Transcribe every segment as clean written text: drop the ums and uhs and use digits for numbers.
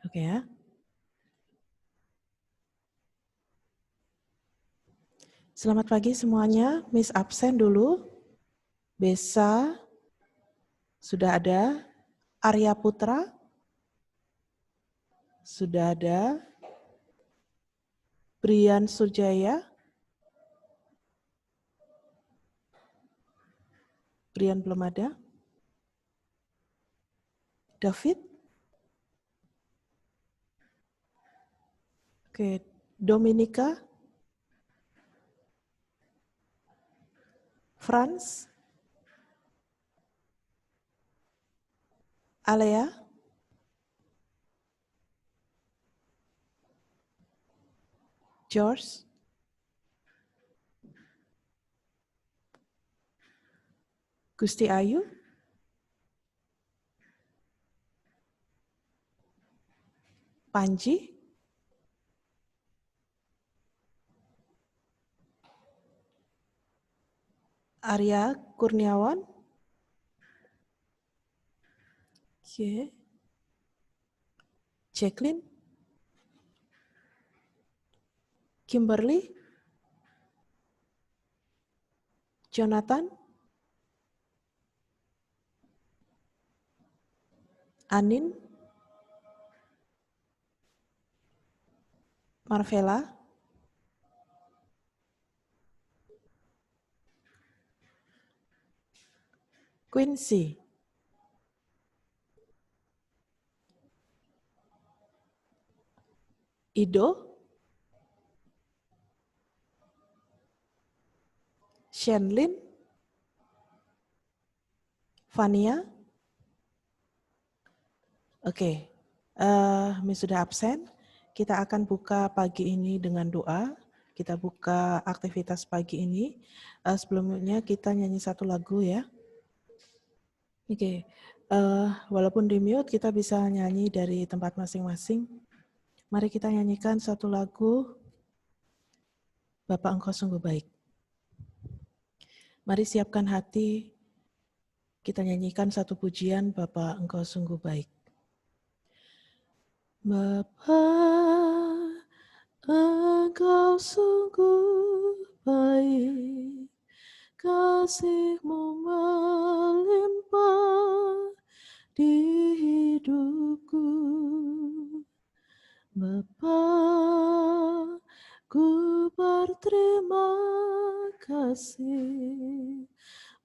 Oke ya. Selamat pagi semuanya. Miss absen dulu. Besa sudah ada. Arya Putra sudah ada. Brian Sujaya. Brian belum ada. David. Oke, Dominika. Franz. Alea. George. Gusti Ayu. Panji. Arya Kurniawan. Oke. Jacqueline. Kimberly. Jonathan. Anin. Marvela. Quincy. Ido. Shenlin. Fania. Oke, Miss sudah absen. Kita akan buka pagi ini dengan doa. Kita buka aktivitas pagi ini. Sebelumnya kita nyanyi satu lagu ya. Oke, walaupun di mute kita bisa nyanyi dari tempat masing-masing. Mari kita nyanyikan satu lagu, Bapa Engkau Sungguh Baik. Mari siapkan hati, kita nyanyikan satu pujian, Bapa Engkau Sungguh Baik. Bapa, Engkau sungguh baik, kasih-Mu melimpah di hidupku. Bapa, ku berterima kasih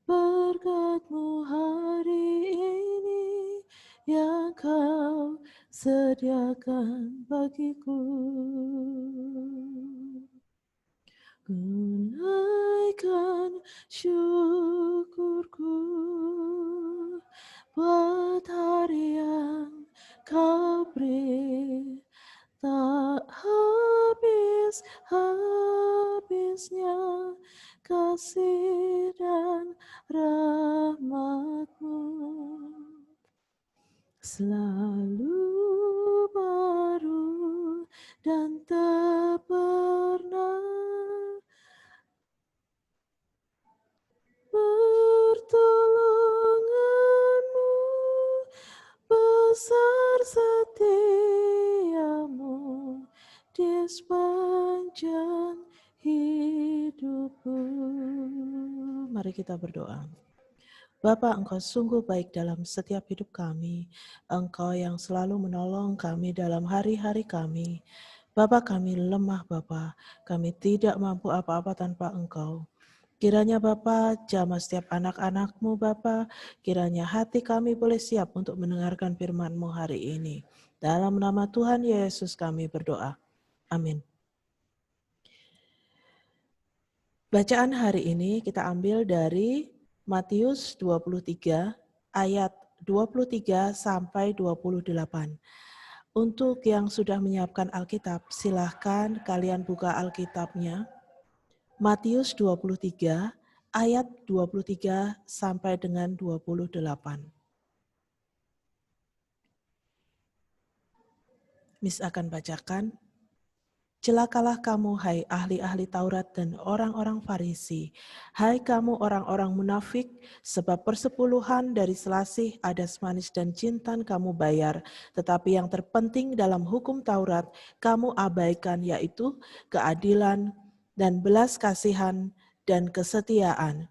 berkat-Mu hari ini yang Kau sediakan bagiku. Ku naikkan syukurku buat hari yang Kau beri, tak habis-habisnya kasih dan rahmat-Mu. Selalu baru dan tak pernah pertolongan-Mu, besar setia-Mu di sepanjang hidupku. Mari kita berdoa. Bapa, Engkau sungguh baik dalam setiap hidup kami. Engkau yang selalu menolong kami dalam hari-hari kami. Bapa, kami lemah Bapa, kami tidak mampu apa-apa tanpa Engkau. Kiranya Bapa, jamah setiap anak-anak-Mu Bapa, kiranya hati kami boleh siap untuk mendengarkan firman-Mu hari ini. Dalam nama Tuhan Yesus kami berdoa. Amin. Bacaan hari ini kita ambil dari Matius 23 ayat 23 sampai 28. Untuk yang sudah menyiapkan Alkitab, silahkan kalian buka Alkitabnya. Matius 23 ayat 23 sampai dengan 28. Miss akan bacakan. Celakalah kamu, hai ahli-ahli Taurat dan orang-orang Farisi, hai kamu orang-orang munafik, sebab persepuluhan dari selasih, adas manis dan jintan kamu bayar, tetapi yang terpenting dalam hukum Taurat kamu abaikan, yaitu keadilan dan belas kasihan dan kesetiaan.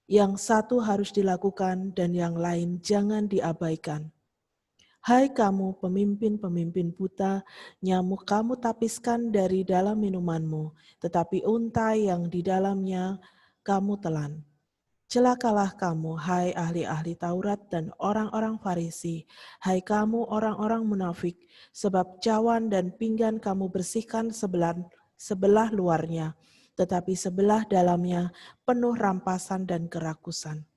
Yang satu harus dilakukan dan yang lain jangan diabaikan. Hai kamu pemimpin-pemimpin buta, nyamuk kamu tapiskan dari dalam minumanmu, tetapi unta yang di dalamnya kamu telan. Celakalah kamu, hai ahli-ahli Taurat dan orang-orang Farisi, hai kamu orang-orang munafik, sebab cawan dan pinggan kamu bersihkan sebelah luarnya, tetapi sebelah dalamnya penuh rampasan dan kerakusan.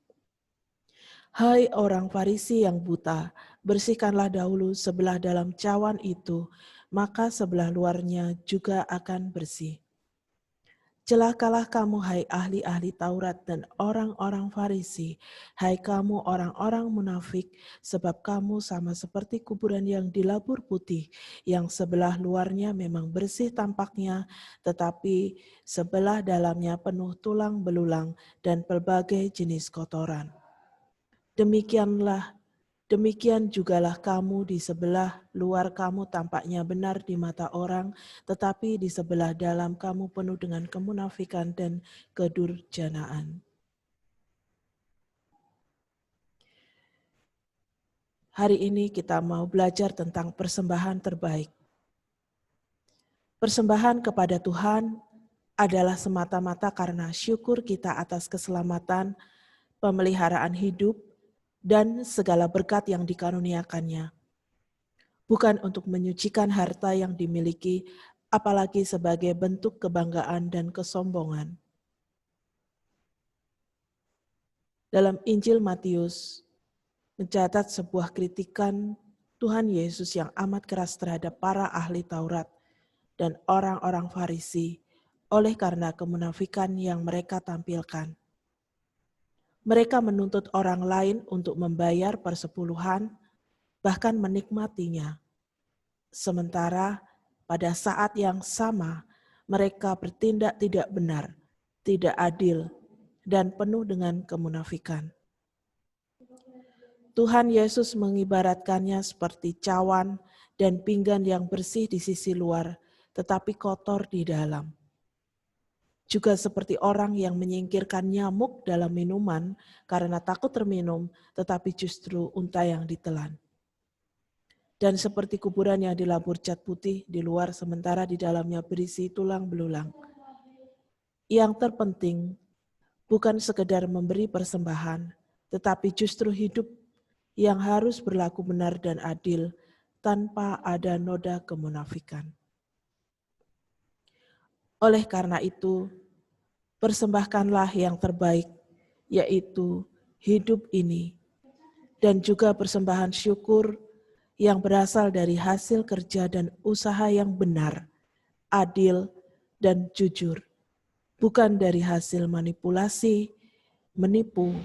Hai orang Farisi yang buta, bersihkanlah dahulu sebelah dalam cawan itu, maka sebelah luarnya juga akan bersih. Celakalah kamu, hai ahli-ahli Taurat dan orang-orang Farisi, hai kamu orang-orang munafik, sebab kamu sama seperti kuburan yang dilabur putih, yang sebelah luarnya memang bersih tampaknya, tetapi sebelah dalamnya penuh tulang belulang dan pelbagai jenis kotoran. Demikian jugalah kamu di sebelah luar kamu tampaknya benar di mata orang, tetapi di sebelah dalam kamu penuh dengan kemunafikan dan kedurjanaan. Hari ini kita mau belajar tentang persembahan terbaik. Persembahan kepada Tuhan adalah semata-mata karena syukur kita atas keselamatan, pemeliharaan hidup, dan segala berkat yang dikaruniakannya. Bukan untuk menyucikan harta yang dimiliki, apalagi sebagai bentuk kebanggaan dan kesombongan. Dalam Injil Matius, mencatat sebuah kritikan Tuhan Yesus yang amat keras terhadap para ahli Taurat dan orang-orang Farisi oleh karena kemunafikan yang mereka tampilkan. Mereka menuntut orang lain untuk membayar persepuluhan, bahkan menikmatinya. Sementara pada saat yang sama mereka bertindak tidak benar, tidak adil, dan penuh dengan kemunafikan. Tuhan Yesus mengibaratkannya seperti cawan dan pinggan yang bersih di sisi luar, tetapi kotor di dalam. Juga seperti orang yang menyingkirkan nyamuk dalam minuman karena takut terminum, tetapi justru unta yang ditelan. Dan seperti kuburan yang dilabur cat putih di luar sementara di dalamnya berisi tulang belulang. Yang terpenting bukan sekedar memberi persembahan, tetapi justru hidup yang harus berlaku benar dan adil tanpa ada noda kemunafikan. Oleh karena itu, persembahkanlah yang terbaik, yaitu hidup ini, dan juga persembahan syukur yang berasal dari hasil kerja dan usaha yang benar, adil, dan jujur, bukan dari hasil manipulasi, menipu,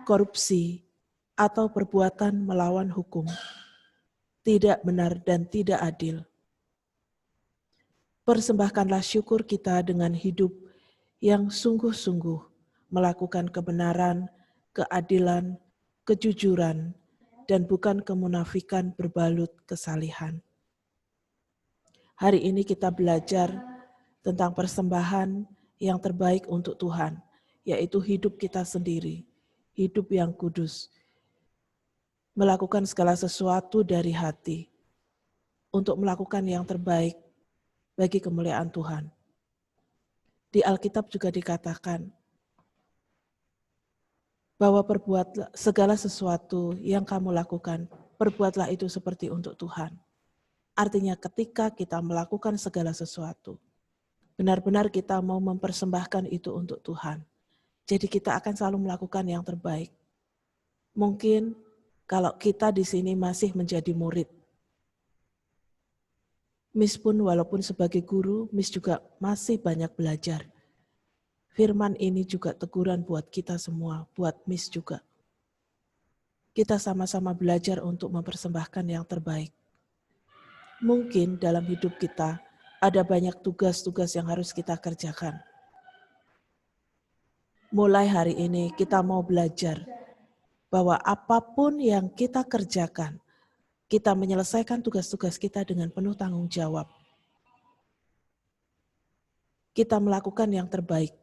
korupsi, atau perbuatan melawan hukum. Tidak benar dan tidak adil. Persembahkanlah syukur kita dengan hidup yang sungguh-sungguh melakukan kebenaran, keadilan, kejujuran, dan bukan kemunafikan berbalut kesalihan. Hari ini kita belajar tentang persembahan yang terbaik untuk Tuhan, yaitu hidup kita sendiri, hidup yang kudus, melakukan segala sesuatu dari hati, untuk melakukan yang terbaik bagi kemuliaan Tuhan. Di Alkitab juga dikatakan bahwa perbuatlah segala sesuatu yang kamu lakukan, perbuatlah itu seperti untuk Tuhan. Artinya ketika kita melakukan segala sesuatu, benar-benar kita mau mempersembahkan itu untuk Tuhan. Jadi kita akan selalu melakukan yang terbaik. Mungkin kalau kita di sini masih menjadi murid, Miss pun walaupun sebagai guru, Miss juga masih banyak belajar. Firman ini juga teguran buat kita semua, buat Miss juga. Kita sama-sama belajar untuk mempersembahkan yang terbaik. Mungkin dalam hidup kita Ada banyak tugas-tugas yang harus kita kerjakan. Mulai hari ini kita mau belajar bahwa apapun yang kita kerjakan, kita menyelesaikan tugas-tugas kita dengan penuh tanggung jawab. Kita melakukan yang terbaik.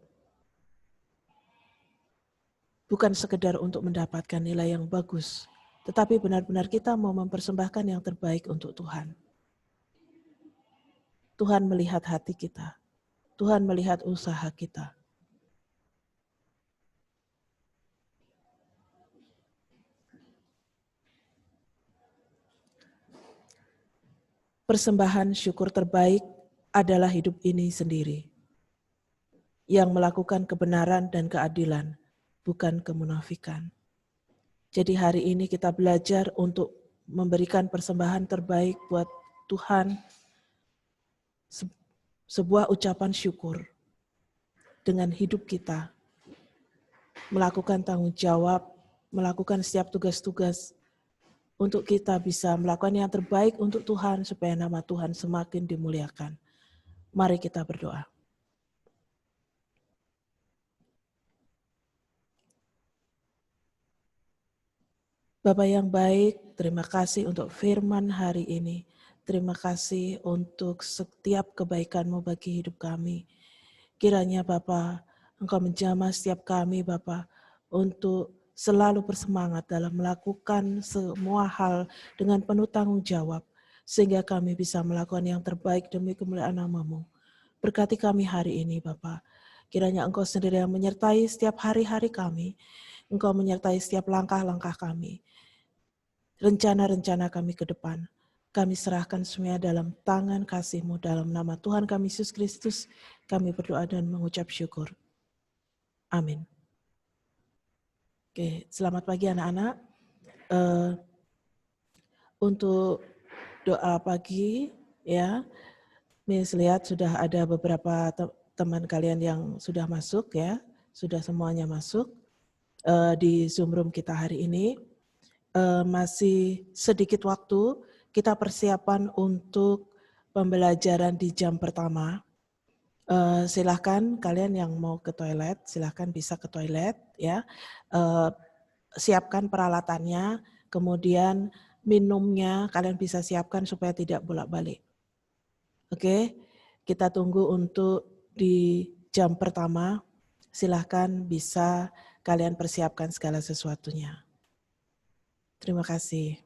Bukan sekedar untuk mendapatkan nilai yang bagus, tetapi benar-benar kita mau mempersembahkan yang terbaik untuk Tuhan. Tuhan melihat hati kita. Tuhan melihat usaha kita. Persembahan syukur terbaik adalah hidup ini sendiri, yang melakukan kebenaran dan keadilan, bukan kemunafikan. Jadi hari ini kita belajar untuk memberikan persembahan terbaik buat Tuhan, sebuah ucapan syukur dengan hidup kita, melakukan tanggung jawab, melakukan setiap tugas-tugas untuk kita bisa melakukan yang terbaik untuk Tuhan supaya nama Tuhan semakin dimuliakan. Mari kita berdoa. Bapa yang baik, terima kasih untuk firman hari ini. Terima kasih untuk setiap kebaikan-Mu bagi hidup kami. Kiranya Bapa, Engkau menjamah setiap kami Bapa untuk selalu bersemangat dalam melakukan semua hal dengan penuh tanggung jawab, sehingga kami bisa melakukan yang terbaik demi kemuliaan nama-Mu. Berkati kami hari ini Bapa. Kiranya Engkau sendiri yang menyertai setiap hari-hari kami. Engkau menyertai setiap langkah-langkah kami. Rencana-rencana kami ke depan. Kami serahkan semuanya dalam tangan kasih-Mu, dalam nama Tuhan kami Yesus Kristus, kami berdoa dan mengucap syukur. Amin. Oke, selamat pagi anak-anak. Untuk doa pagi, ya, Miss lihat sudah ada beberapa teman kalian yang sudah masuk, ya, sudah semuanya masuk di Zoom room kita hari ini. Masih sedikit waktu kita persiapan untuk pembelajaran di jam pertama. Silahkan kalian yang mau ke toilet, silahkan bisa ke toilet ya. Siapkan peralatannya, kemudian minumnya kalian bisa siapkan supaya tidak bolak-balik. Oke, kita tunggu untuk di jam pertama. Silahkan bisa kalian persiapkan segala sesuatunya. Terima kasih.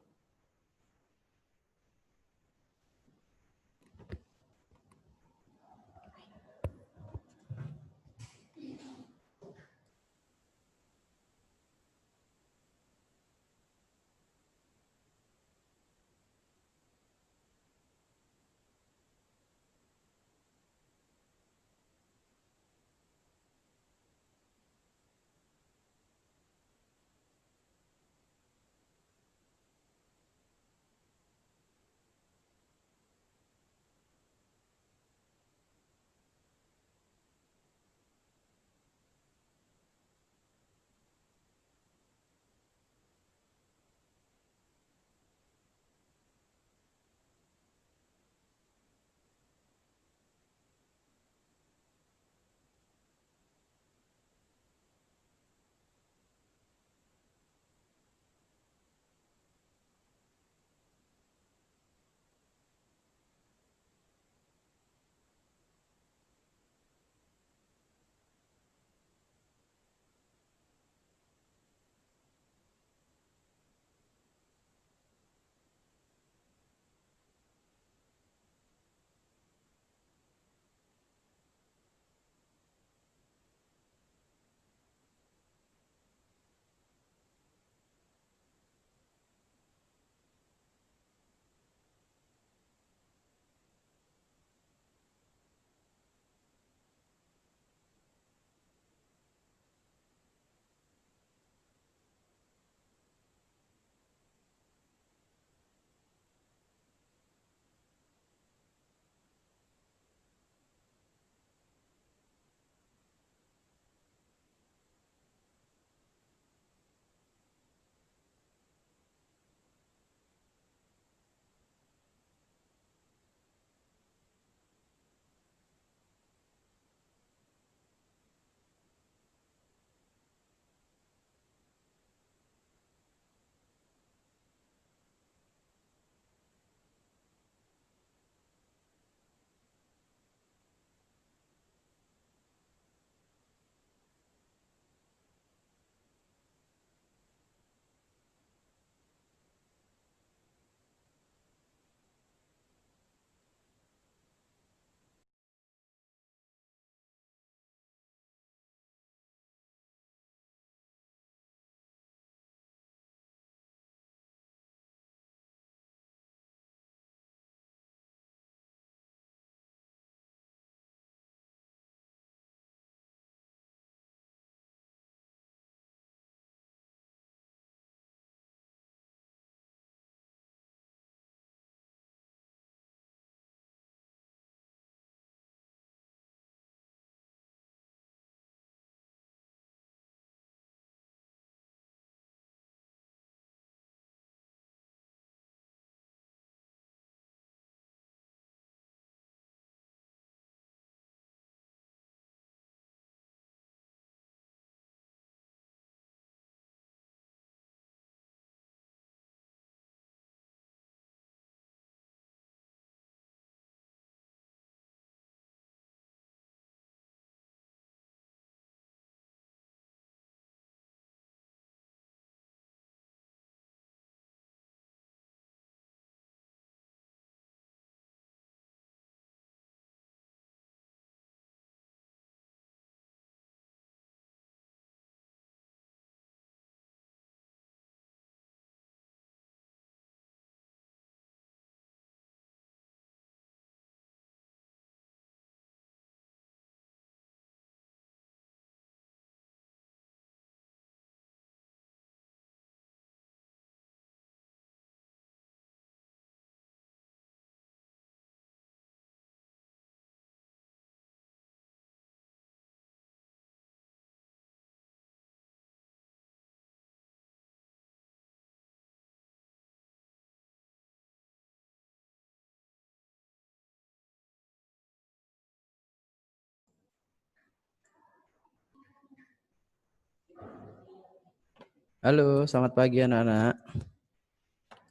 Halo, selamat pagi anak-anak.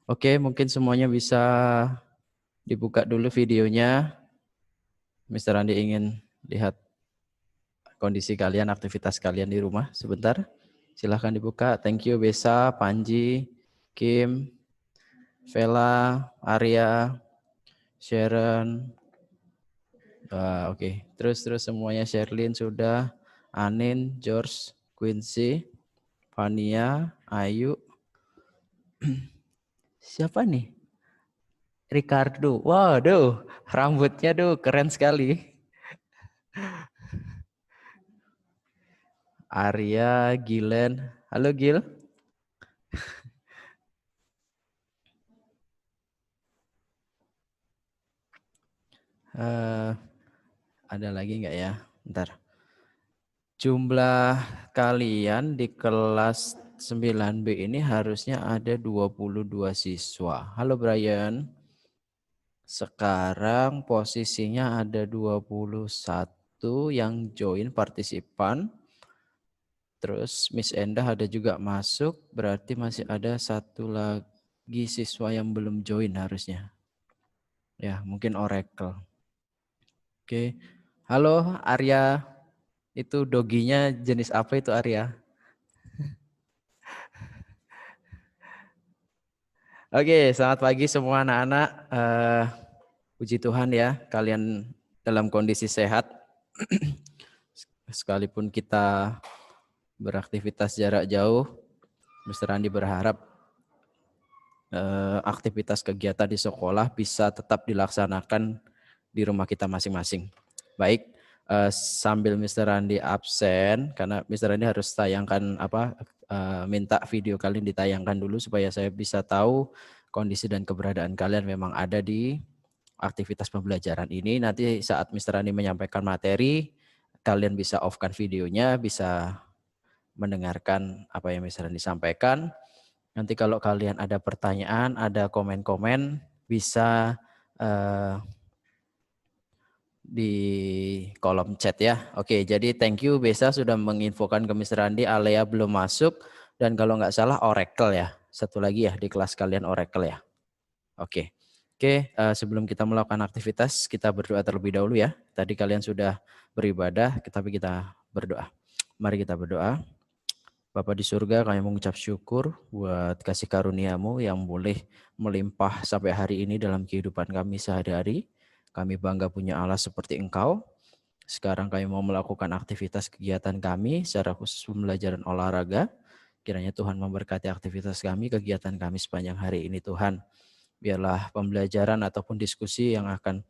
Oke, mungkin semuanya bisa dibuka dulu videonya. Mr. Andi ingin lihat kondisi kalian, aktivitas kalian di rumah sebentar. Silahkan dibuka. Thank you Besa, Panji, Kim, Vela, Arya, Sharon. Oke. Terus semuanya Sherlyn sudah, Anin, George, Quincy, Fania, Ayu. Siapa nih? Ricardo. Waduh, rambutnya tuh keren sekali. Arya, Gilen. Halo Gil. Ada lagi nggak ya? Ntar. Jumlah kalian di kelas 9B ini harusnya ada 22 siswa. Halo Brian. Sekarang posisinya ada 21 yang join partisipan. Terus Miss Endah ada juga masuk, berarti masih ada satu lagi siswa yang belum join harusnya. Ya, mungkin Oracle. Oke. Halo Arya. Itu doginya jenis apa itu Arya? Oke, selamat pagi semua anak-anak. Puji Tuhan ya, kalian dalam kondisi sehat. Sekalipun kita beraktivitas jarak jauh, Mr. Andi berharap aktivitas kegiatan di sekolah bisa tetap dilaksanakan di rumah kita masing-masing. Baik, sambil Mr. Andi absen, karena Mr. Andi harus tayangkan minta video kalian ditayangkan dulu supaya saya bisa tahu kondisi dan keberadaan kalian memang ada di aktivitas pembelajaran ini. Nanti saat Mr. Andi menyampaikan materi, kalian bisa off-kan videonya, bisa mendengarkan apa yang Mr. Andi sampaikan. Nanti kalau kalian ada pertanyaan, ada komen-komen, bisa di kolom chat ya. Oke, jadi thank you Besa sudah menginfokan ke Mr. Andi, Alea belum masuk, dan kalau nggak salah Oracle ya. Satu lagi ya di kelas kalian Oracle ya. Oke. Oke, sebelum kita melakukan aktivitas, kita berdoa terlebih dahulu ya. Tadi kalian sudah beribadah, tapi kita berdoa. Mari kita berdoa. Bapa di surga, kami mengucap syukur buat kasih karunia-Mu yang boleh melimpah sampai hari ini dalam kehidupan kami sehari-hari. Kami bangga punya Allah seperti Engkau. Sekarang kami mau melakukan aktivitas kegiatan kami, secara khusus pembelajaran olahraga. Kiranya Tuhan memberkati aktivitas kami, kegiatan kami sepanjang hari ini Tuhan. Biarlah pembelajaran ataupun diskusi yang akan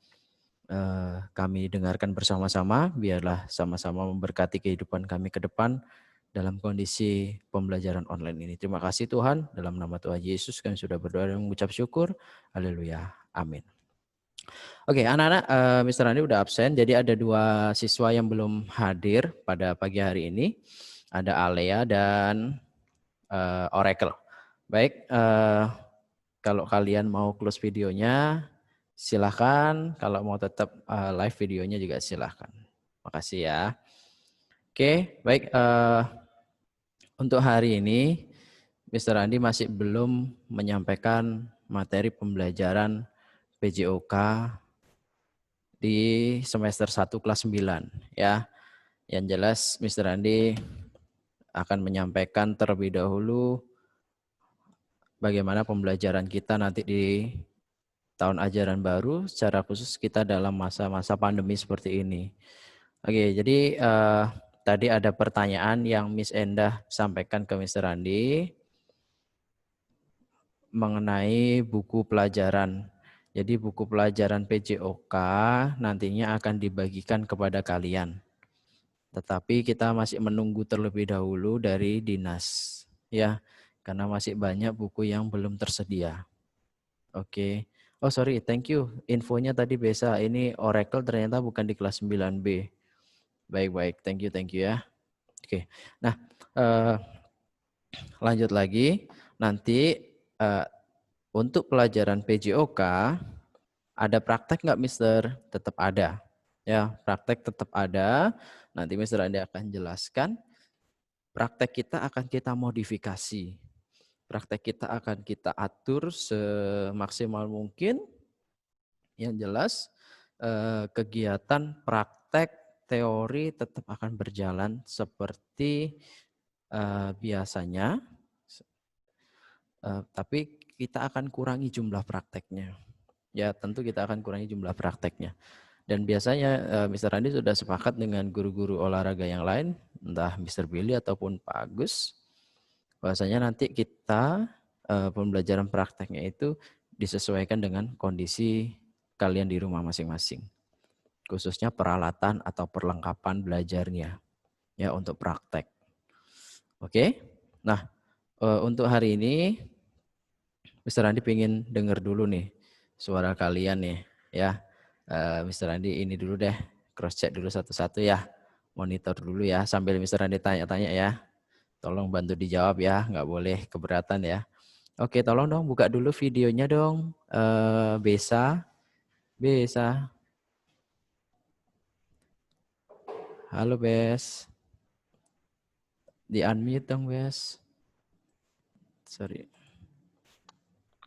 kami dengarkan bersama-sama, biarlah sama-sama memberkati kehidupan kami ke depan dalam kondisi pembelajaran online ini. Terima kasih Tuhan, dalam nama Tuhan Yesus kami sudah berdoa dan mengucap syukur. Haleluya. Amin. Oke, anak-anak, Mr. Andi udah absen, jadi ada 2 siswa yang belum hadir pada pagi hari ini. Ada Alea dan Oracle. Baik, kalau kalian mau close videonya, silahkan. Kalau mau tetap live videonya juga silahkan. Makasih ya. Oke, baik. Untuk hari ini, Mr. Andi masih belum menyampaikan materi pembelajaran PJOK di semester 1 kelas 9 ya. Yang jelas Mr. Andi akan menyampaikan terlebih dahulu bagaimana pembelajaran kita nanti di tahun ajaran baru, secara khusus kita dalam masa-masa pandemi seperti ini. Oke, jadi tadi ada pertanyaan yang Miss Endah sampaikan ke Mr. Andi mengenai buku pelajaran. Jadi buku pelajaran PJOK nantinya akan dibagikan kepada kalian. Tetapi kita masih menunggu terlebih dahulu dari dinas ya, karena masih banyak buku yang belum tersedia. Oke. Oh sorry, thank you. Infonya tadi Besa, ini Oracle ternyata bukan di kelas 9B. Baik-baik, thank you ya. Oke. Nah, lanjut lagi. Nanti untuk pelajaran PJOK ada praktek nggak Mister? Tetap ada. Ya, praktek tetap ada. Nanti Mister Andi akan jelaskan. praktek kita akan kita modifikasi. Praktek kita akan kita atur semaksimal mungkin. Yang jelas kegiatan praktek teori tetap akan berjalan seperti biasanya. Tapi kita akan kurangi jumlah prakteknya. Ya tentu kita akan kurangi jumlah prakteknya. Dan biasanya Mr. Andi sudah sepakat dengan guru-guru olahraga yang lain, entah Mr. Billy ataupun Pak Agus, bahwasanya nanti kita pembelajaran prakteknya itu disesuaikan dengan kondisi kalian di rumah masing-masing. Khususnya peralatan atau perlengkapan belajarnya ya untuk praktek. Oke. Nah, untuk hari ini Mr. Andi pengen dengar dulu nih suara kalian nih ya. Mr. Andi ini dulu deh, cross check dulu satu-satu ya. Monitor dulu ya sambil Mr. Andi tanya-tanya ya. Tolong bantu dijawab ya, nggak boleh keberatan ya. Oke, tolong dong buka dulu videonya dong. Besa. Halo Bes. Di unmute dong Bes. Sorry.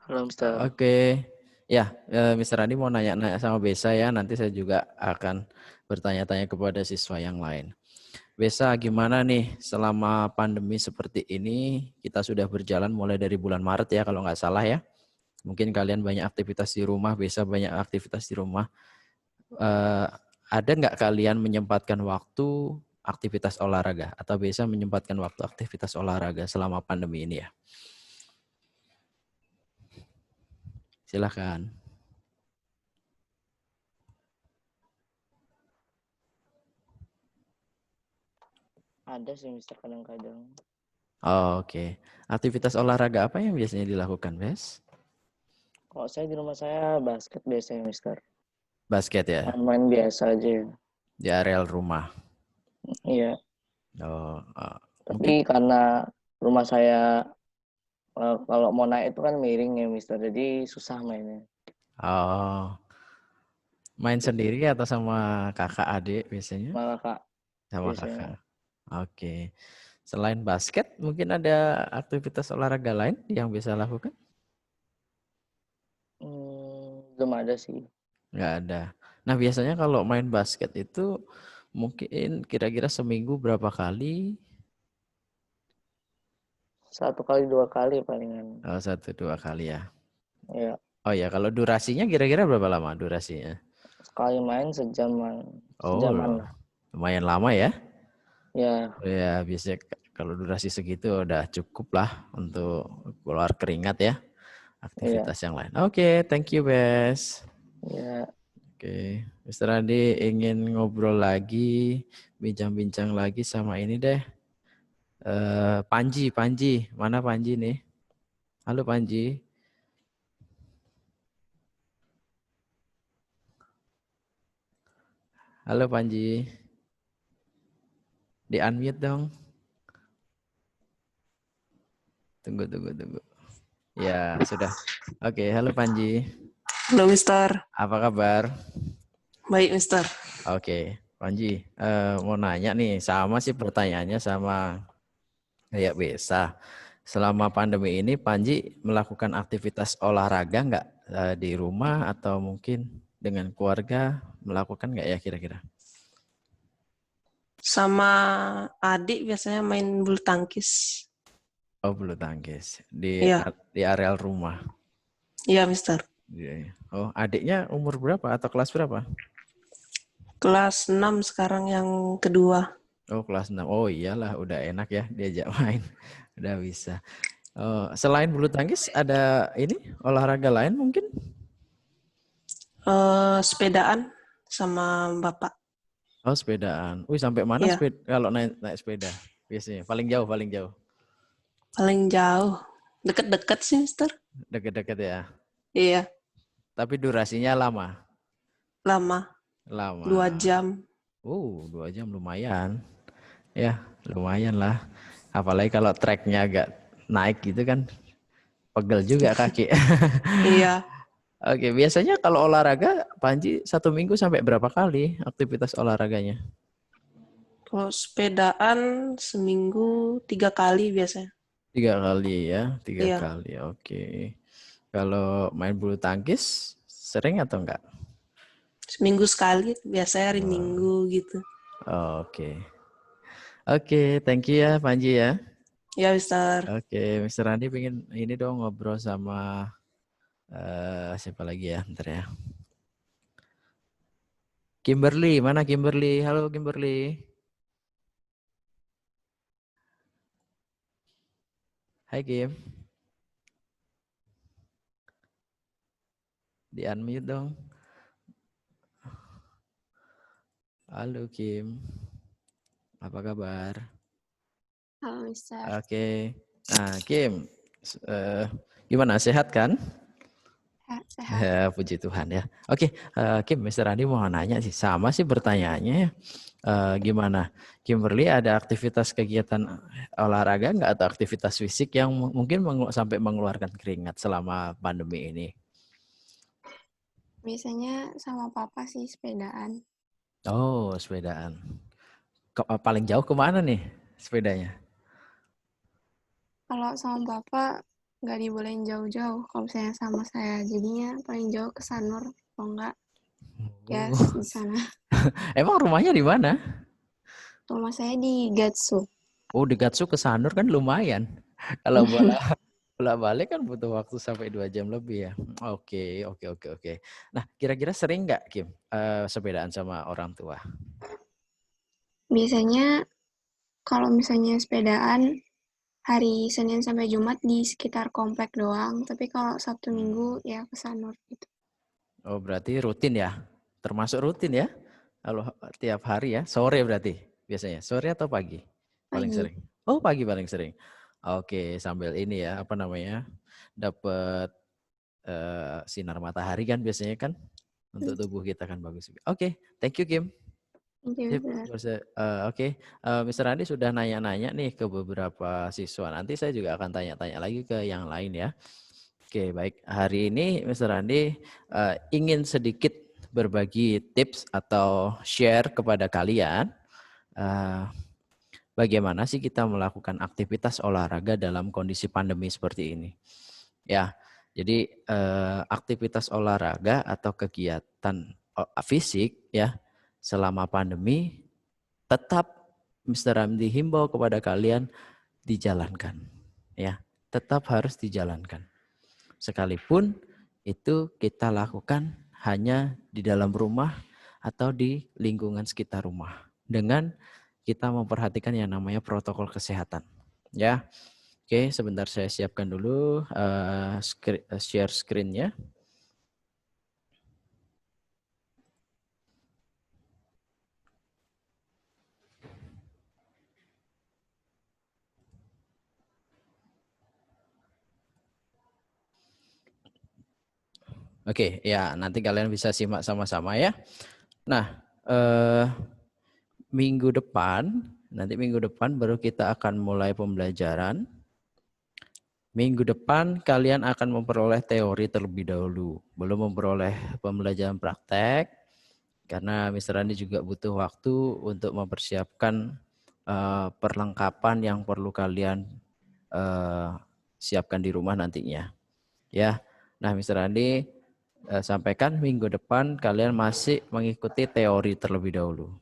Halo, Mister. Oke. Ya, Mr. Andi mau nanya-nanya sama Besa ya. Nanti saya juga akan bertanya-tanya kepada siswa yang lain. Besa, gimana nih selama pandemi seperti ini? Kita sudah berjalan mulai dari bulan Maret ya kalau nggak salah ya. Mungkin kalian banyak aktivitas di rumah, Besa banyak aktivitas di rumah. Ada nggak kalian menyempatkan waktu aktivitas olahraga? Atau Besa menyempatkan waktu aktivitas olahraga selama pandemi ini ya? Silakan. Ada sih, Mister, kadang-kadang. Oh, oke. Aktivitas olahraga apa yang biasanya dilakukan, Bes? Kalau saya di rumah saya basket biasanya, Mister. Basket ya? Main biasa aja. Di areal rumah. Iya. Oh, Tapi karena rumah saya kalau mau naik itu kan miring ya, Mister. Jadi susah mainnya. oh. Main sendiri atau sama kakak adik biasanya? Malah Kak, Sama biasanya. kakak. Oke. Selain basket, mungkin ada aktivitas olahraga lain yang bisa lakukan? Belum ada sih. Nggak ada. Nah, biasanya kalau main basket itu mungkin kira-kira seminggu berapa kali? 1 kali 2 kali palingan. Oh, 1-2 kali ya. Iya. Oh ya, kalau durasinya kira-kira berapa lama durasinya? Sekali main sejaman. Oh, Sejaman lah. lumayan lama ya. Ya. Ya, biasanya kalau durasi segitu udah cukup lah untuk keluar keringat ya. Aktivitas yang lain. Oke, thank you, Bes. Ya. Oke, Mr. Andi ingin ngobrol lagi, bincang-bincang lagi sama ini deh. Panji, mana Panji nih? Halo Panji. Halo Panji. Di unmute dong. Tunggu. Ya, sudah. Oke, halo Panji. Halo Mister. Apa kabar? Baik Mister. Oke, Panji, mau nanya nih, sama sih pertanyaannya sama kayak Besa. Selama pandemi ini Panji melakukan aktivitas olahraga nggak di rumah atau mungkin dengan keluarga melakukan nggak ya kira-kira? Sama adik biasanya main bulu tangkis. Oh, bulu tangkis di Iya. di areal rumah. Iya Mister. Oh, adiknya umur berapa atau kelas berapa? Kelas 6 sekarang yang kedua. Oh, kelas 6. Oh iyalah, udah enak ya diajak main. Udah bisa. Selain bulu tangkis ada ini olahraga lain mungkin? Sepedaan sama bapak. Oh, sepedaan. Wih, sampai mana Iya. kalau naik sepeda biasanya? Paling jauh. Paling jauh. Deket-deket sih Mister. Deket-deket ya. Iya. Tapi durasinya lama. Lama. 2 jam. 2 jam lumayan. Ya, lumayan lah. Apalagi kalau treknya agak naik gitu kan. Pegel juga kaki. Iya. Oke, biasanya kalau olahraga Panji 1 minggu sampai berapa kali aktivitas olahraganya? Kalau sepedaan seminggu 3 kali biasanya. 3 kali ya, 3 Iya, kali. Oke. Kalau main bulu tangkis sering atau enggak? seminggu sekali biasanya hari Oh, Minggu gitu. oke. Oke, thank you ya Panji ya. Ya, Mister. Oke, Mr. Randi pengen ini dong ngobrol sama siapa lagi ya? Bentar ya. Kimberly, mana Kimberly? Halo Kimberly. Hai Kim. Di unmute dong. Halo Kim. Apa kabar? Halo, Mister. Oke. Nah, Kim, gimana? Sehat kan? Sehat. Ya, puji Tuhan ya. Oke, Kim, Mr. Andi mau nanya sih. Sama sih pertanyaannya ya. Gimana? Kimberly ada aktivitas kegiatan olahraga nggak atau aktivitas fisik yang mungkin sampai mengeluarkan keringat selama pandemi ini? Biasanya sama papa sih sepedaan. Oh, sepedaan. Paling jauh kemana nih sepedanya? Kalau sama papa nggak dibolehin jauh-jauh. Kalau misalnya sama saya, jadinya paling jauh ke Sanur. Kalau enggak, ya Oh. di sana. Emang rumahnya di mana? Rumah saya di Gatsu. Oh, di Gatsu ke Sanur kan lumayan. Kalau bolak-balik kan butuh waktu sampai 2 jam lebih ya. Oke, oke, oke, oke. Nah, kira-kira sering nggak Kim sepedaan sama orang tua? Biasanya kalau misalnya sepedaan hari Senin sampai Jumat di sekitar komplek doang. Tapi kalau Sabtu Minggu ya ke Sanur gitu. Oh, berarti rutin ya? Termasuk rutin ya? Kalau tiap hari ya, sore berarti biasanya. Sore atau pagi? Paling Pagi. sering. Oh, pagi paling sering. Oke, sambil ini ya, apa namanya? Dapat sinar matahari kan biasanya kan untuk tubuh kita kan bagus. Oke, thank you Kim. Thank you, Sip, Mister. Oke, Mr. Andi sudah nanya-nanya nih ke beberapa siswa. Nanti saya juga akan tanya-tanya lagi ke yang lain ya. Oke, baik. Hari ini Mr. Andi ingin sedikit berbagi tips atau share kepada kalian bagaimana sih kita melakukan aktivitas olahraga dalam kondisi pandemi seperti ini. Ya, jadi aktivitas olahraga atau kegiatan fisik ya selama pandemi tetap Mr. Ramdi himbau kepada kalian dijalankan. Ya, tetap harus dijalankan. Sekalipun itu kita lakukan hanya di dalam rumah atau di lingkungan sekitar rumah. Dengan kita memperhatikan yang namanya protokol kesehatan. Ya, oke, sebentar saya siapkan dulu share screen-nya. Oke, ya nanti kalian bisa simak sama-sama ya. Nah, minggu depan baru kita akan mulai pembelajaran. Minggu depan kalian akan memperoleh teori terlebih dahulu, belum memperoleh pembelajaran praktek, karena Mr. Andi juga butuh waktu untuk mempersiapkan perlengkapan yang perlu kalian siapkan di rumah nantinya. Ya, nah Mr. Andi sampaikan minggu depan kalian masih mengikuti teori terlebih dahulu.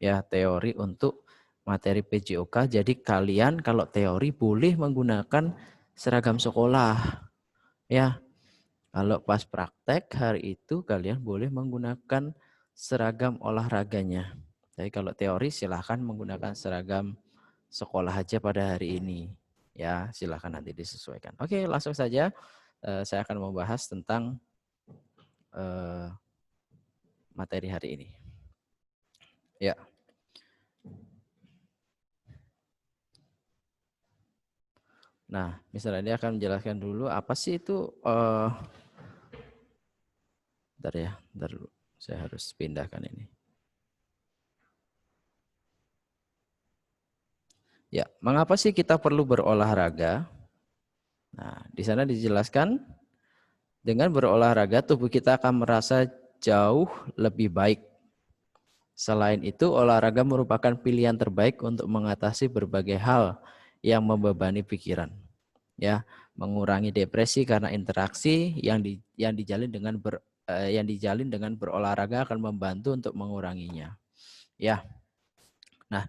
Ya, teori untuk materi PJOK. Jadi kalian kalau teori boleh menggunakan seragam sekolah. Ya, kalau pas praktek hari itu kalian boleh menggunakan seragam olahraganya. Jadi kalau teori silahkan menggunakan seragam sekolah aja pada hari ini. Ya, silahkan nanti disesuaikan. Oke, langsung saja saya akan membahas tentang materi hari ini. Ya. Nah, misalnya dia akan menjelaskan dulu apa sih itu bentar ya, bentar dulu. Saya harus pindahkan ini. Ya, mengapa sih kita perlu berolahraga? Nah, di sana dijelaskan dengan berolahraga tubuh kita akan merasa jauh lebih baik. Selain itu, olahraga merupakan pilihan terbaik untuk mengatasi berbagai hal yang membebani pikiran. Ya, mengurangi depresi karena interaksi yang dijalin dengan berolahraga akan membantu untuk menguranginya. Ya. Nah,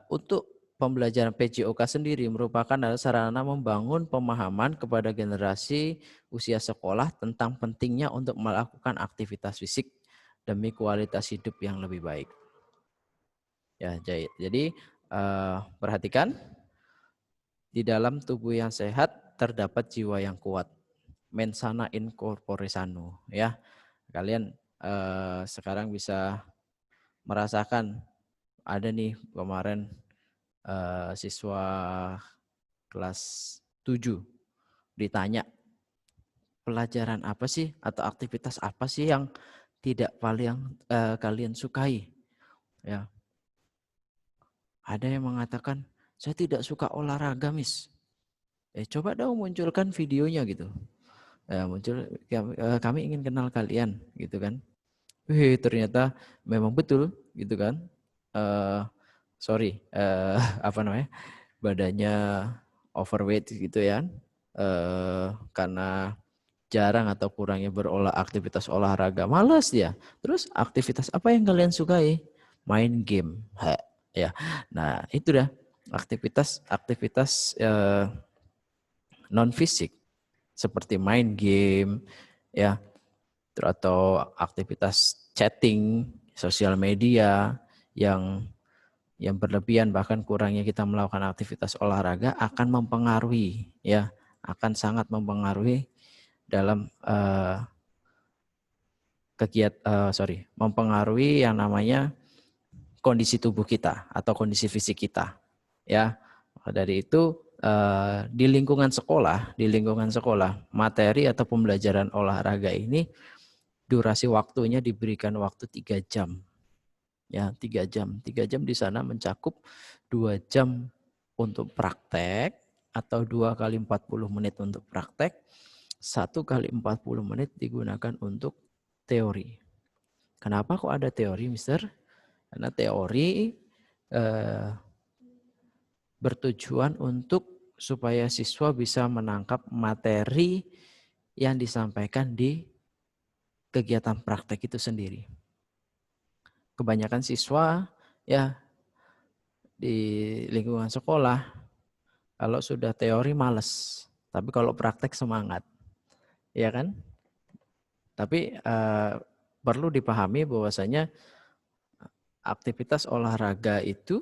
untuk pembelajaran PJOK sendiri merupakan sarana membangun pemahaman kepada generasi usia sekolah tentang pentingnya untuk melakukan aktivitas fisik demi kualitas hidup yang lebih baik. Ya, jadi perhatikan, di dalam tubuh yang sehat terdapat jiwa yang kuat. Mens sana in corpore sano, ya. Kalian sekarang bisa merasakan, ada nih kemarin siswa kelas 7 ditanya, pelajaran apa sih atau aktivitas apa sih yang tidak paling kalian sukai? Ya. Ada yang mengatakan, saya tidak suka olahraga, Miss. Coba dong munculkan videonya gitu. Kami ingin kenal kalian gitu kan. Ternyata memang betul gitu kan. Badannya overweight gitu ya. Karena jarang atau kurangnya aktivitas olahraga, malas dia. Terus aktivitas apa yang kalian sukai? Main game. Ya. Nah, itu dah aktivitas non fisik seperti main game ya, atau aktivitas chatting, sosial media yang berlebihan, bahkan kurangnya kita melakukan aktivitas olahraga akan mempengaruhi ya, akan sangat mempengaruhi dalam mempengaruhi yang namanya kondisi tubuh kita atau kondisi fisik kita ya. Dari itu di lingkungan sekolah materi atau pembelajaran olahraga ini durasi waktunya diberikan waktu 3 jam. Ya, 3 jam. 3 jam di sana mencakup 2 jam untuk praktek atau 2 kali 40 menit untuk praktek, 1 kali 40 menit digunakan untuk teori. Kenapa kok ada teori, Mister? Karena teori bertujuan untuk supaya siswa bisa menangkap materi yang disampaikan di kegiatan praktek itu sendiri. Kebanyakan siswa ya di lingkungan sekolah kalau sudah teori males, tapi kalau praktek semangat. Ya kan? Tapi perlu dipahami bahwasanya aktivitas olahraga itu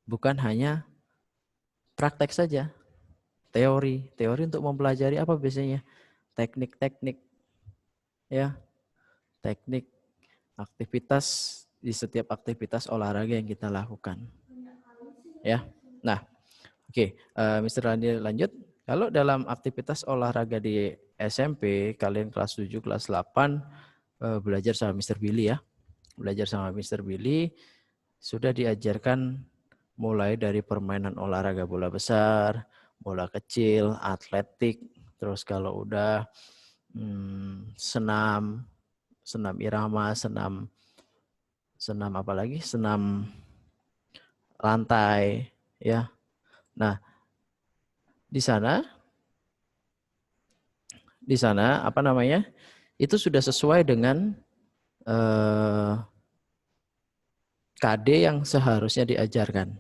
bukan hanya praktek saja. Teori untuk mempelajari apa biasanya? Teknik-teknik ya. Teknik aktivitas di setiap aktivitas olahraga yang kita lakukan. Ya. Nah, oke, Mr. Randi lanjut. Kalau dalam aktivitas olahraga di SMP, kalian kelas 7, kelas 8 belajar sama Mr. Billy ya. Belajar sama Mr. Billy sudah diajarkan mulai dari permainan olahraga bola besar, bola kecil, atletik, terus kalau udah senam irama, senam apa lagi? Senam lantai ya. Nah, di sana apa namanya? Itu sudah sesuai dengan KD yang seharusnya diajarkan.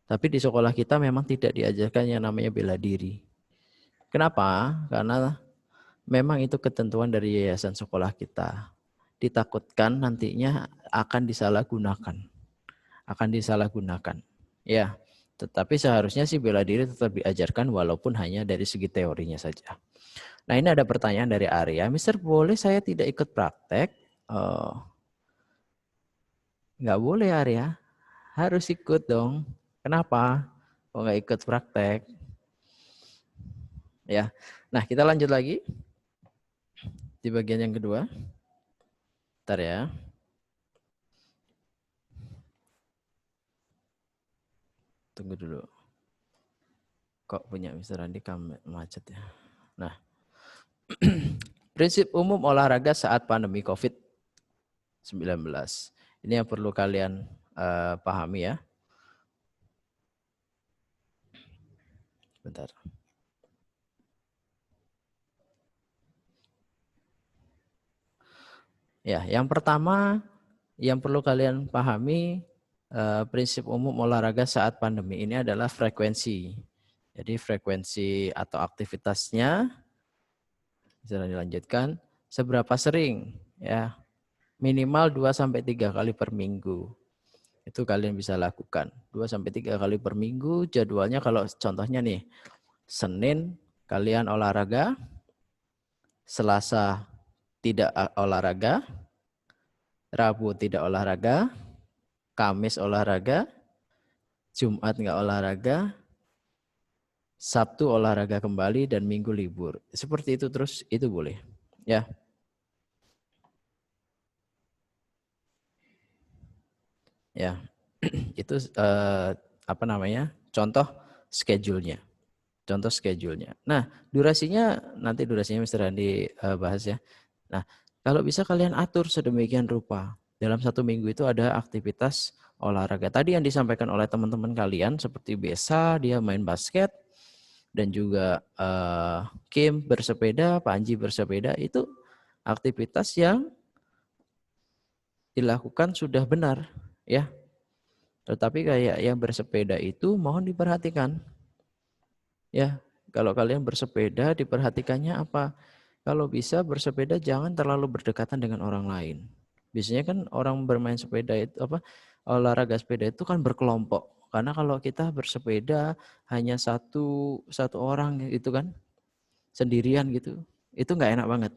Tapi di sekolah kita memang tidak diajarkan yang namanya bela diri. Kenapa? Karena memang itu ketentuan dari yayasan sekolah kita. Ditakutkan nantinya akan disalahgunakan. Ya, tetapi seharusnya sih bela diri tetap diajarkan walaupun hanya dari segi teorinya saja. Nah, ini ada pertanyaan dari Arya. Mister, boleh saya tidak ikut praktek? Nggak boleh Arya, harus ikut dong. Kenapa? Kok nggak ikut praktek? Ya, nah kita lanjut lagi di bagian yang kedua. Bentar ya. Tunggu dulu. Kok punya Mr. Randi macet ya? Nah, prinsip umum olahraga saat pandemi COVID-19. Ini yang perlu kalian pahami ya. Bentar. Ya, yang pertama yang perlu kalian pahami prinsip umum olahraga saat pandemi ini adalah frekuensi. Jadi frekuensi atau aktivitasnya bisa dilanjutkan seberapa sering ya. Minimal 2 sampai 3 kali per minggu. Itu kalian bisa lakukan. 2 sampai 3 kali per minggu. Jadwalnya kalau contohnya nih, Senin kalian olahraga, Selasa tidak olahraga, Rabu tidak olahraga, Kamis olahraga, Jumat nggak olahraga, Sabtu olahraga kembali, dan Minggu libur. Seperti itu terus, itu boleh. Ya. Ya, itu contoh schedule-nya. Contoh schedule-nya. Nah, durasinya nanti Mr. Andi bahas ya. Nah, kalau bisa kalian atur sedemikian rupa. Dalam 1 minggu itu ada aktivitas olahraga. Tadi yang disampaikan oleh teman-teman kalian seperti Besa, dia main basket, dan juga Kim bersepeda, Panji bersepeda, itu aktivitas yang dilakukan sudah benar ya. Tetapi kayak yang bersepeda itu mohon diperhatikan. Ya, kalau kalian bersepeda diperhatikannya apa? Kalau bisa bersepeda jangan terlalu berdekatan dengan orang lain. Biasanya kan orang bermain sepeda itu olahraga sepeda itu kan berkelompok. Karena kalau kita bersepeda hanya satu orang itu kan sendirian gitu, itu nggak enak banget.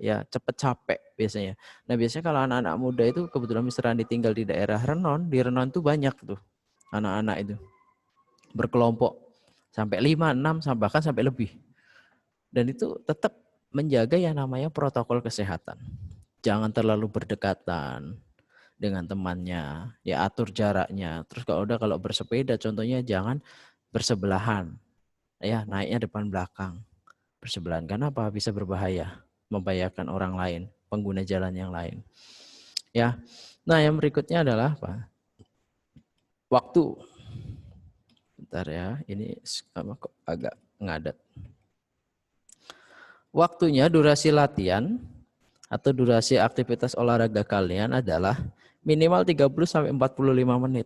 Ya, cepet capek biasanya. Nah, biasanya kalau anak-anak muda itu kebetulan Mr. Andi tinggal di daerah Renon, di Renon tuh banyak tuh anak-anak itu berkelompok sampai 5, 6, bahkan sampai lebih. Dan itu tetap menjaga yang namanya protokol kesehatan. Jangan terlalu berdekatan dengan temannya, ya atur jaraknya. Terus kalau bersepeda contohnya jangan bersebelahan. Ya, naiknya depan belakang. Bersebelahan karena apa? Bisa berbahaya, membahayakan orang lain, pengguna jalan yang lain. Ya. Nah, yang berikutnya adalah apa? Waktu. Bentar ya, ini kok agak ngadat. Waktunya, durasi latihan atau durasi aktivitas olahraga kalian adalah minimal 30 sampai 45 menit.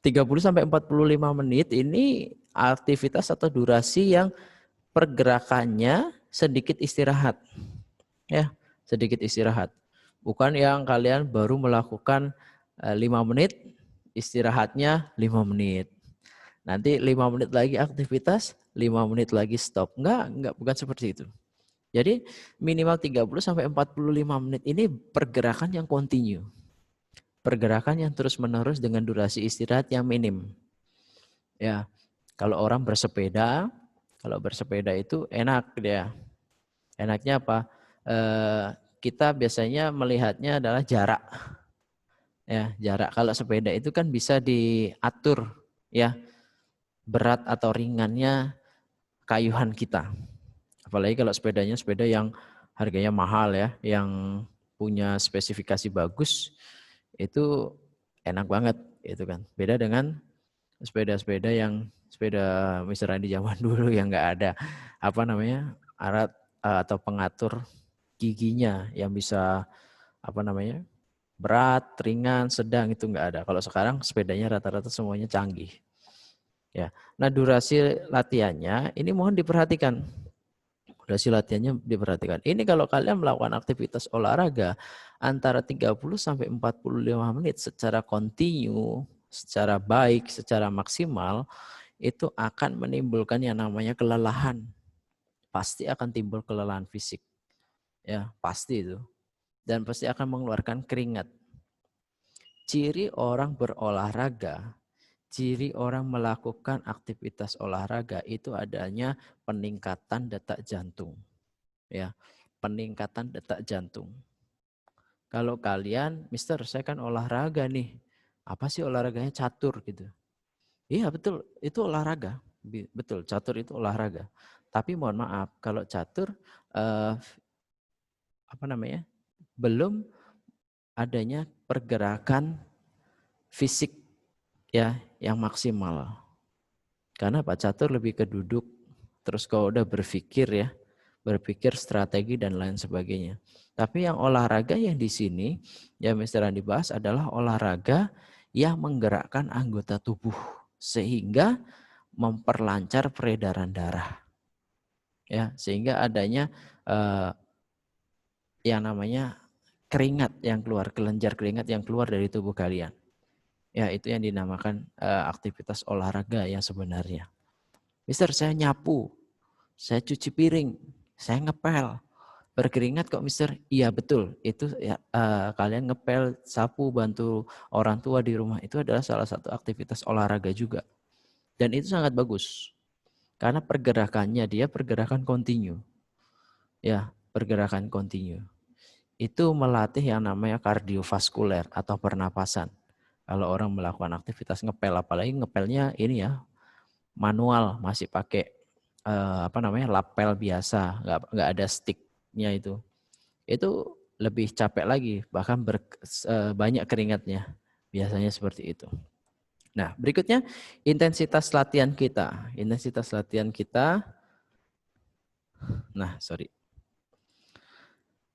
30 sampai 45 menit ini aktivitas atau durasi yang pergerakannya sedikit istirahat. Ya, sedikit istirahat. Bukan yang kalian baru melakukan 5 menit, istirahatnya 5 menit. Nanti 5 menit lagi aktivitas, 5 menit lagi stop. Enggak, bukan seperti itu. Jadi minimal 30 sampai 45 menit ini pergerakan yang kontinu. Pergerakan yang terus-menerus dengan durasi istirahat yang minim. Ya, kalau orang bersepeda, itu enak dia. Enaknya apa? Kita biasanya melihatnya adalah jarak. Ya, jarak. Kalau sepeda itu kan bisa diatur ya. Berat atau ringannya kayuhan kita. Apalagi kalau sepedanya sepeda yang harganya mahal ya, yang punya spesifikasi bagus, itu enak banget gitu kan. Beda dengan sepeda-sepeda yang sepeda Mr. Andi zaman dulu yang nggak ada alat atau pengatur giginya yang bisa berat, ringan, sedang, itu nggak ada. Kalau sekarang sepedanya rata-rata semuanya canggih. Ya. Nah, durasi latihannya ini mohon diperhatikan. Durasi latihannya diperhatikan. Ini kalau kalian melakukan aktivitas olahraga antara 30 sampai 45 menit secara kontinu, secara baik, secara maksimal, itu akan menimbulkan yang namanya kelelahan. Pasti akan timbul kelelahan fisik. Ya, pasti itu. Dan pasti akan mengeluarkan keringat. Ciri orang berolahraga, ciri orang melakukan aktivitas olahraga itu adanya peningkatan detak jantung. Ya, peningkatan detak jantung. Kalau kalian, Mister, saya kan olahraga nih. Apa sih olahraganya? Catur gitu. Iya betul, itu olahraga. Betul, catur itu olahraga. Tapi mohon maaf, kalau catur belum adanya pergerakan fisik ya yang maksimal. Karena Pak Catur lebih ke duduk, terus kalau udah berpikir ya, berpikir strategi dan lain sebagainya. Tapi yang olahraga yang di sini yang Mr. Andi bahas adalah olahraga yang menggerakkan anggota tubuh sehingga memperlancar peredaran darah. Ya, sehingga adanya yang namanya keringat yang keluar, kelenjar keringat yang keluar dari tubuh kalian. Ya, itu yang dinamakan aktivitas olahraga yang sebenarnya. Mister, saya nyapu, saya cuci piring, saya ngepel, berkeringat kok Mister? Iya betul, itu ya, kalian ngepel, sapu, bantu orang tua di rumah itu adalah salah satu aktivitas olahraga juga. Dan itu sangat bagus, karena pergerakannya dia pergerakan kontinu. Ya, pergerakan kontinu. Itu melatih yang namanya kardiovaskuler atau pernapasan. Kalau orang melakukan aktivitas ngepel, apalagi ngepelnya ini ya manual, masih pakai lapel biasa, nggak ada sticknya itu lebih capek lagi, bahkan banyak keringatnya, biasanya seperti itu. Nah berikutnya intensitas latihan kita,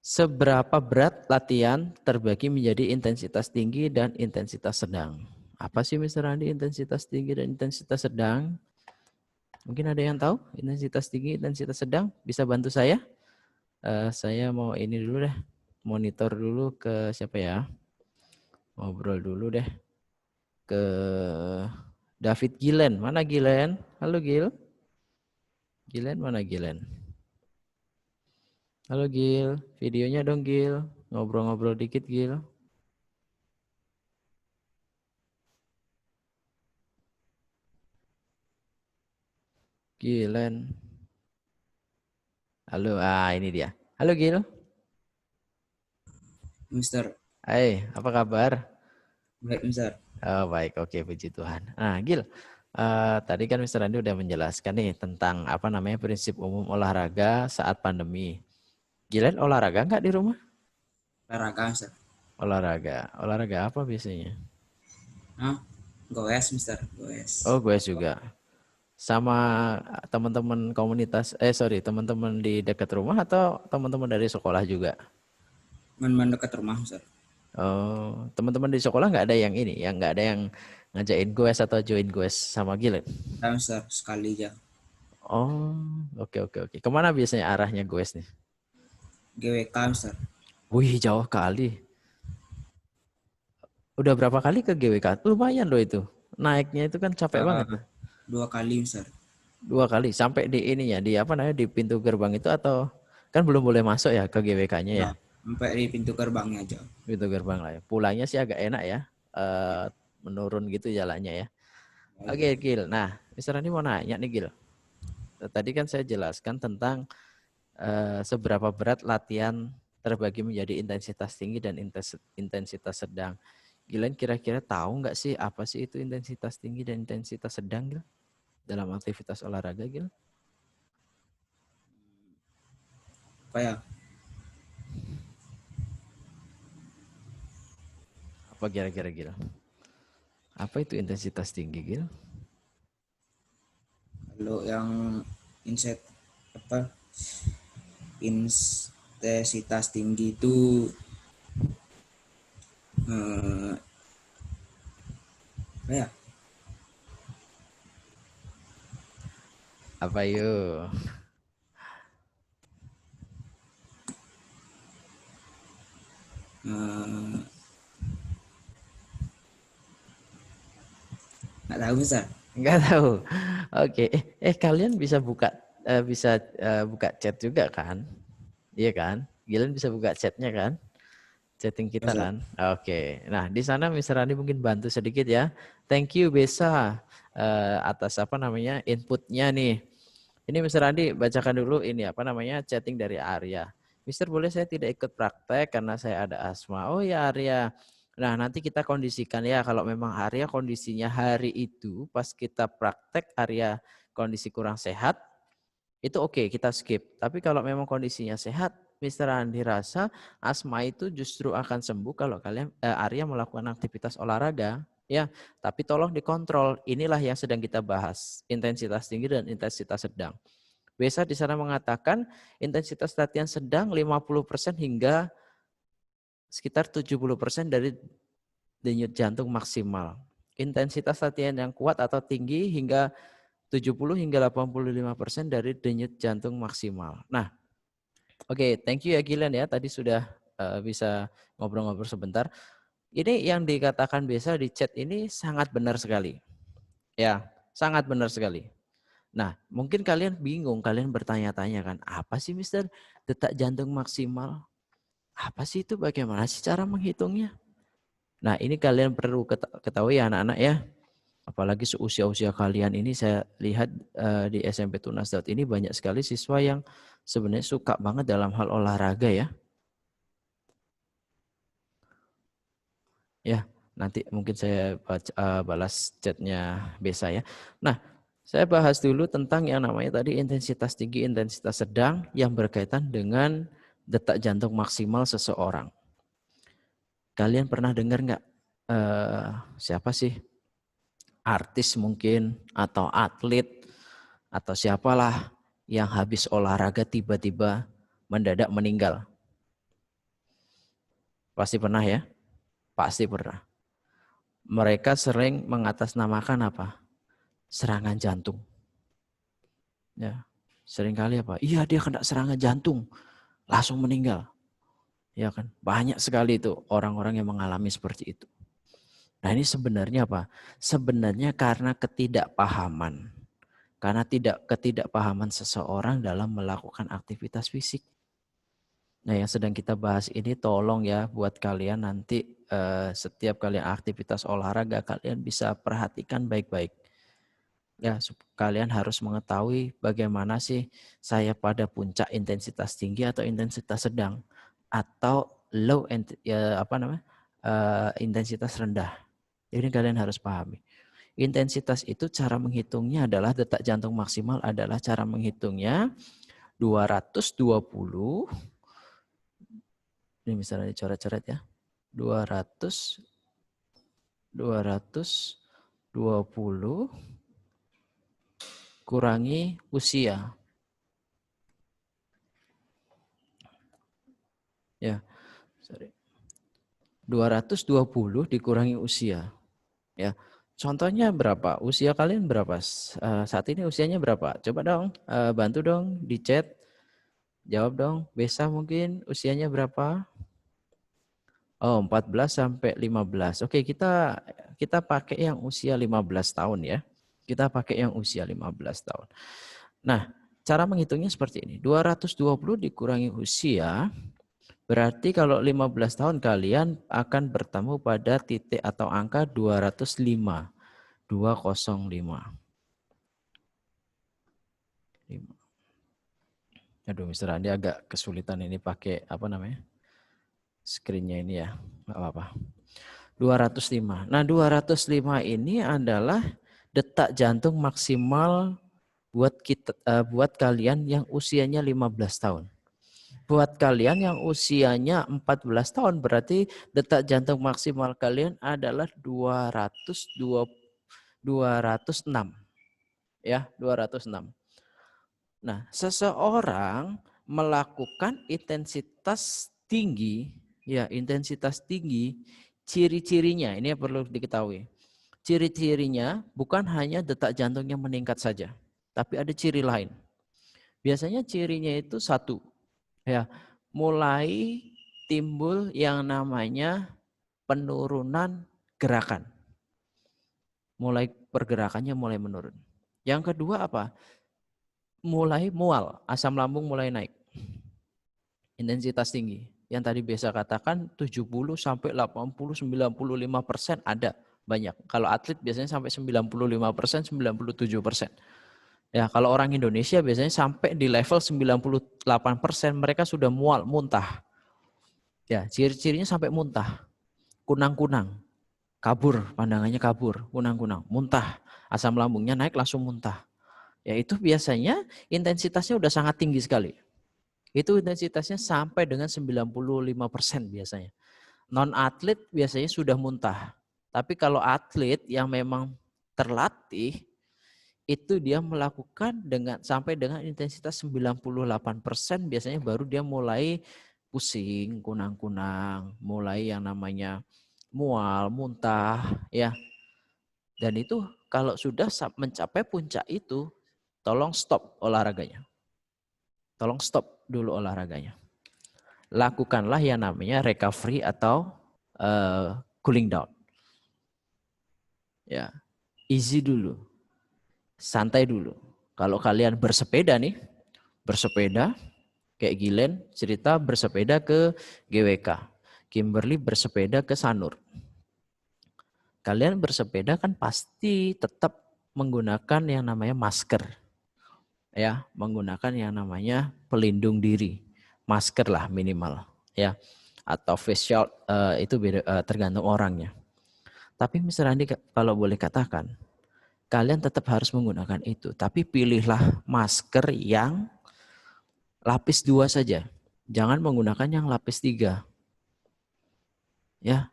seberapa berat latihan terbagi menjadi intensitas tinggi dan intensitas sedang. Apa sih Mr. Andi intensitas tinggi dan intensitas sedang? Mungkin ada yang tahu intensitas tinggi, intensitas sedang? Bisa bantu saya? Saya mau ini dulu deh, monitor dulu ke siapa ya? Ngobrol dulu deh ke David Gilen. Mana Gilen? Halo Gil. Gilen mana Gilen? Halo Gil, videonya dong Gil. Ngobrol-ngobrol dikit Gil. Gilen. Halo, ini dia. Halo Gil. Mister. Hai, apa kabar? Baik, Mister. Oh, baik, oke, puji Tuhan. Nah, Gil, tadi kan Mr. Andi udah menjelaskan nih tentang prinsip umum olahraga saat pandemi. Gilen olahraga nggak di rumah? Olahraga, Mister. Olahraga apa biasanya? Goes, Mister. Goes. Oh, gue juga. Sama teman-teman komunitas, teman-teman di dekat rumah atau teman-teman dari sekolah juga? Teman-teman dekat rumah, Mister. Oh, teman-teman di sekolah nggak ada yang ini, yang nggak ada yang ngajain goes atau join goes sama Gilen? Ada, Mister, sekali aja. Oh, oke. Kemana biasanya arahnya goes nih? GWK, Mister. Wih, jauh kali. Udah berapa kali ke GWK? Lumayan loh itu. Naiknya itu kan capek banget. 2 kali, Mister. 2 kali sampai di ininya, di pintu gerbang itu atau kan belum boleh masuk ya ke GWK-nya ya? Sampai di pintu gerbangnya aja. Pintu gerbang lah ya. Pulangnya sih agak enak ya. Menurun gitu jalannya ya. Oke, Gil. Nah, Mister Andi mau nanya nih, Gil. Tadi kan saya jelaskan tentang seberapa berat latihan terbagi menjadi intensitas tinggi dan intensitas sedang. Gilen kira-kira tahu nggak sih apa sih itu intensitas tinggi dan intensitas sedang, Gil? Dalam aktivitas olahraga, Gil? Apa ya? Apa kira-kira, Gil? Apa itu intensitas tinggi, Gil? Kalau yang intensitas tinggi itu apa ya? Apa yuk? Nggak tahu, Mister. Nggak tahu. Oke. Kalian bisa buka buka chat juga kan? Iya kan? Gilen bisa buka chatnya kan? Chatting kita Bisa. kan? Oke. Nah, di sana Mr. Andi mungkin bantu sedikit ya. Thank you Besa atas inputnya nih. Ini Mr. Andi bacakan dulu ini chatting dari Arya. Mister, boleh saya tidak ikut praktek karena saya ada asma. Oh ya Arya. Nah, nanti kita kondisikan ya kalau memang Arya kondisinya hari itu pas kita praktek Arya kondisi kurang sehat, itu oke, kita skip. Tapi kalau memang kondisinya sehat, Mr. Andi rasa asma itu justru akan sembuh kalau kalian Arya melakukan aktivitas olahraga, ya. Tapi tolong dikontrol. Inilah yang sedang kita bahas, intensitas tinggi dan intensitas sedang. Besa di sana mengatakan intensitas latihan sedang 50% hingga sekitar 70% dari denyut jantung maksimal. Intensitas latihan yang kuat atau tinggi hingga 70 hingga 85% dari denyut jantung maksimal. Nah, oke, thank you ya Gillian ya. Tadi sudah bisa ngobrol-ngobrol sebentar. Ini yang dikatakan Besa di chat ini sangat benar sekali. Ya, sangat benar sekali. Nah, mungkin kalian bingung, kalian bertanya-tanya kan, apa sih Mister detak jantung maksimal? Apa sih itu? Bagaimana sih cara menghitungnya? Nah, ini kalian perlu ketahui ya anak-anak ya. Apalagi seusia-usia kalian ini saya lihat di SMP Tunas Daud ini banyak sekali siswa yang sebenarnya suka banget dalam hal olahraga ya. Ya, nanti mungkin saya balas chatnya Besa ya. Nah, saya bahas dulu tentang yang namanya tadi intensitas tinggi, intensitas sedang yang berkaitan dengan detak jantung maksimal seseorang. Kalian pernah dengar nggak siapa sih? Artis mungkin atau atlet atau siapalah yang habis olahraga tiba-tiba mendadak meninggal. Pasti pernah ya? Pasti pernah. Mereka sering mengatasnamakan apa? Serangan jantung. Ya, seringkali apa? Iya dia kena serangan jantung, langsung meninggal. Ya kan? Banyak sekali itu orang-orang yang mengalami seperti itu. Nah ini sebenarnya apa? Sebenarnya karena ketidakpahaman. Karena ketidakpahaman seseorang dalam melakukan aktivitas fisik. Nah yang sedang kita bahas ini tolong ya buat kalian nanti setiap kalian aktivitas olahraga kalian bisa perhatikan baik-baik. Ya kalian harus mengetahui bagaimana sih saya pada puncak intensitas tinggi atau intensitas sedang atau low intensitas rendah. Ini kalian harus pahami. Intensitas itu cara menghitungnya adalah detak jantung maksimal adalah cara menghitungnya 220. Ini misalnya dicoret-coret ya. 220 kurangi usia. Ya. Sorry. 220 dikurangi usia. Ya. Contohnya berapa? Usia kalian berapa? Saat ini usianya berapa? Coba dong, bantu dong di chat. Jawab dong. Besa mungkin usianya berapa? Oh, 14 sampai 15. Oke, kita pakai yang usia 15 tahun ya. Kita pakai yang usia 15 tahun. Nah, cara menghitungnya seperti ini. 220 dikurangi usia, berarti kalau 15 tahun kalian akan bertemu pada titik atau angka 205. 205. Aduh, Mr. Andi agak kesulitan ini pakai apa namanya? Screen-nya ini ya. Enggak apa-apa. 205. Nah, 205 ini adalah detak jantung maksimal buat kalian yang usianya 15 tahun. Buat kalian yang usianya 14 tahun berarti detak jantung maksimal kalian adalah 206. Ya, 206. Nah, seseorang melakukan intensitas tinggi, ya, intensitas tinggi, ciri-cirinya ini yang perlu diketahui. Ciri-cirinya bukan hanya detak jantungnya meningkat saja, tapi ada ciri lain. Biasanya cirinya itu satu, ya, mulai timbul yang namanya penurunan gerakan. Mulai pergerakannya mulai menurun. Yang kedua apa? Mulai mual, asam lambung mulai naik. Intensitas tinggi. Yang tadi biasa katakan 70 sampai 80, 95% ada banyak. Kalau atlet biasanya sampai 95%, 97%. Ya, kalau orang Indonesia biasanya sampai di level 98% mereka sudah mual, muntah. Ya, ciri-cirinya sampai muntah. Kunang-kunang. Kabur, pandangannya kabur, kunang-kunang, muntah. Asam lambungnya naik langsung muntah. Ya itu biasanya intensitasnya udah sangat tinggi sekali. Itu intensitasnya sampai dengan 95% biasanya. Non-atlet biasanya sudah muntah. Tapi kalau atlet yang memang terlatih, itu dia melakukan sampai dengan intensitas 98% biasanya baru dia mulai pusing, kunang-kunang, mulai yang namanya mual, muntah, ya. Dan itu kalau sudah mencapai puncak itu, tolong stop olahraganya. Tolong stop dulu olahraganya. Lakukanlah yang namanya recovery atau cooling down. Ya, easy dulu. Santai dulu. Kalau kalian bersepeda nih, bersepeda, kayak Gilen cerita bersepeda ke GWK. Kimberly bersepeda ke Sanur. Kalian bersepeda kan pasti tetap menggunakan yang namanya masker. Ya, menggunakan yang namanya pelindung diri. Masker lah minimal, ya. Atau face shield, itu beda, tergantung orangnya. Tapi Mr. Andi kalau boleh katakan, kalian tetap harus menggunakan itu. Tapi pilihlah masker yang lapis 2 saja. Jangan menggunakan yang lapis 3. Ya,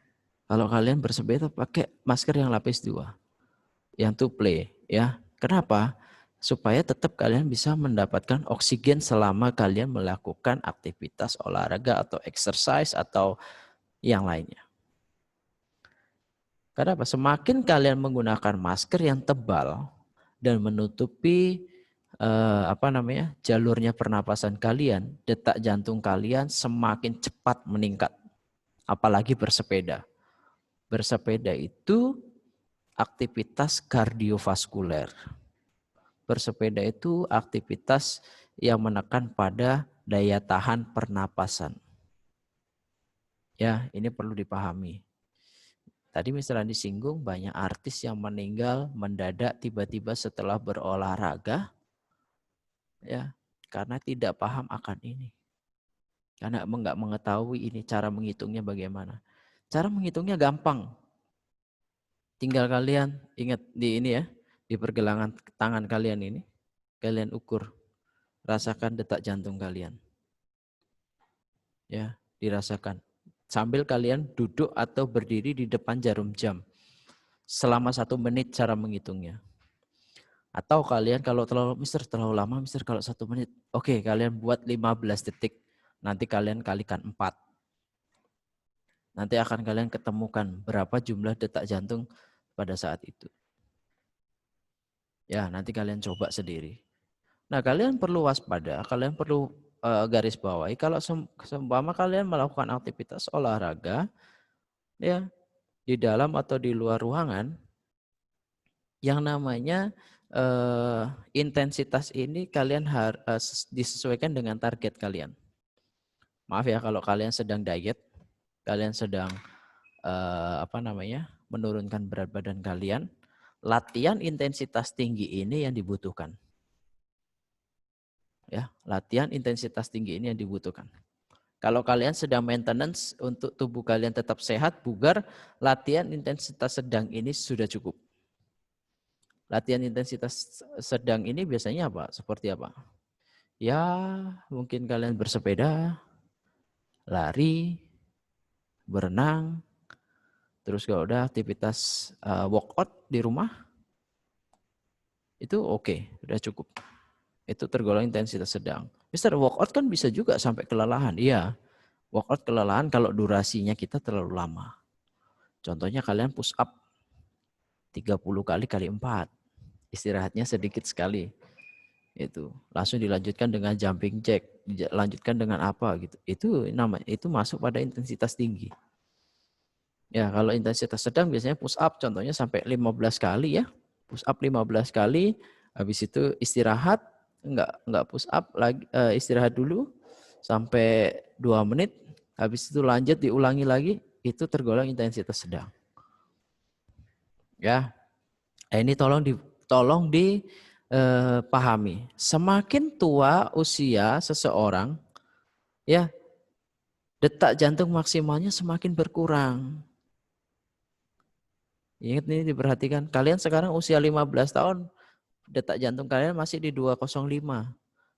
kalau kalian bersepeda pakai masker yang lapis 2. Yang to play. Ya, kenapa? Supaya tetap kalian bisa mendapatkan oksigen selama kalian melakukan aktivitas olahraga atau exercise atau yang lainnya. Kenapa? Semakin kalian menggunakan masker yang tebal dan menutupi jalurnya pernapasan kalian, detak jantung kalian semakin cepat meningkat. Apalagi bersepeda. Bersepeda itu aktivitas kardiovaskuler. Bersepeda itu aktivitas yang menekan pada daya tahan pernapasan. Ya, ini perlu dipahami. Tadi misalnya disinggung banyak artis yang meninggal mendadak tiba-tiba setelah berolahraga, ya, karena tidak paham akan ini. Karena enggak mengetahui ini cara menghitungnya bagaimana. Cara menghitungnya gampang. Tinggal kalian ingat di ini ya, di pergelangan tangan kalian ini, kalian ukur, rasakan detak jantung kalian. Ya, dirasakan. Sambil kalian duduk atau berdiri di depan jarum jam. Selama 1 menit cara menghitungnya. Atau kalian kalau terlalu lama, kalau 1 menit. Oke, kalian buat 15 detik. Nanti kalian kalikan 4. Nanti akan kalian ketemukan berapa jumlah detak jantung pada saat itu. Ya, nanti kalian coba sendiri. Nah, kalian perlu waspada, kalian perlu garis bawahi kalau seumpama kalian melakukan aktivitas olahraga ya di dalam atau di luar ruangan yang namanya intensitas ini kalian harus disesuaikan dengan target kalian. Maaf ya kalau kalian sedang diet, kalian sedang menurunkan berat badan kalian, latihan intensitas tinggi ini yang dibutuhkan. Ya, latihan intensitas tinggi ini yang dibutuhkan. Kalau kalian sedang maintenance untuk tubuh kalian tetap sehat, bugar, latihan intensitas sedang ini sudah cukup. Latihan intensitas sedang ini biasanya apa? Seperti apa? Ya, mungkin kalian bersepeda, lari, berenang, terus kalau udah aktivitas workout di rumah, itu oke, udah cukup. Itu tergolong intensitas sedang. Mister, workout kan bisa juga sampai kelelahan. Iya, workout kelelahan kalau durasinya kita terlalu lama. Contohnya kalian push up 30 kali kali 4. Istirahatnya sedikit sekali. Itu langsung dilanjutkan dengan jumping jack, lanjutkan dengan apa gitu. Itu masuk pada intensitas tinggi. Ya, kalau intensitas sedang biasanya push up contohnya sampai 15 kali ya. Push up 15 kali, habis itu istirahat, enggak push up lagi, istirahat dulu sampai 2 menit, habis itu lanjut diulangi lagi, itu tergolong intensitas sedang. Ya. Ini tolong dipahami. Semakin tua usia seseorang, ya, detak jantung maksimalnya semakin berkurang. Ingat ini diperhatikan. Kalian sekarang usia 15 tahun, detak jantung kalian masih di 205.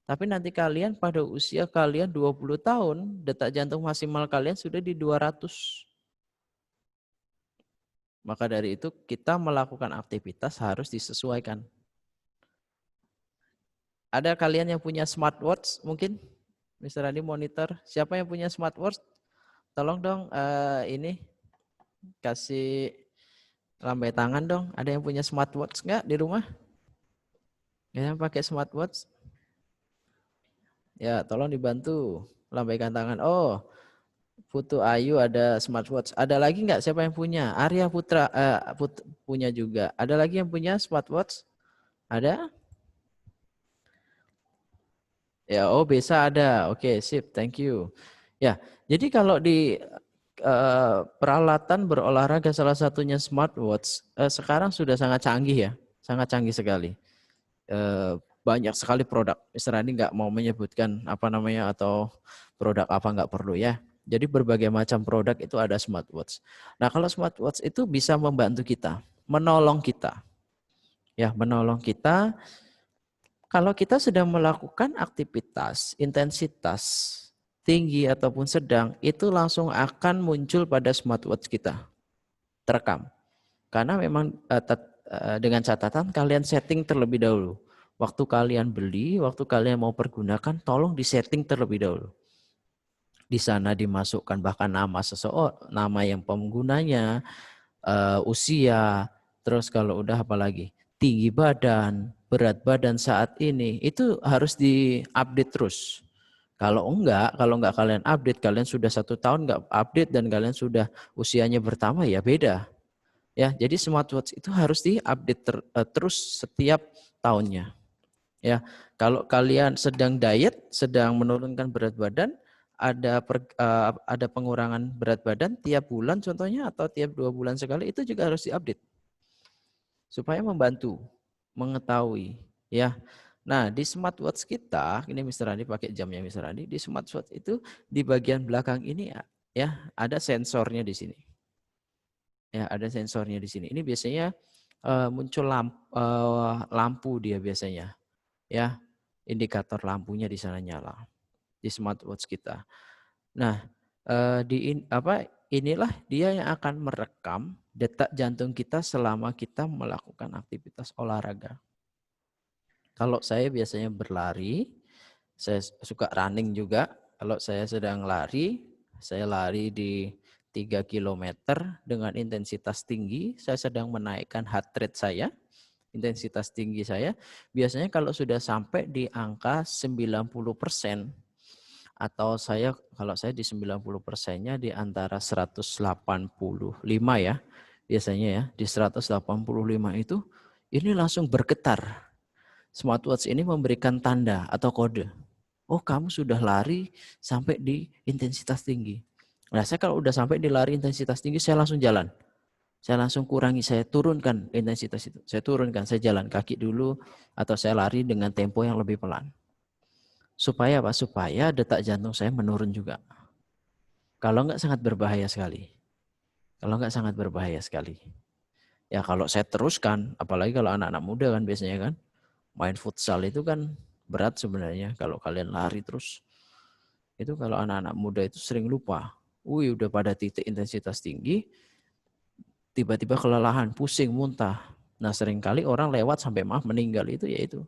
Tapi nanti kalian pada usia kalian 20 tahun, detak jantung maksimal kalian sudah di 200. Maka dari itu kita melakukan aktivitas harus disesuaikan. Ada kalian yang punya smartwatch mungkin? Mr. Andi monitor. Siapa yang punya smartwatch? Tolong dong ini kasih lambai tangan dong. Ada yang punya smartwatch nggak di rumah? Yang pakai smartwatch? Ya, tolong dibantu. Lambaikan tangan. Oh, Putu Ayu ada smartwatch. Ada lagi nggak siapa yang punya? Arya Putra punya juga. Ada lagi yang punya smartwatch? Ada? Ya, oh bisa ada. Oke, sip. Thank you. Ya, jadi kalau di peralatan berolahraga salah satunya smartwatch sekarang sudah sangat canggih ya, sangat canggih sekali. Banyak sekali produk. Mr. Andi nggak mau menyebutkan apa namanya atau produk apa nggak perlu ya. Jadi berbagai macam produk itu ada smartwatch. Nah kalau smartwatch itu bisa membantu kita, menolong kita, ya menolong kita. Kalau kita sedang melakukan aktivitas intensitas tinggi ataupun sedang, itu langsung akan muncul pada smartwatch kita, terekam. Karena memang dengan catatan kalian setting terlebih dahulu. Waktu kalian beli, waktu kalian mau pergunakan, tolong disetting terlebih dahulu. Di sana dimasukkan bahkan nama seseorang, nama yang penggunanya, usia, terus kalau udah apalagi tinggi badan, berat badan saat ini, itu harus diupdate terus. Kalau enggak kalian update, kalian sudah 1 tahun enggak update dan kalian sudah usianya bertambah ya beda. Ya, jadi smartwatch itu harus diupdate terus setiap tahunnya. Ya, kalau kalian sedang diet, sedang menurunkan berat badan, ada pengurangan berat badan tiap bulan contohnya atau tiap 2 bulan sekali, itu juga harus diupdate supaya membantu mengetahui ya. Nah di smartwatch kita, ini Mr. Andi pakai jamnya Mr. Andi, di smartwatch itu di bagian belakang ini ya ada sensornya di sini. Ya ada sensornya di sini. Ini biasanya muncul lampu dia biasanya, ya indikator lampunya di sana nyala di smartwatch kita. Nah inilah dia yang akan merekam detak jantung kita selama kita melakukan aktivitas olahraga. Kalau saya biasanya berlari, saya suka running juga. Kalau saya sedang lari, saya lari di 3 km dengan intensitas tinggi, saya sedang menaikkan heart rate saya, intensitas tinggi saya. Biasanya kalau sudah sampai di angka 90%, atau kalau saya di 90%-nya di antara 185 ya, biasanya ya, di 185 itu, ini langsung bergetar. Smartwatch ini memberikan tanda atau kode. Oh, kamu sudah lari sampai di intensitas tinggi. Nah, saya kalau udah sampai di lari intensitas tinggi, saya langsung jalan. Saya langsung kurangi, saya turunkan intensitas itu. Saya turunkan, saya jalan kaki dulu, atau saya lari dengan tempo yang lebih pelan. Supaya apa? Supaya detak jantung saya menurun juga. Kalau enggak sangat berbahaya sekali. Kalau enggak sangat berbahaya sekali. Ya kalau saya teruskan, apalagi kalau anak-anak muda kan biasanya kan, main futsal itu kan berat sebenarnya kalau kalian lari terus. Itu kalau anak-anak muda itu sering lupa. Udah pada titik intensitas tinggi, tiba-tiba kelelahan, pusing, muntah. Nah seringkali orang lewat sampai meninggal itu yaitu.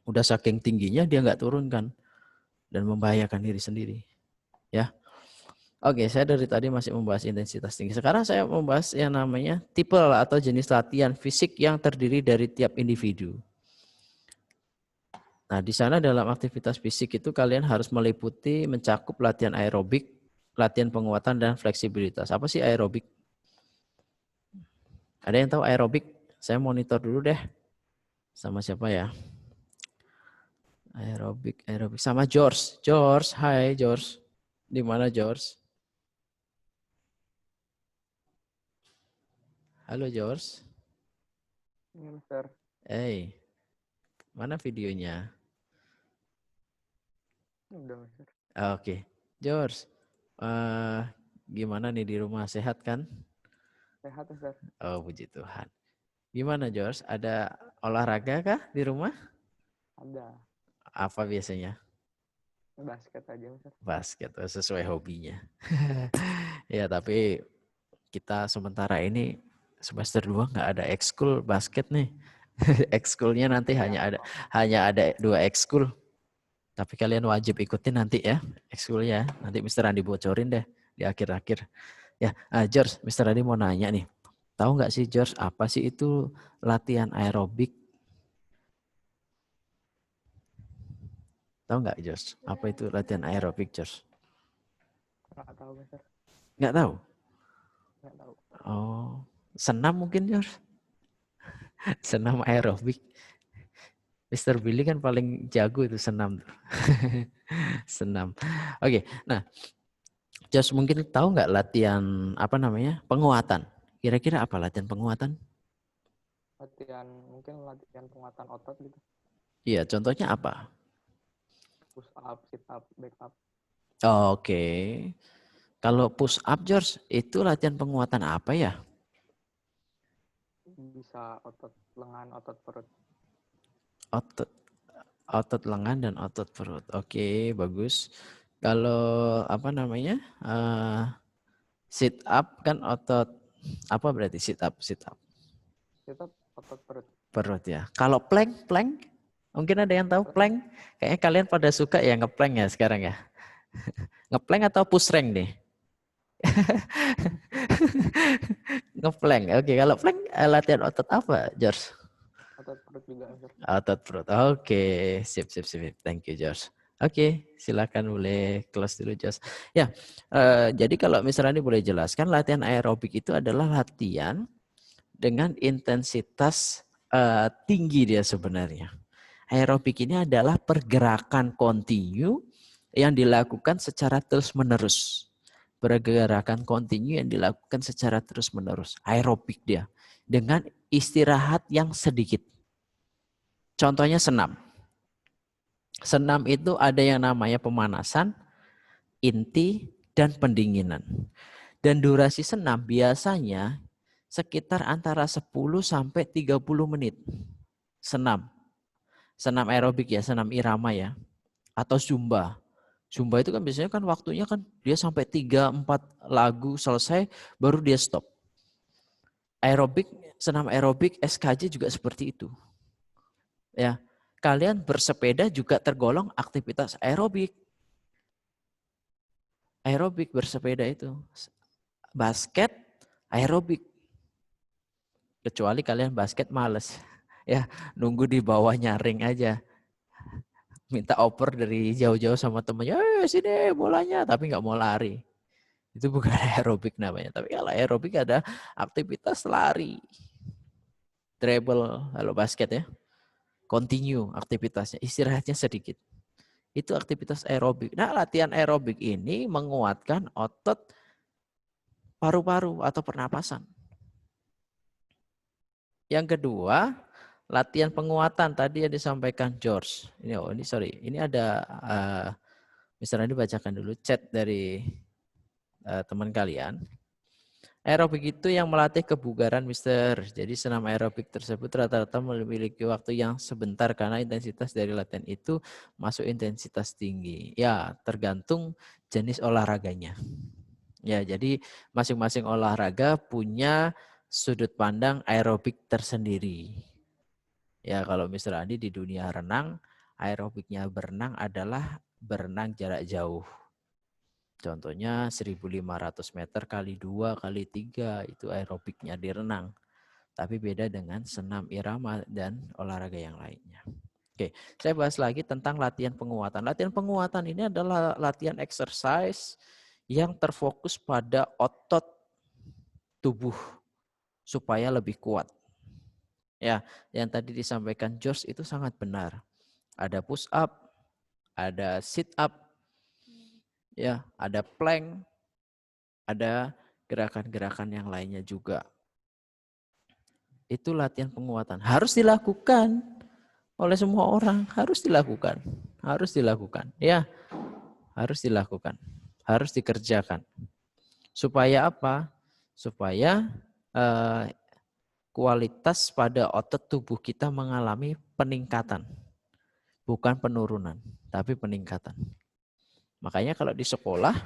Udah saking tingginya dia nggak turunkan dan membahayakan diri sendiri. Ya. Oke, saya dari tadi masih membahas intensitas tinggi. Sekarang saya membahas yang namanya tipe atau jenis latihan fisik yang terdiri dari tiap individu. Nah, di sana dalam aktivitas fisik itu kalian harus meliputi mencakup latihan aerobik, latihan penguatan dan fleksibilitas. Apa sih aerobik? Ada yang tahu aerobik? Saya monitor dulu deh. Sama siapa ya? Aerobik sama George. George, hai George. Di mana George? Halo George. Ini Mister. Mana videonya? Udah Mister. Oke. George, gimana nih di rumah, sehat kan? Sehat Mister. Oh puji Tuhan. Gimana George, ada olahraga kah di rumah? Ada. Apa biasanya? Basket aja, Mister. Basket, sesuai hobinya. Ya, tapi kita sementara ini semester 2 nggak ada ekskul basket nih. Ekskulnya nanti hanya ada 2 ekskul. Tapi kalian wajib ikutin nanti ya ekskulnya. Nanti Mr. Andi bocorin deh di akhir-akhir. Ya, George, Mr. Andi mau nanya nih. Tahu nggak sih George, apa sih itu latihan aerobik? Tahu nggak George, apa itu latihan aerobik George? Nggak tahu, Mister. Nggak tahu? Nggak tahu. Oh, senam mungkin George? Senam aerobik. Mr. Billy kan paling jago itu senam. Senam. Oke, nah George mungkin tahu nggak latihan apa namanya penguatan? Kira-kira apa latihan penguatan? Mungkin latihan penguatan otot gitu. Iya, contohnya apa? Push up, sit up, back up. Oke. Kalau push up George, itu latihan penguatan apa ya? Bisa otot lengan, otot perut. Otot lengan dan otot perut. Oke, bagus. Kalau apa namanya? Sit up kan otot apa berarti sit up? Sit up otot perut. Perut ya. Kalau plank mungkin ada yang tahu plank? Kayaknya kalian pada suka ya ngeplank ya sekarang ya. Ngeplank atau push rank nih? Ngeplank. Oke, kalau plank latihan otot apa, George? Otot perut juga, Mister. Otot perut. Oke, sip. Thank you, George. Oke, silakan boleh close dulu, George. Ya, jadi kalau misalnya boleh jelaskan, latihan aerobik itu adalah latihan dengan intensitas tinggi dia sebenarnya. Aerobik ini adalah pergerakan kontinu yang dilakukan secara terus-menerus. Pergerakan kontinu yang dilakukan secara terus-menerus. Aerobik dia. Dengan istirahat yang sedikit. Contohnya senam. Senam itu ada yang namanya pemanasan, inti, dan pendinginan. Dan durasi senam biasanya sekitar antara 10 sampai 30 menit. Senam. Senam aerobik ya, senam irama ya. Atau zumba. Zumba itu kan biasanya kan waktunya kan dia sampai 3-4 lagu selesai baru dia stop. Aerobik, senam aerobik SKJ juga seperti itu. Ya, kalian bersepeda juga tergolong aktivitas aerobik. Aerobik bersepeda itu. Basket aerobik. Kecuali kalian basket males. Ya, nunggu di bawah nyaring aja. Minta oper dari jauh-jauh sama temennya, sini bolanya, tapi nggak mau lari. Itu bukan aerobik namanya. Tapi kalau aerobik ada aktivitas lari. Dribble, kalau basket ya. Continue aktivitasnya, istirahatnya sedikit. Itu aktivitas aerobik. Nah, latihan aerobik ini menguatkan otot paru-paru atau pernapasan. Yang kedua, latihan penguatan tadi yang disampaikan George. Ini ada misalnya dibacakan dulu chat dari teman kalian. Aerobik itu yang melatih kebugaran, Mister. Jadi senam aerobik tersebut rata-rata memiliki waktu yang sebentar karena intensitas dari latihan itu masuk intensitas tinggi. Ya, tergantung jenis olahraganya. Ya, jadi masing-masing olahraga punya sudut pandang aerobik tersendiri. Ya, kalau Mister Andi di dunia renang, aerobiknya berenang adalah berenang jarak jauh. Contohnya 1.500 meter kali 2 kali 3 itu aerobiknya di renang. Tapi beda dengan senam irama dan olahraga yang lainnya. Oke, saya bahas lagi tentang latihan penguatan. Latihan penguatan ini adalah latihan exercise yang terfokus pada otot tubuh supaya lebih kuat. Ya, yang tadi disampaikan George itu sangat benar. Ada push up, ada sit up, ya, ada plank, ada gerakan-gerakan yang lainnya juga. Itu latihan penguatan. Harus dilakukan oleh semua orang. Harus dilakukan. Harus dilakukan. Ya, harus dilakukan. Harus dikerjakan. Supaya apa? Supaya kualitas pada otot tubuh kita mengalami peningkatan. bukan penurunan, tapi peningkatan. Makanya kalau di sekolah,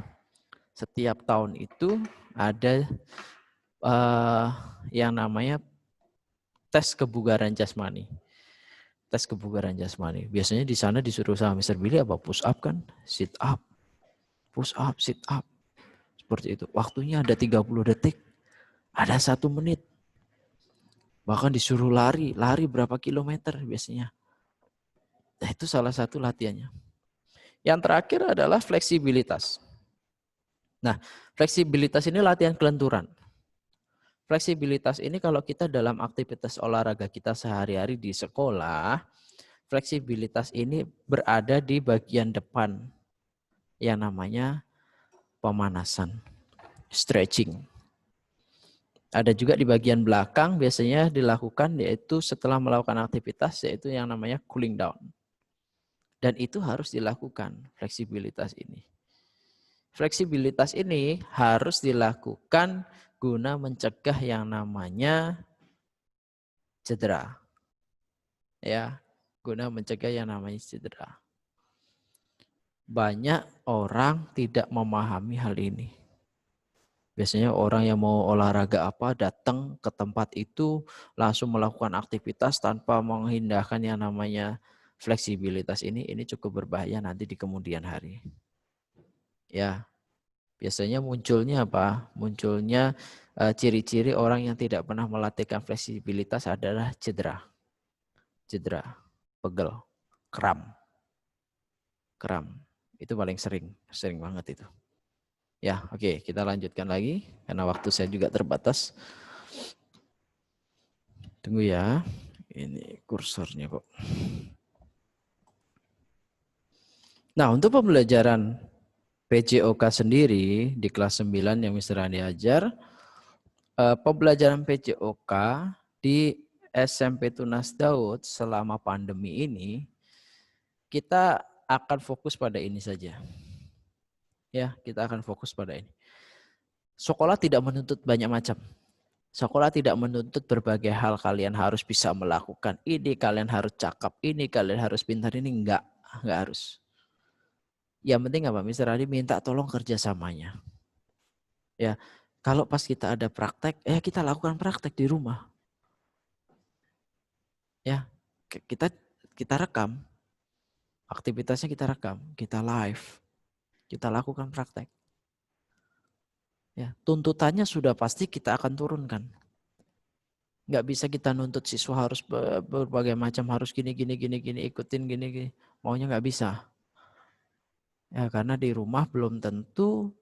setiap tahun itu ada yang namanya tes kebugaran jasmani. Tes kebugaran jasmani. Biasanya di sana disuruh sama Mr. Billy apa? Push up kan? Sit up. Push up, sit up. Seperti itu. Waktunya ada 30 detik. Ada 1 menit. Bahkan disuruh lari. Lari berapa kilometer biasanya. Nah itu salah satu latihannya. Yang terakhir adalah fleksibilitas. Nah fleksibilitas ini latihan kelenturan. Fleksibilitas ini kalau kita dalam aktivitas olahraga kita sehari-hari di sekolah, fleksibilitas ini berada di bagian depan yang namanya pemanasan, stretching. Ada juga di bagian belakang biasanya dilakukan yaitu setelah melakukan aktivitas yaitu yang namanya cooling down. Dan itu harus dilakukan fleksibilitas ini. Fleksibilitas ini harus dilakukan guna mencegah yang namanya cedera. Ya, guna mencegah yang namanya cedera. Banyak orang tidak memahami hal ini. Biasanya orang yang mau olahraga apa datang ke tempat itu langsung melakukan aktivitas tanpa mengindahkan yang namanya fleksibilitas ini cukup berbahaya nanti di kemudian hari. Ya. Biasanya munculnya apa? Munculnya ciri-ciri orang yang tidak pernah melatihkan fleksibilitas adalah cedera. Cedera, pegel, kram. Kram. Itu paling sering banget itu. Ya, oke, kita lanjutkan lagi karena waktu saya juga terbatas. Tunggu ya. Ini kursornya kok. Nah, untuk pembelajaran PJOK sendiri di kelas 9 yang Mr. Andi ajar, pembelajaran PJOK di SMP Tunas Daud selama pandemi ini, kita akan fokus pada ini saja. Ya, kita akan fokus pada ini. Sekolah tidak menuntut banyak macam. Sekolah tidak menuntut berbagai hal kalian harus bisa melakukan ini, kalian harus cakap ini, kalian harus pintar ini, enggak harus. Yang penting apa? Mr. Adi minta tolong kerjasamanya. Ya, kalau pas kita ada praktek, kita lakukan praktek di rumah. Ya, kita rekam. Aktivitasnya kita rekam, kita live. Kita lakukan praktek. Ya, tuntutannya sudah pasti kita akan turunkan. Nggak bisa kita nuntut siswa harus berbagai macam, harus gini, ikutin gini. Maunya nggak bisa. Ya, karena di rumah belum tentu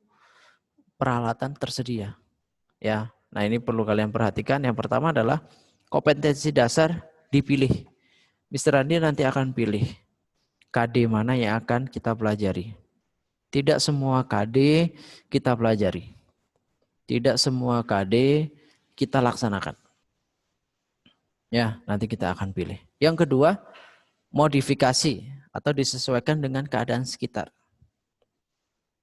peralatan tersedia. Ya, nah ini perlu kalian perhatikan. Yang pertama adalah kompetensi dasar dipilih. Mr. Andi nanti akan pilih KD mana yang akan kita pelajari. Tidak semua KD kita pelajari. Tidak semua KD kita laksanakan. Ya, nanti kita akan pilih. Yang kedua, modifikasi atau disesuaikan dengan keadaan sekitar.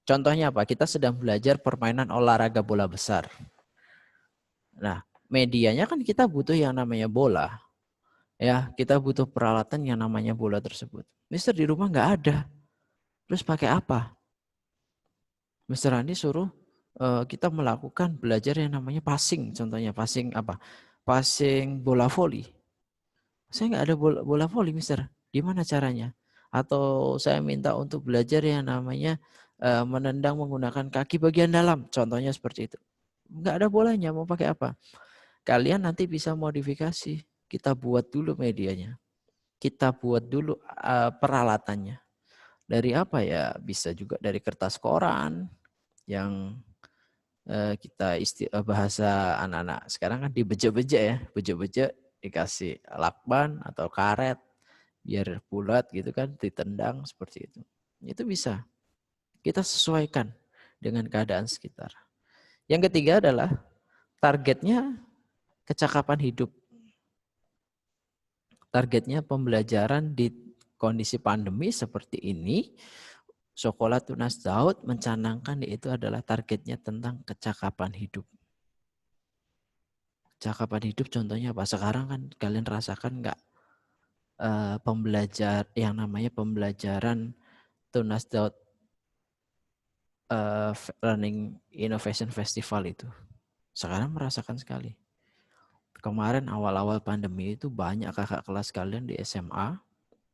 Contohnya apa? Kita sedang belajar permainan olahraga bola besar. Nah, medianya kan kita butuh yang namanya bola. Ya, kita butuh peralatan yang namanya bola tersebut. Mister di rumah nggak ada. Terus pakai apa? Mister Andi suruh kita melakukan belajar yang namanya passing. Contohnya passing apa? Passing bola voli. Saya nggak ada bola voli, Mister. Gimana caranya? Atau saya minta untuk belajar yang namanya menendang menggunakan kaki bagian dalam. Contohnya seperti itu. Nggak ada bolanya, mau pakai apa? Kalian nanti bisa modifikasi. Kita buat dulu medianya. Kita buat dulu peralatannya. Dari apa ya? Bisa juga dari kertas koran yang kita bahasa anak-anak sekarang kan dibejek-bejek ya. Bejek-bejek dikasih lakban atau karet biar bulat gitu kan, ditendang seperti itu. Itu bisa. Kita sesuaikan dengan keadaan sekitar. Yang ketiga adalah targetnya kecakapan hidup. Targetnya pembelajaran di kondisi pandemi seperti ini, Sekolah Tunas Daud mencanangkan yaitu adalah targetnya tentang kecakapan hidup. Kecakapan hidup contohnya apa? Sekarang kan kalian rasakan nggak? yang namanya pembelajaran Tunas Daud Learning Innovation Festival itu. Sekarang merasakan sekali. Kemarin awal-awal pandemi itu banyak kakak kelas kalian di SMA,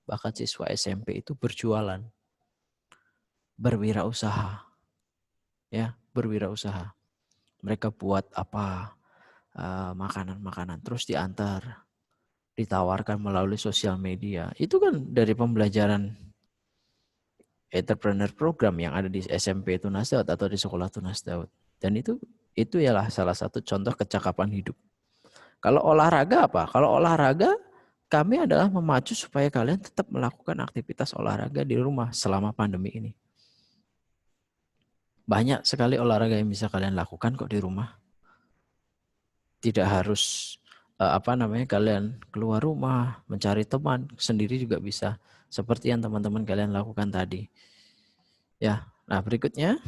bahkan siswa SMP itu berjualan, berwirausaha. Ya, berwirausaha. Mereka buat apa? Makanan-makanan terus diantar, ditawarkan melalui sosial media. Itu kan dari pembelajaran entrepreneur program yang ada di SMP Tunas Daud atau di sekolah Tunas Daud. Dan itu ialah salah satu contoh kecakapan hidup. Kalau olahraga apa? Kalau olahraga kami adalah memacu supaya kalian tetap melakukan aktivitas olahraga di rumah selama pandemi ini. Banyak sekali olahraga yang bisa kalian lakukan kok di rumah. Tidak harus kalian keluar rumah, mencari teman, sendiri juga bisa. Seperti yang teman-teman kalian lakukan tadi. Ya, nah berikutnya.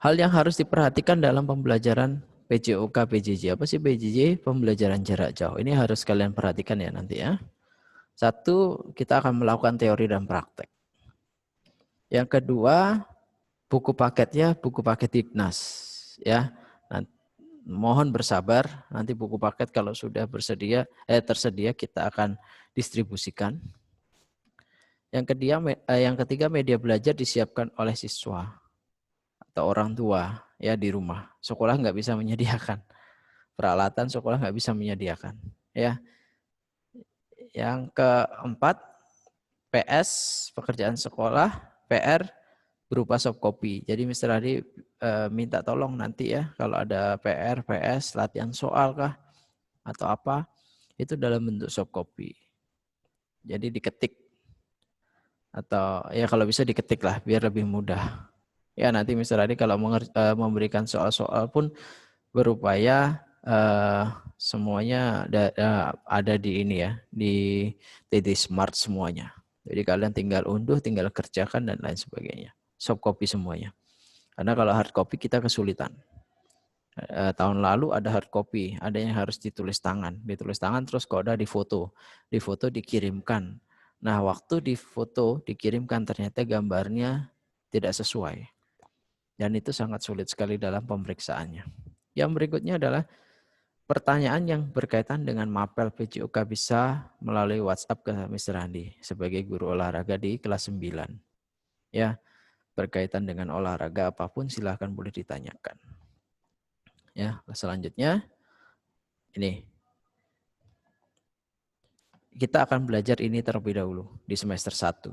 Hal yang harus diperhatikan dalam pembelajaran PJOK, PJJ. Apa sih PJJ? Pembelajaran jarak jauh. Ini harus kalian perhatikan ya nanti ya. Satu, kita akan melakukan teori dan praktek. Yang kedua, buku paketnya buku paket Dignas ya. Nah, mohon bersabar, nanti buku paket kalau sudah tersedia kita akan distribusikan. Yang ketiga media belajar disiapkan oleh siswa atau orang tua ya di rumah. Sekolah nggak bisa menyediakan peralatan, sekolah nggak bisa menyediakan ya. Yang keempat PS pekerjaan sekolah PR berupa soft copy. Jadi Mr. Adi minta tolong nanti ya kalau ada PR, PS, latihan soal kah atau apa itu dalam bentuk soft copy. Jadi diketik atau ya kalau bisa diketik lah biar lebih mudah. Ya nanti Mr. Adi kalau memberikan soal-soal pun berupaya semuanya ada di ini ya di TD Smart semuanya. Jadi kalian tinggal unduh, tinggal kerjakan dan lain sebagainya. Soft copy semuanya. Karena kalau hard copy kita kesulitan. Tahun lalu ada hard copy, ada yang harus ditulis tangan terus kalau udah difoto dikirimkan. Nah waktu difoto dikirimkan ternyata gambarnya tidak sesuai. Dan itu sangat sulit sekali dalam pemeriksaannya. Yang berikutnya adalah pertanyaan yang berkaitan dengan mapel PJOK bisa melalui WhatsApp ke Mr. Andi sebagai guru olahraga di kelas 9. Ya. Berkaitan dengan olahraga apapun silahkan boleh ditanyakan. Ya, selanjutnya ini kita akan belajar ini terlebih dahulu di semester 1.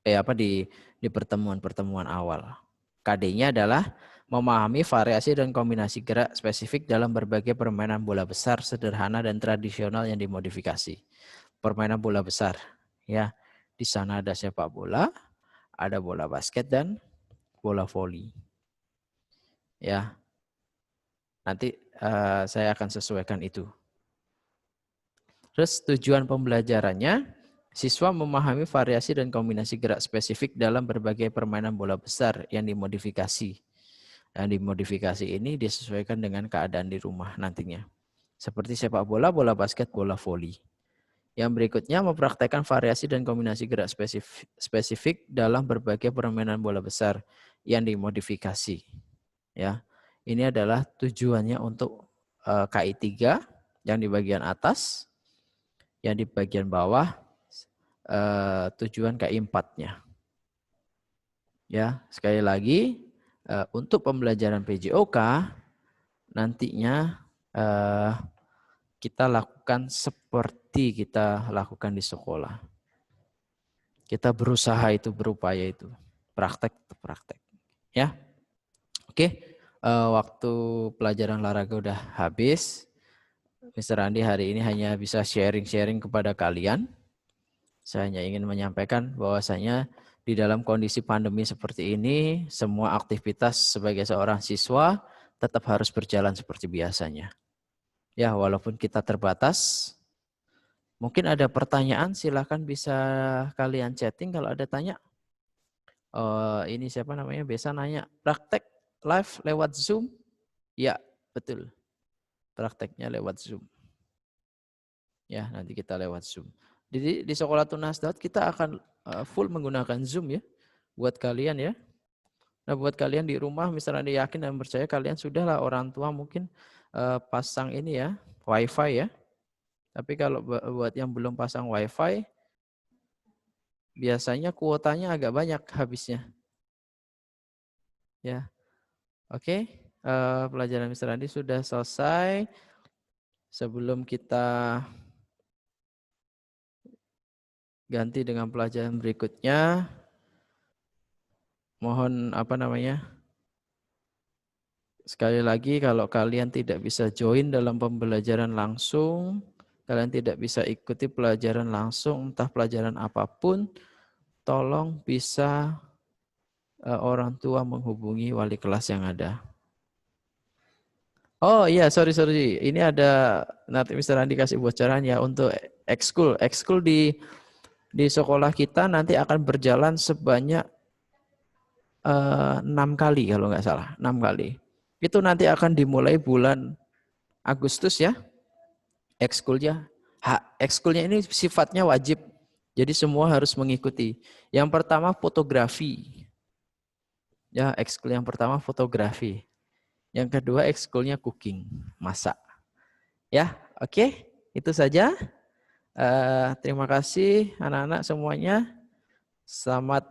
Di pertemuan-pertemuan awal. KD-nya adalah memahami variasi dan kombinasi gerak spesifik dalam berbagai permainan bola besar sederhana dan tradisional yang dimodifikasi. Permainan bola besar, ya. Di sana ada sepak bola, ada bola basket dan bola voli. Ya. Nanti saya akan sesuaikan itu. Terus tujuan pembelajarannya, siswa memahami variasi dan kombinasi gerak spesifik dalam berbagai permainan bola besar yang dimodifikasi. Dan dimodifikasi ini disesuaikan dengan keadaan di rumah nantinya. Seperti sepak bola, bola basket, bola voli. Yang berikutnya mempraktekkan variasi dan kombinasi gerak spesifik dalam berbagai permainan bola besar yang dimodifikasi. Ya, ini adalah tujuannya untuk KI 3 yang di bagian atas, yang di bagian bawah tujuan KI 4-nya. Ya, sekali lagi untuk pembelajaran PJOK nantinya kita lakukan seperti kita lakukan di sekolah. Kita berusaha itu, berupaya itu. Praktek. Ya. Oke, waktu pelajaran olahraga udah habis. Mr. Andi hari ini hanya bisa sharing-sharing kepada kalian. Saya hanya ingin menyampaikan bahwasanya di dalam kondisi pandemi seperti ini, semua aktivitas sebagai seorang siswa tetap harus berjalan seperti biasanya. Ya, walaupun kita terbatas, mungkin ada pertanyaan, silakan bisa kalian chatting kalau ada tanya. Ini siapa namanya? Biasa nanya, praktek live lewat Zoom? Ya, betul. Prakteknya lewat Zoom. Ya, nanti kita lewat Zoom. Jadi di Sekolah Tunasdat kita akan full menggunakan Zoom ya. Buat kalian ya. Nah, buat kalian di rumah misalnya yakin dan percaya kalian sudahlah orang tua mungkin pasang ini ya, WiFi ya. Tapi kalau buat yang belum pasang WiFi, biasanya kuotanya agak banyak habisnya. Ya, oke. Pelajaran Mr. Andi sudah selesai. Sebelum kita ganti dengan pelajaran berikutnya, mohon sekali lagi kalau kalian tidak bisa join dalam pembelajaran langsung, kalian tidak bisa ikuti pelajaran langsung, entah pelajaran apapun, tolong bisa orang tua menghubungi wali kelas yang ada. Oh iya, sorry. Ini ada nanti Mr. Andi kasih bocoran ya untuk ekskul. Ekskul di sekolah kita nanti akan berjalan sebanyak 6 kali kalau nggak salah, 6 kali. Itu nanti akan dimulai bulan Agustus ya. Ekskulnya. Ekskulnya ini sifatnya wajib. Jadi semua harus mengikuti. Yang pertama fotografi. Ya, ekskul yang pertama fotografi. Yang kedua ekskulnya cooking, masak. Ya, oke. Itu saja. Terima kasih anak-anak semuanya. Selamat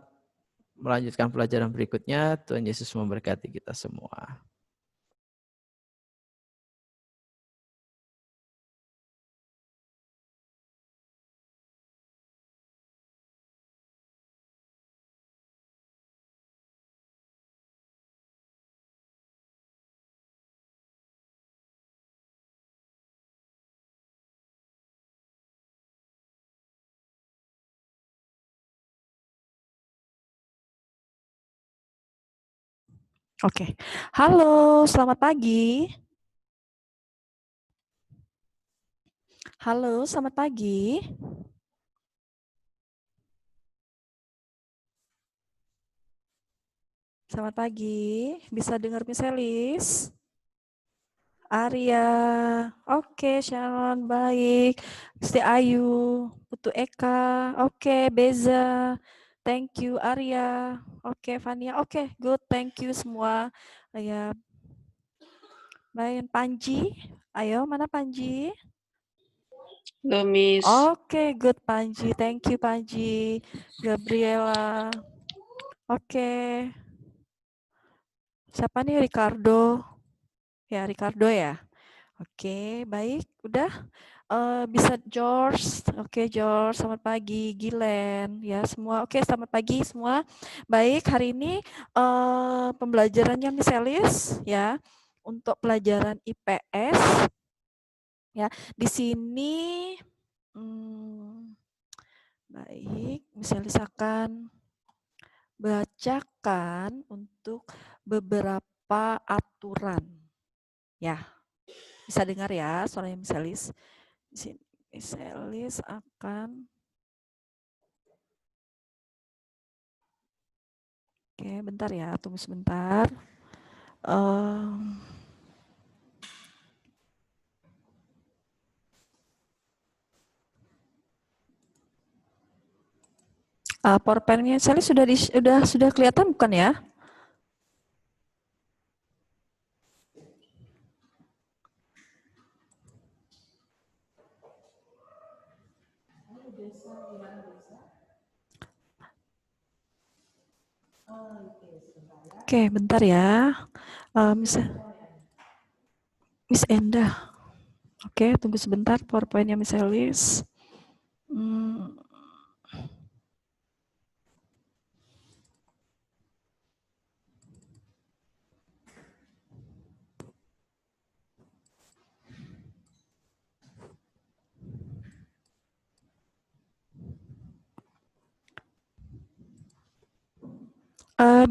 melanjutkan pelajaran berikutnya. Tuhan Yesus memberkati kita semua. Oke. Halo, selamat pagi. Halo, selamat pagi. Selamat pagi. Bisa dengar Miss Elis? Arya. Oke, Sharon, baik. Siti Ayu, Putu Eka. Oke, Beza. Thank you, Arya. Oke, Fania. Oke, good. Thank you semua. Ya. Baik, Panji. Ayo, mana Panji? Halo, Miss. Oke, good Panji. Thank you, Panji. Gabriela. Oke. Siapa nih, Ricardo? Ya, Ricardo ya. Oke, baik. Udah. Bisa George. Oke, George. Selamat pagi. Gilen. Ya, semua. Oke, selamat pagi semua. Baik, hari ini pembelajarannya Miss Elis ya. Untuk pelajaran IPS. Ya, di sini baik, Miss Elis akan bacakan untuk beberapa aturan. Ya, bisa dengar ya suaranya Miss Elis. Di sini Miss Elis akan Oke, bentar ya, tunggu sebentar. PowerPoint-nya Miss Elis sudah kelihatan bukan ya? Oke, bentar ya. Miss Endah. Oke, tunggu sebentar PowerPoint-nya Miss Elis.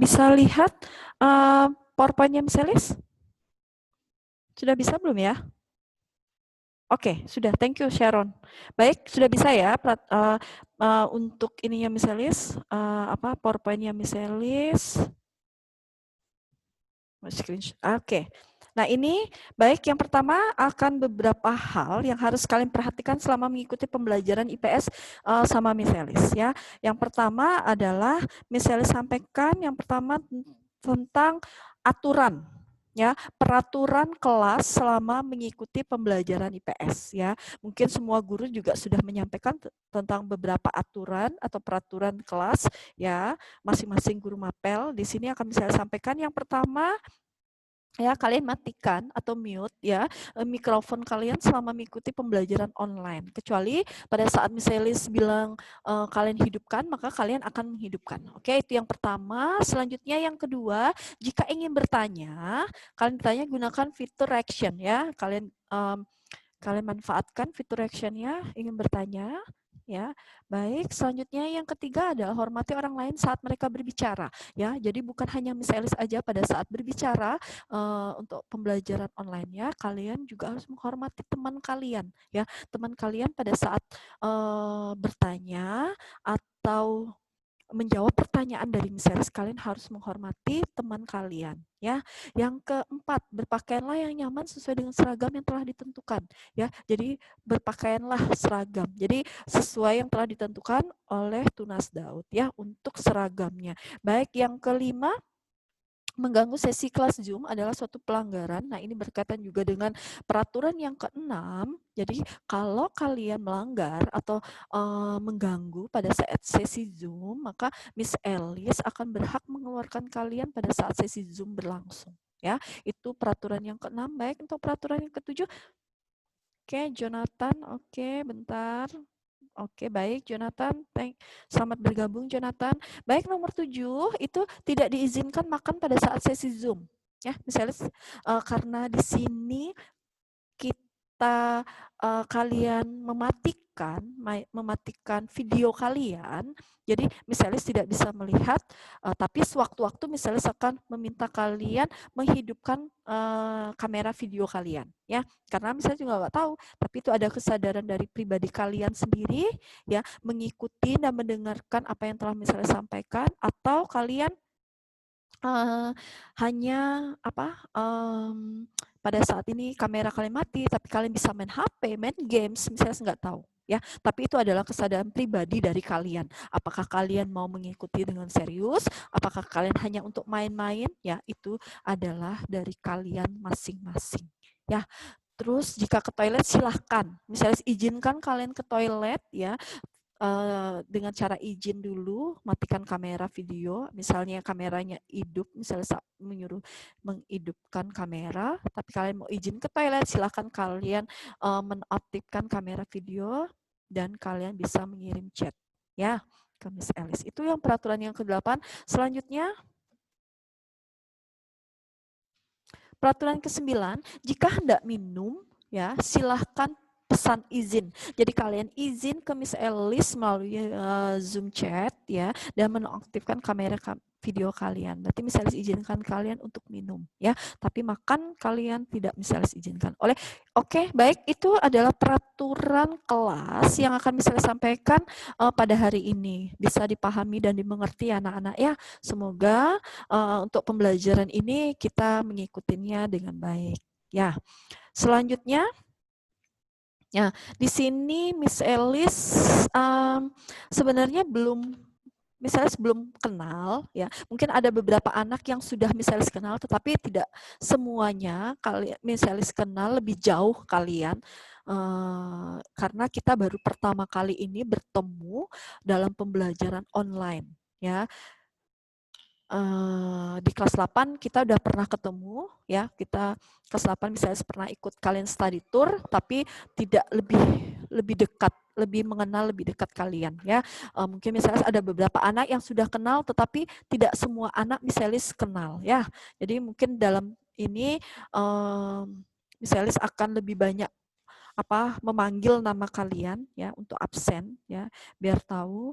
Bisa lihat PowerPoint-nya Miss Elis? Sudah bisa belum ya? Oke, sudah. Thank you, Sharon. Baik, sudah bisa ya untuk ininya Miss Elis, PowerPoint-nya Miss Elis. Screenshot. Oke. Nah, ini baik, yang pertama akan beberapa hal yang harus kalian perhatikan selama mengikuti pembelajaran IPS sama Miss Elis ya. Yang pertama adalah Miss Elis sampaikan yang pertama tentang aturan ya, peraturan kelas selama mengikuti pembelajaran IPS ya. Mungkin semua guru juga sudah menyampaikan tentang beberapa aturan atau peraturan kelas ya, masing-masing guru mapel. Di sini akan bisa sampaikan yang pertama ya, kalian matikan atau mute ya mikrofon kalian selama mengikuti pembelajaran online. Kecuali pada saat Miss Elis bilang kalian hidupkan, maka kalian akan menghidupkan. Oke, itu yang pertama. Selanjutnya yang kedua, jika ingin bertanya, kalian bertanya gunakan fitur action ya. Kalian manfaatkan fitur action-nya, ingin bertanya. Ya, baik. Selanjutnya yang ketiga adalah hormati orang lain saat mereka berbicara. Ya, jadi bukan hanya Miss Elis aja pada saat berbicara untuk pembelajaran online-nya, kalian juga harus menghormati teman kalian. Ya, teman kalian pada saat bertanya atau menjawab pertanyaan dari Miss Elis, kalian harus menghormati teman kalian. Ya, yang keempat, berpakaianlah yang nyaman sesuai dengan seragam yang telah ditentukan. Ya, jadi berpakaianlah seragam. Jadi sesuai yang telah ditentukan oleh Tunas Daud ya untuk seragamnya. Baik, yang kelima, mengganggu sesi kelas Zoom adalah suatu pelanggaran. Nah, ini berkaitan juga dengan peraturan yang keenam. Jadi, kalau kalian melanggar atau mengganggu pada saat sesi Zoom, maka Miss Elis akan berhak mengeluarkan kalian pada saat sesi Zoom berlangsung. Ya, itu peraturan yang keenam. Baik, untuk peraturan yang ketujuh. Oke, Jonathan. Oke, bentar. Oke, baik Jonathan. Selamat bergabung Jonathan. Baik, nomor 7 itu tidak diizinkan makan pada saat sesi Zoom. Ya, misalnya karena di sini kita kalian mematikan video kalian, jadi misalnya tidak bisa melihat, tapi sewaktu-waktu misalnya akan meminta kalian menghidupkan kamera video kalian, ya, karena misalnya juga nggak tahu, tapi itu ada kesadaran dari pribadi kalian sendiri, ya, mengikuti dan mendengarkan apa yang telah misalnya sampaikan, atau kalian hanya pada saat ini kamera kalian mati, tapi kalian bisa main HP, main games, misalnya nggak tahu. Ya, tapi itu adalah kesadaran pribadi dari kalian. Apakah kalian mau mengikuti dengan serius? Apakah kalian hanya untuk main-main? Ya, itu adalah dari kalian masing-masing. Ya, terus jika ke toilet silahkan. Misalnya izinkan kalian ke toilet ya. Dengan cara izin dulu, matikan kamera video, misalnya kameranya hidup, misalnya menyuruh menghidupkan kamera, tapi kalian mau izin ke toilet, silahkan kalian menaktifkan kamera video, dan kalian bisa mengirim chat ya ke Miss Elis. Itu yang peraturan yang ke-8. Selanjutnya, peraturan ke-9, jika hendak minum, ya silahkan pesan izin. Jadi kalian izin ke Miss Elis melalui Zoom chat ya, dan menonaktifkan kamera video kalian. Berarti Miss Elis izinkan kalian untuk minum ya, tapi makan kalian tidak Miss Elis izinkan. Oke, baik, itu adalah peraturan kelas yang akan Miss Elis sampaikan pada hari ini. Bisa dipahami dan dimengerti anak-anak ya. Semoga untuk pembelajaran ini kita mengikutinya dengan baik. Ya, selanjutnya. Ya, di sini Miss Elis sebenarnya Miss Elis belum kenal ya. Mungkin ada beberapa anak yang sudah Miss Elis kenal, tetapi tidak semuanya Miss Elis kenal lebih jauh kalian. Karena kita baru pertama kali ini bertemu dalam pembelajaran online ya. Di kelas 8 kita udah pernah ketemu ya, kita kelas 8 misalnya pernah ikut kalian study tour, tapi tidak lebih dekat, lebih mengenal lebih dekat kalian ya. Mungkin misalnya ada beberapa anak yang sudah kenal, tetapi tidak semua anak misalnya kenal ya. Jadi mungkin dalam ini misalnya akan lebih banyak memanggil nama kalian ya untuk absen ya, biar tahu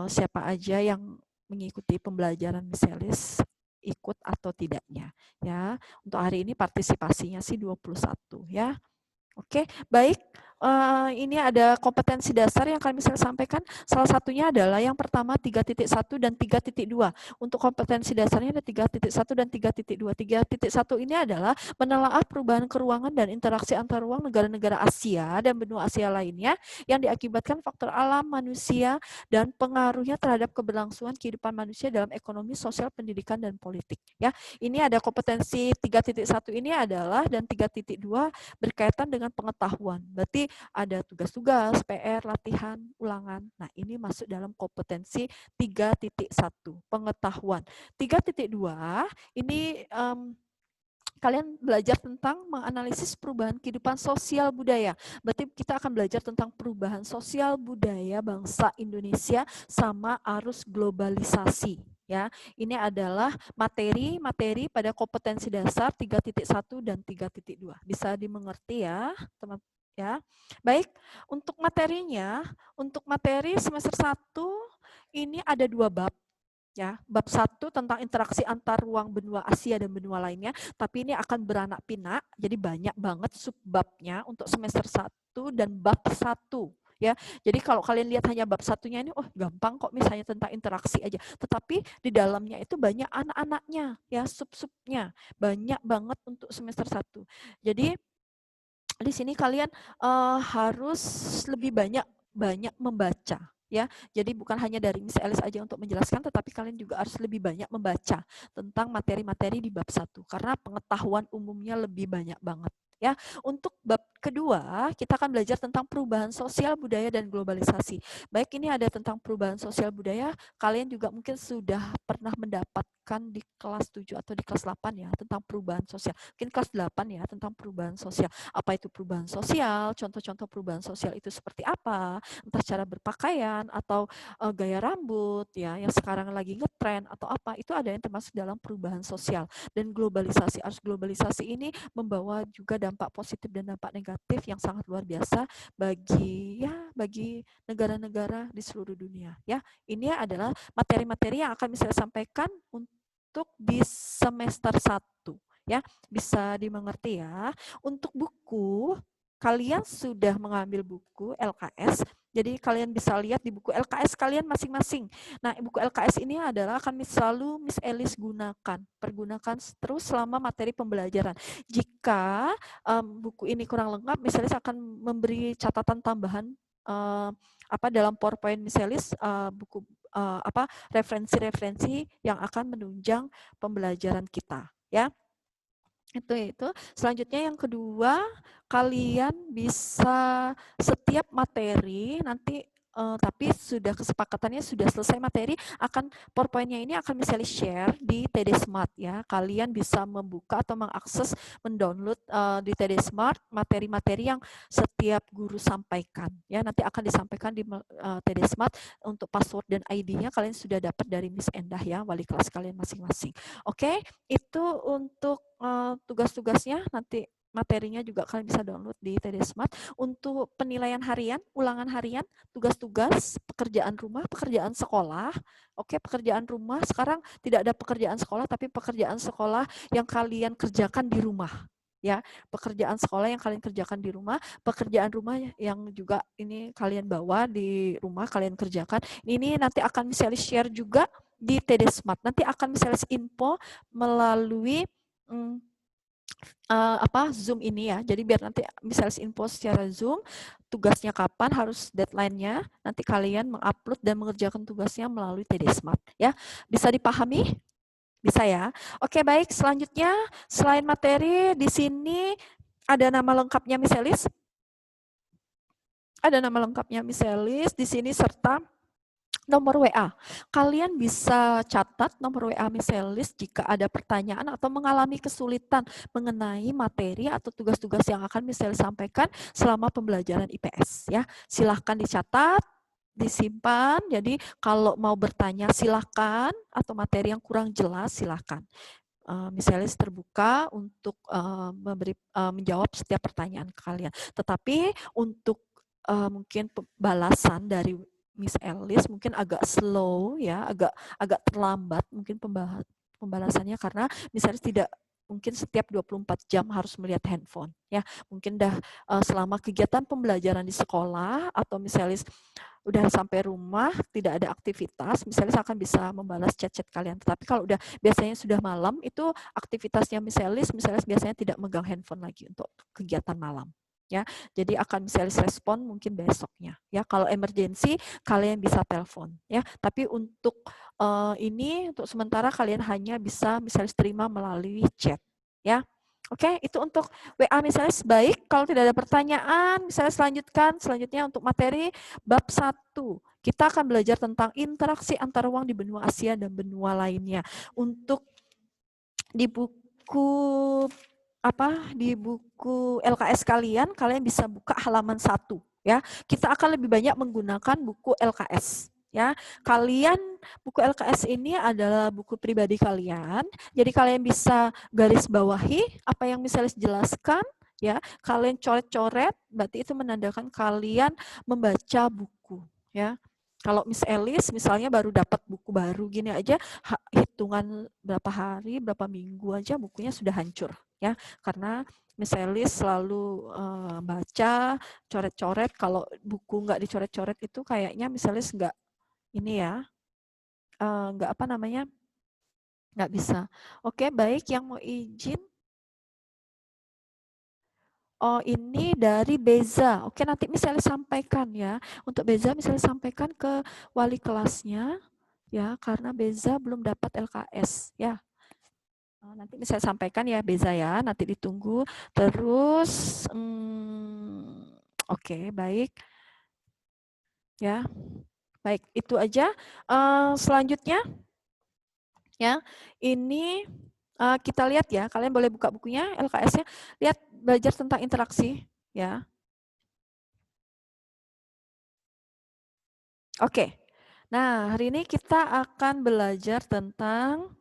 siapa aja yang mengikuti pembelajaran Miss Elis ikut atau tidaknya ya. Untuk hari ini partisipasinya sih 21 ya. Oke, baik. Ini ada kompetensi dasar yang kami bisa sampaikan. Salah satunya adalah yang pertama 3.1 dan 3.2. Untuk kompetensi dasarnya ada 3.1 dan 3.2. 3.1 ini adalah menelaah perubahan keruangan dan interaksi antar ruang negara-negara Asia dan benua Asia lainnya yang diakibatkan faktor alam manusia dan pengaruhnya terhadap keberlangsungan kehidupan manusia dalam ekonomi, sosial, pendidikan, dan politik. Ya, ini ada kompetensi 3.1 ini adalah dan 3.2 berkaitan dengan pengetahuan. Berarti ada tugas-tugas, PR, latihan, ulangan. Nah, ini masuk dalam kompetensi 3.1, pengetahuan. 3.2, ini kalian belajar tentang menganalisis perubahan kehidupan sosial budaya. Berarti kita akan belajar tentang perubahan sosial budaya bangsa Indonesia sama arus globalisasi. Ya, ini adalah materi pada kompetensi dasar 3.1 dan 3.2. Bisa dimengerti ya, teman-teman ya. Baik, untuk materinya, untuk materi semester 1 ini ada 2 bab. Ya, bab 1 tentang interaksi antar ruang benua Asia dan benua lainnya, tapi ini akan beranak pinak, jadi banyak banget subbabnya untuk semester 1 dan bab 1. Ya, jadi kalau kalian lihat hanya bab satunya ini, oh gampang kok misalnya tentang interaksi aja. Tetapi di dalamnya itu banyak anak-anaknya, ya sub-subnya banyak banget untuk semester 1. Jadi di sini kalian harus lebih banyak membaca. Ya, jadi bukan hanya dari Miss Alice aja untuk menjelaskan, tetapi kalian juga harus lebih banyak membaca tentang materi-materi di bab 1 karena pengetahuan umumnya lebih banyak banget. Ya, untuk bab kedua kita akan belajar tentang perubahan sosial budaya dan globalisasi. Baik, ini ada tentang perubahan sosial budaya, kalian juga mungkin sudah pernah mendapatkan di kelas 7 atau di kelas 8 ya tentang perubahan sosial. Mungkin kelas 8 ya tentang perubahan sosial. Apa itu perubahan sosial? Contoh-contoh perubahan sosial itu seperti apa? Entah cara berpakaian atau gaya rambut ya yang sekarang lagi ngetren atau apa, itu ada yang termasuk dalam perubahan sosial. Dan globalisasi, arus globalisasi ini membawa juga dampak positif dan dampak negatif yang sangat luar biasa bagi negara-negara di seluruh dunia ya. Ini adalah materi-materi yang akan saya sampaikan untuk di semester 1 ya. Bisa dimengerti ya. Untuk buku, kalian sudah mengambil buku LKS, jadi kalian bisa lihat di buku LKS kalian masing-masing. Nah, buku LKS ini adalah akan selalu Miss Alice pergunakan terus selama materi pembelajaran. Jika buku ini kurang lengkap, Miss Alice akan memberi catatan tambahan dalam PowerPoint Miss Alice, buku referensi-referensi yang akan menunjang pembelajaran kita, ya. Itu. Selanjutnya yang kedua, kalian bisa setiap materi nanti tapi sudah kesepakatannya sudah selesai materi, akan PowerPoint-nya ini akan misalnya share di TD Smart ya. Kalian bisa membuka atau mengakses, mendownload di TD Smart materi-materi yang setiap guru sampaikan ya. Nanti akan disampaikan di TD Smart. Untuk password dan ID-nya kalian sudah dapat dari Miss Endah ya, wali kelas kalian masing-masing. Oke, itu untuk tugas-tugasnya, nanti materinya juga kalian bisa download di TD Smart. Untuk penilaian harian, ulangan harian, tugas-tugas, pekerjaan rumah, pekerjaan sekolah. Oke, pekerjaan rumah sekarang tidak ada pekerjaan sekolah, tapi pekerjaan sekolah yang kalian kerjakan di rumah. Ya, pekerjaan sekolah yang kalian kerjakan di rumah, pekerjaan rumah yang juga ini kalian bawa di rumah, kalian kerjakan. Ini nanti akan misalnya share juga di TD Smart. Nanti akan misalnya info melalui Zoom ini ya. Jadi biar nanti misalnya info secara Zoom, tugasnya kapan, harus deadline-nya, nanti kalian mengupload dan mengerjakan tugasnya melalui TD Smart ya. Bisa dipahami? Bisa ya. Oke, baik. Selanjutnya, selain materi, di sini ada nama lengkapnya Miss Alice. Ada nama lengkapnya Miss Alice di sini serta nomor WA. Kalian bisa catat nomor WA Miss Alice jika ada pertanyaan atau mengalami kesulitan mengenai materi atau tugas-tugas yang akan Miss Alice sampaikan selama pembelajaran IPS ya. Silahkan dicatat, disimpan. Jadi kalau mau bertanya silahkan, atau materi yang kurang jelas silahkan. Miss Alice terbuka untuk menjawab setiap pertanyaan kalian. Tetapi untuk mungkin balasan dari Miss Alice mungkin agak slow ya, agak terlambat mungkin pembalasannya karena Miss Alice tidak mungkin setiap 24 jam harus melihat handphone ya. Mungkin dah selama kegiatan pembelajaran di sekolah atau misalnya udah sampai rumah tidak ada aktivitas, misalnya akan bisa membalas chat-chat kalian. Tetapi kalau udah biasanya sudah malam itu aktivitasnya misalnya biasanya tidak megang handphone lagi untuk kegiatan malam. Ya, jadi akan misalnya respon mungkin besoknya. Ya, kalau emergency kalian bisa telepon. Ya, tapi untuk ini untuk sementara kalian hanya bisa misalnya terima melalui chat. Ya, oke, itu untuk WA misalnya. Baik, kalau tidak ada pertanyaan, misalnya selanjutnya untuk materi bab 1. Kita akan belajar tentang interaksi antar ruang di benua Asia dan benua lainnya. Untuk di buku LKS kalian bisa buka halaman 1 ya. Kita akan lebih banyak menggunakan buku LKS ya. Buku LKS ini adalah buku pribadi kalian. Jadi kalian bisa garis bawahi apa yang misalnya jelaskan ya. Kalian coret-coret, berarti itu menandakan kalian membaca buku ya. Kalau Miss Elis misalnya baru dapat buku baru gini aja, hitungan berapa hari, berapa minggu aja bukunya sudah hancur ya, karena Miss Elis selalu baca, coret-coret. Kalau buku nggak dicoret-coret itu kayaknya Miss Elis nggak ini ya, nggak nggak bisa. Oke, baik, yang mau izin. Oh, ini dari Beza. Oke, nanti misalnya sampaikan ya. Untuk Beza misalnya sampaikan ke wali kelasnya ya, karena Beza belum dapat LKS ya. Nanti misalnya sampaikan ya Beza ya, nanti ditunggu. Terus oke, baik. Ya. Baik, itu aja. Selanjutnya ya. Ini kita lihat ya, kalian boleh buka bukunya LKS-nya. Lihat, belajar tentang interaksi ya. Oke. Nah, hari ini kita akan belajar tentang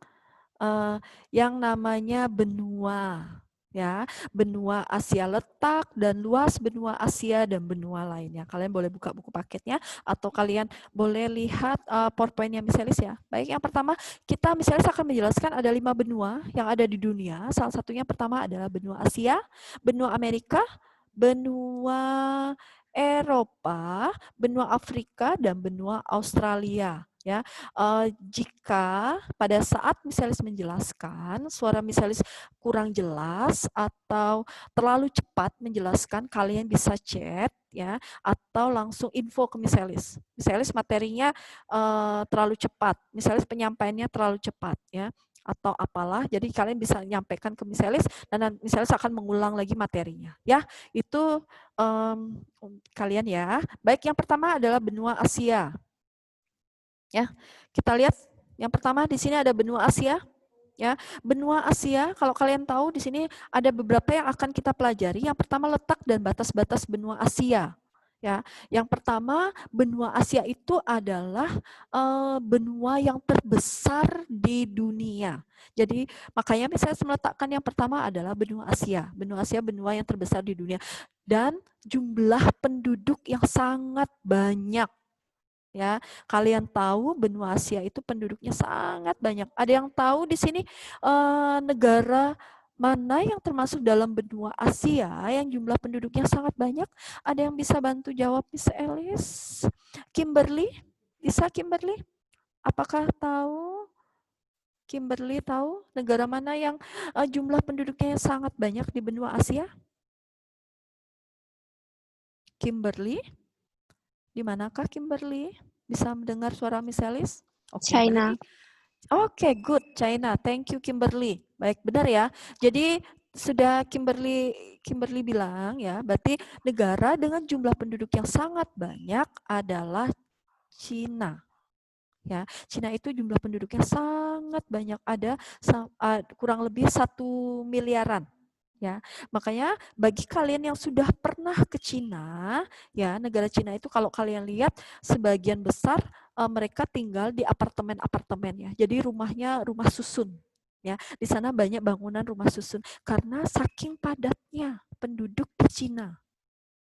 yang namanya benua ya. Benua Asia letak dan luas benua Asia dan benua lainnya. Kalian boleh buka buku paketnya atau kalian boleh lihat PowerPoint-nya Miss Elis ya. Baik, yang pertama kita Miss Elis akan menjelaskan ada 5 benua yang ada di dunia. Salah satunya pertama adalah benua Asia, benua Amerika, benua Eropa, benua Afrika, dan benua Australia. Ya, jika pada saat Miss menjelaskan suara Miss kurang jelas atau terlalu cepat menjelaskan, kalian bisa chat ya atau langsung info ke Miss Elis materinya terlalu cepat, Miss penyampaiannya terlalu cepat ya atau apalah, jadi kalian bisa menyampaikan ke Miss Elis dan Miss Elis akan mengulang lagi materinya ya. Itu kalian ya. Baik, yang pertama adalah benua Asia. Ya, kita lihat yang pertama di sini ada benua Asia. Ya, benua Asia, kalau kalian tahu di sini ada beberapa yang akan kita pelajari. Yang pertama letak dan batas-batas benua Asia. Ya, yang pertama benua Asia itu adalah benua yang terbesar di dunia. Jadi makanya saya meletakkan yang pertama adalah benua Asia. Benua Asia benua yang terbesar di dunia dan jumlah penduduk yang sangat banyak. Ya, kalian tahu benua Asia itu penduduknya sangat banyak. Ada yang tahu di sini negara mana yang termasuk dalam benua Asia yang jumlah penduduknya sangat banyak? Ada yang bisa bantu jawab Miss Elis? Kimberly? Bisa Kimberly? Apakah tahu? Kimberly tahu negara mana yang jumlah penduduknya sangat banyak di benua Asia? Kimberly? Di manakah Kimberly? Bisa mendengar suara Miss Elis? Okay, China. Oke, good. China. Thank you Kimberly. Baik, benar ya. Jadi sudah Kimberly bilang ya, berarti negara dengan jumlah penduduk yang sangat banyak adalah Cina. Ya, Cina itu jumlah penduduknya sangat banyak, ada kurang lebih 1 miliaran. Ya, makanya bagi kalian yang sudah pernah ke Cina, ya negara Cina itu kalau kalian lihat sebagian besar mereka tinggal di apartemen-apartemen ya. Jadi rumahnya rumah susun. Ya, di sana banyak bangunan rumah susun karena saking padatnya penduduk di Cina.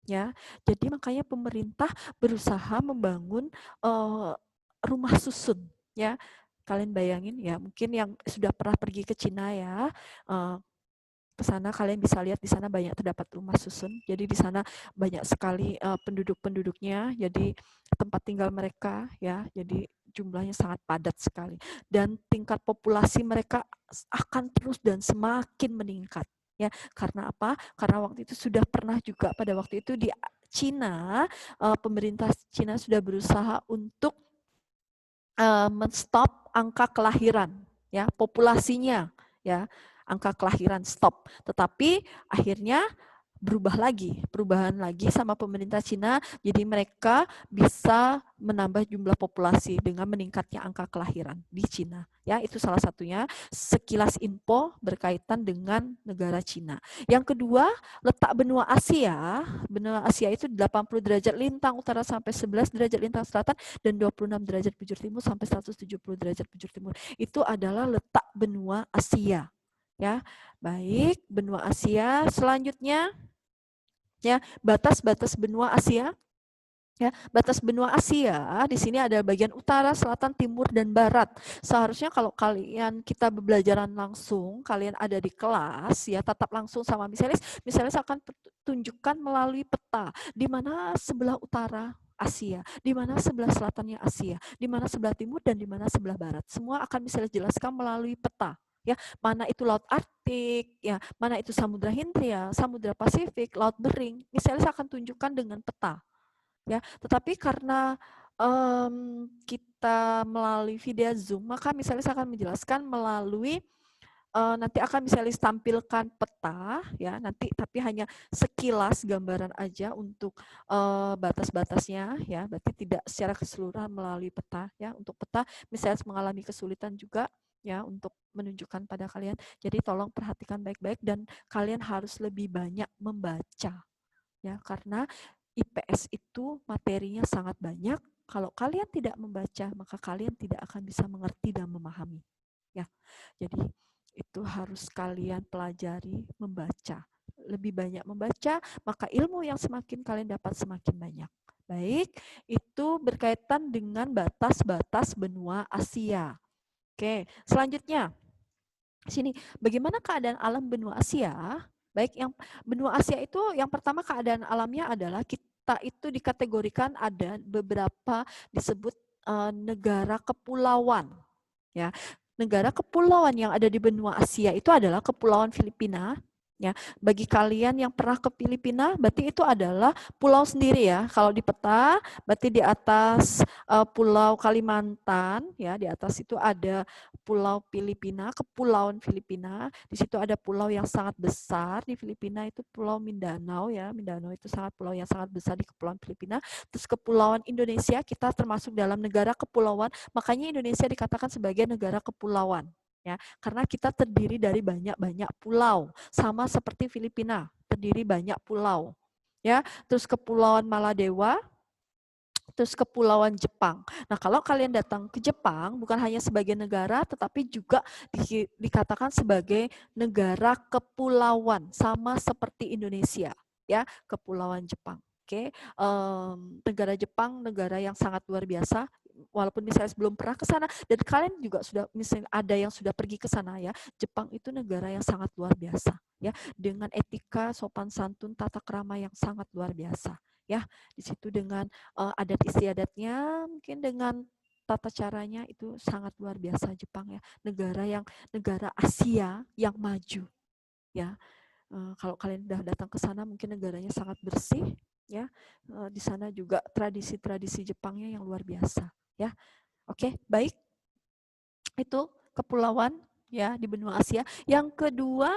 Ya, jadi makanya pemerintah berusaha membangun rumah susun. Ya, Kalian bayangin ya, mungkin yang sudah pernah pergi ke Cina ya, ke sana kalian bisa lihat di sana banyak terdapat rumah susun. Jadi di sana banyak sekali penduduk-penduduknya. Jadi tempat tinggal mereka ya. Jadi jumlahnya sangat padat sekali. Dan tingkat populasi mereka akan terus dan semakin meningkat. Ya, karena apa? Karena waktu itu sudah pernah juga pada waktu itu di Cina, pemerintah Cina sudah berusaha untuk men-stop angka kelahiran, ya, populasinya, ya, angka kelahiran stop. Tetapi akhirnya perubahan lagi sama pemerintah Cina, jadi mereka bisa menambah jumlah populasi dengan meningkatnya angka kelahiran di Cina. Ya, itu salah satunya sekilas info berkaitan dengan negara Cina. Yang kedua, letak benua Asia. Benua Asia itu 80 derajat lintang utara sampai 11 derajat lintang selatan dan 26 derajat bujur timur sampai 170 derajat bujur timur. Itu adalah letak benua Asia. Ya, baik, benua Asia. Selanjutnya, ya, batas-batas benua Asia. Ya, batas benua Asia di sini ada bagian utara, selatan, timur, dan barat. Seharusnya kalau kita belajaran langsung, kalian ada di kelas, ya, tatap langsung sama misalis akan tunjukkan melalui peta di mana sebelah utara Asia, di mana sebelah selatannya Asia, di mana sebelah timur dan di mana sebelah barat. Semua akan misalis jelaskan melalui peta. Ya, mana itu Laut Arktik, ya, mana itu Samudra Hindia, Samudra Pasifik, Laut Bering. Misalnya saya akan tunjukkan dengan peta, ya. Tetapi karena kita melalui video Zoom, maka misalnya saya akan menjelaskan melalui nanti akan misalnya tampilkan peta, ya, nanti tapi hanya sekilas gambaran aja untuk batas-batasnya, ya, berarti tidak secara keseluruhan melalui peta, ya. Untuk peta misalnya mengalami kesulitan juga, ya, untuk menunjukkan pada kalian. Jadi tolong perhatikan baik-baik dan kalian harus lebih banyak membaca, ya, karena IPS itu materinya sangat banyak. Kalau kalian tidak membaca, maka kalian tidak akan bisa mengerti dan memahami, ya. Jadi itu harus kalian pelajari membaca. Lebih banyak membaca, maka ilmu yang semakin kalian dapat semakin banyak. Baik, itu berkaitan dengan batas-batas benua Asia. Oke, selanjutnya sini bagaimana keadaan alam benua Asia? Baik, yang benua Asia itu yang pertama keadaan alamnya adalah kita itu dikategorikan ada beberapa disebut negara kepulauan, ya. Negara kepulauan yang ada di benua Asia itu adalah Kepulauan Filipina. Ya, bagi kalian yang pernah ke Filipina, berarti itu adalah pulau sendiri ya. Kalau di peta, berarti di atas Pulau Kalimantan, ya, di atas itu ada Pulau Filipina, Kepulauan Filipina. Di situ ada pulau yang sangat besar di Filipina, itu Pulau Mindanao, ya. Mindanao itu pulau yang sangat besar di Kepulauan Filipina. Terus Kepulauan Indonesia, kita termasuk dalam negara kepulauan, makanya Indonesia dikatakan sebagai negara kepulauan. Ya, karena kita terdiri dari banyak-banyak pulau, sama seperti Filipina, terdiri banyak pulau. Ya, terus Kepulauan Maladewa, terus Kepulauan Jepang. Nah, kalau kalian datang ke Jepang, bukan hanya sebagai negara, tetapi juga dikatakan sebagai negara kepulauan, sama seperti Indonesia, ya, Kepulauan Jepang. Oke, negara Jepang negara yang sangat luar biasa. Walaupun misalnya belum pernah ke sana dan kalian juga sudah misalnya ada yang sudah pergi ke sana, ya. Jepang itu negara yang sangat luar biasa, ya, dengan etika, sopan santun, tata krama yang sangat luar biasa, ya. Di situ dengan adat istiadatnya, mungkin dengan tata caranya itu sangat luar biasa Jepang, ya. Negara Asia yang maju, ya. Kalau kalian sudah datang ke sana mungkin negaranya sangat bersih, ya. Di sana juga tradisi-tradisi Jepangnya yang luar biasa, ya. Oke, baik. Itu kepulauan, ya, di benua Asia. Yang kedua,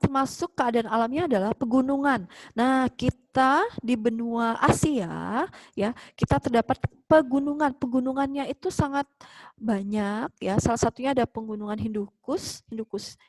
termasuk keadaan alamnya adalah pegunungan. Nah, kita di benua Asia, ya, kita terdapat pegunungan. Pegunungannya itu sangat banyak, ya. Salah satunya ada pegunungan Hindukush,